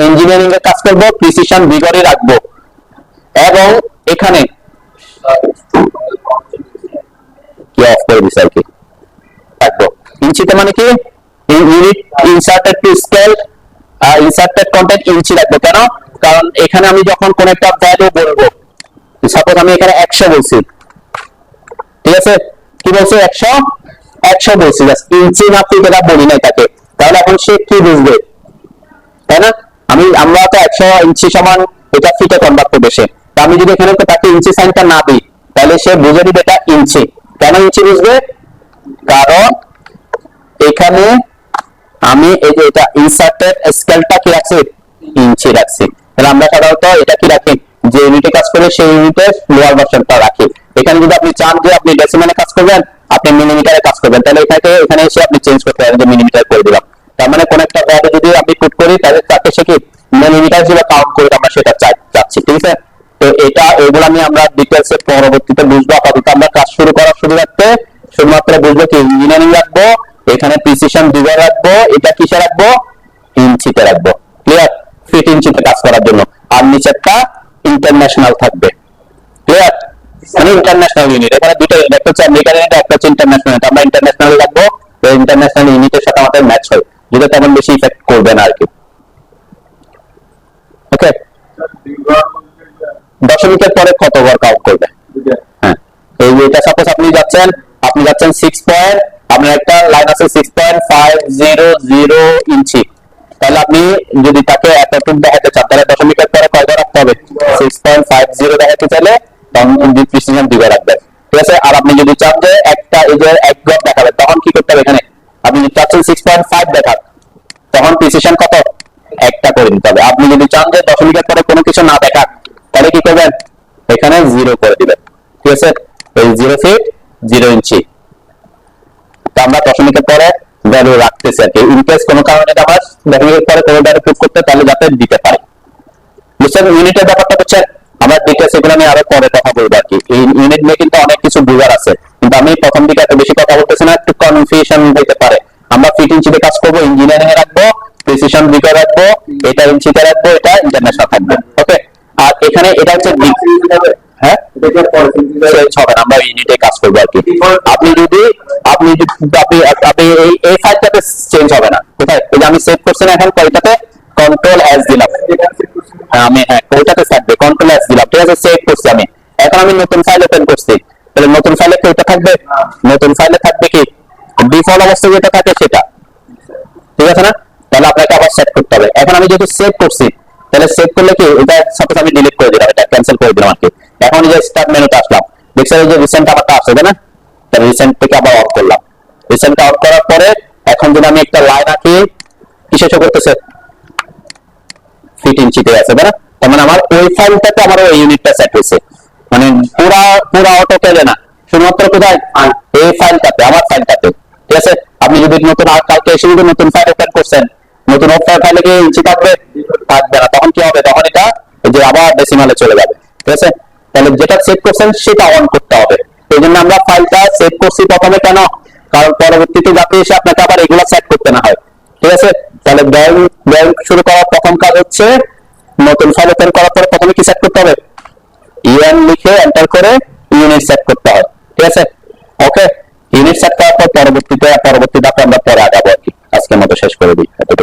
ইঞ্জিনিয়ারিং এর কাজ করবো, প্রিসিশন বিগরে রাখবো। এবং এখানে কি অফ করে দিচ্ছে আর কি রাখবো। ইঞ্চিতে মানে কি unit inserted to scale, inserted content inch রাখবো। কেন? কারণ এখানে আমি যখন কোন একটা ভ্যালু বলবো, সাপোজ আমি এখানে 100 বলছি, ঠিক আছে, কি বলছি? 100 বলছি, জাস্ট ইঞ্চি মাত্র এটা বলি নাই তাকে। তাহলে এখন সে কি বুঝবে, তাই না? আমরা তো 100 ইঞ্চি সমান এটা ফিটে কনভার্ট করবে সে। আমি যদি এখানে তাকে ইঞ্চি সাইনটা না দিই, তাহলে সে বুঝে দিবে এটা ইঞ্চি। কেন ইঞ্চি বুঝবে? কারণ এখানে আমি এই যে এটা ইনসার্টেড স্কেলটা কি রাখছি? ইঞ্চি রাখছি। তাহলে আমরা সাধারণত এটা কি রাখি? যে ইউনিটে কাজ করে সেই ইউনিটের লোয়ার ভার্সনটা রাখি। এখানে যদি আপনি চান যে আপনি ডেসিমেলে কাজ করবেন, আপনি মিলিমিটারে কাজ করবেন, তাহলে এখানে এসে আপনি চেঞ্জ করতে পারেন যে মিলিমিটার করে দিলাম। তার মানে কোন একটা ভ্যালু যদি আপনি পুট করি, তাহলে তাকে সে কি মিলিমিটার যেটা কাউন্ট করে আমরা সেটা চাচ্ছি। ঠিক আছে, তো এগুলো আমরা ডিটেলসে পরবর্তীতে বুঝবো। আপাতত আমরা কাজ শুরু করার সুবিধার্থে শুধুমাত্র বুঝবো কি ইঞ্জিনিয়ারিং রাখবো, এখানে প্রিসিশন ডিভাইড রাখবো, এটা কিসে রাখবো? ইঞ্চিতে রাখবো। ক্লিয়ার? ফিট ইঞ্চিতে কাজ করার জন্য। আর নিচেরটা ইন্টারন্যাশনাল থাকবে। ক্লিয়ার? মানে ইন্টারন্যাশনাল ইউনিট। এখানে দুটো ইউনিট, একটা হচ্ছে আমেরিকান ইউনিট, একটা হচ্ছে ইন্টারন্যাশনাল। আমরা ইন্টারন্যাশনাল রাখবো, এই ইন্টারন্যাশনাল ইউনিটের সাথে আমাদের ম্যাচ হয়, যেটা তেমন বেশি ইফেক্ট করবে না আর কি। ওকে, দশমিকের পরে কত ঘর কাউন্ট করবে? হ্যাঁ, এই এটা সাপোজ আপনি যাচ্ছেন 6 পয়েন্ট, আপনার একটা লাইন আছে 6.500 ইঞ্চি। তাহলে আপনি যদি তাকে এতটুকু দেখাতে চান তাহলে দশমিকের পরে কয়বার রাখতে হবে? 6.50 দেখাতে চাইলে তখন কিন্তু প্রিসিশন 2 বার রাখবেন, ঠিক আছে। আর আপনি যদি চান যে একটা এই যে এক ঘর দেখাবেন তখন কি করতে হবে? এখানে আপনি যদি চাচ্ছেন 6.5 দেখান তখন প্রিসিশন কত? একটা করে দিতে হবে। আপনি যদি চান যে দশমিকের পরে কোনো কিছু না দেখান তাহলে কি করবেন? এখানে 0 করে দিবেন, ঠিক আছে। এই 0 ফিট 0 ইঞ্চি আমরা দশমিকের পরে ভ্যালু রাখতেছি আর কি। ইন কেস কোনো কারণে যদি আমরা দশমিকের পরে কোনো ভ্যালু পুট করতে তাহলে যাতে দিতে পারি। বুঝছেন ইউনিটের ব্যাপারটা? বুঝছেন? আমরা ডিটেইলস এগুলো নিয়ে আরো পরে কথা বলবো আর কি। এই ইউনিট নিয়ে কিন্তু অনেক কিছু বুঝার আছে, কিন্তু আমি প্রথম দিকে এত বেশি কথা বলতেছি না, একটু কনফিউশন হতে পারে। আমরা ফিট ইঞ্চিতে কাজ করবো, ইঞ্জিনিয়ারিং এ রাখবো, প্রিসিশন দিকে রাখবো, এটা ইঞ্চিতে রাখবো, এটা ইন্টারন্যাশনাল থাকবে, ওকে। আর এখানে এটা হচ্ছে হ্যাঁ হবে না, আমরা ইউনিটে কাজ করবো আর কি। আপনি যদি আপনি আপনি এই ফাইলটাতে চেঞ্জ হবে না, কোথায়? এই যে আমি সেভ করছি না এখন কয়টাতে? কন্ট্রোল এস দিলাম আমি, হ্যাঁ ওইটাতে থাকবে, কন্ট্রোল এস দিলাম, ঠিক আছে। সেভ করছি আমি, এখন আমি নতুন ফাইল ওপেন করছি, তাহলে নতুন ফাইলে কি ওইটা থাকবে? নতুন ফাইলে থাকবে কি ডিফল্ট অবস্থায় যেটা থাকে সেটা, ঠিক আছে না? তাহলে আপনাকে আবার সেট করতে হবে। এখন আমি যেহেতু সেভ করছি তাহলে সেভ করলে কি এটা সাপোজ আমি ডিলিট করে দিলাম, এটা ক্যান্সেল করে দিলাম আর কি। এখন এই যে স্টার্ট মেনুতে আসলাম, দেখছেন এই যে রিসেন্ট আমারটা আছে তাই না? তাহলে রিসেন্ট থেকে আবার অফ করলাম। রিসেন্ট অফ করার পরে এখন যদি আমি একটা লাইন আঁকি, কিসে শো করতেছে? ফিট ইঞ্চিতে আছে তাই না? তার মানে আমার ওই ফাইলটাতে আমার ওই ইউনিটটা সেট হয়েছে, মানে পুরা পুরা অটোক্যাডে না, শুধুমাত্র কোথায়? এই ফাইলটাতে, আমার ফাইলটাতে, ঠিক আছে। আপনি যদি নতুন আর কালকে এসে যদি নতুন ফাইল ওপেন করছেন, নতুন ফাইলে কি ইঞ্চি থাকবে? থাকবে না। তখন কি হবে? তখন এটা এই যে আবার ডেসিমালে চলে যাবে, ঠিক আছে। তাহলে যেটা সেভ করছেন সেটা অন করতে হবে। এই জন্য আমরা ফাইলটা সেভ করছি প্রথমে, কেন? কারণ পরবর্তীতে যাতে এসে আপনাকে আবার এগুলা সেট করতে না হয়, ঠিক আছে। তাহলে ড্রয়িং শুরু করার প্রথম কাজ হচ্ছে নতুন ফাইল ওপেন করার পরে প্রথমে কি সেট করতে হবে? ইউএন লিখে এন্টার করে ইউনিট সেট করতে হয়, ঠিক আছে। ওকে, ইউনিট সেট করার পর পরবর্তী ধাপে আমরা পরে আগাবো আর কি। আজকের মতো শেষ করে দিই এতটুকু।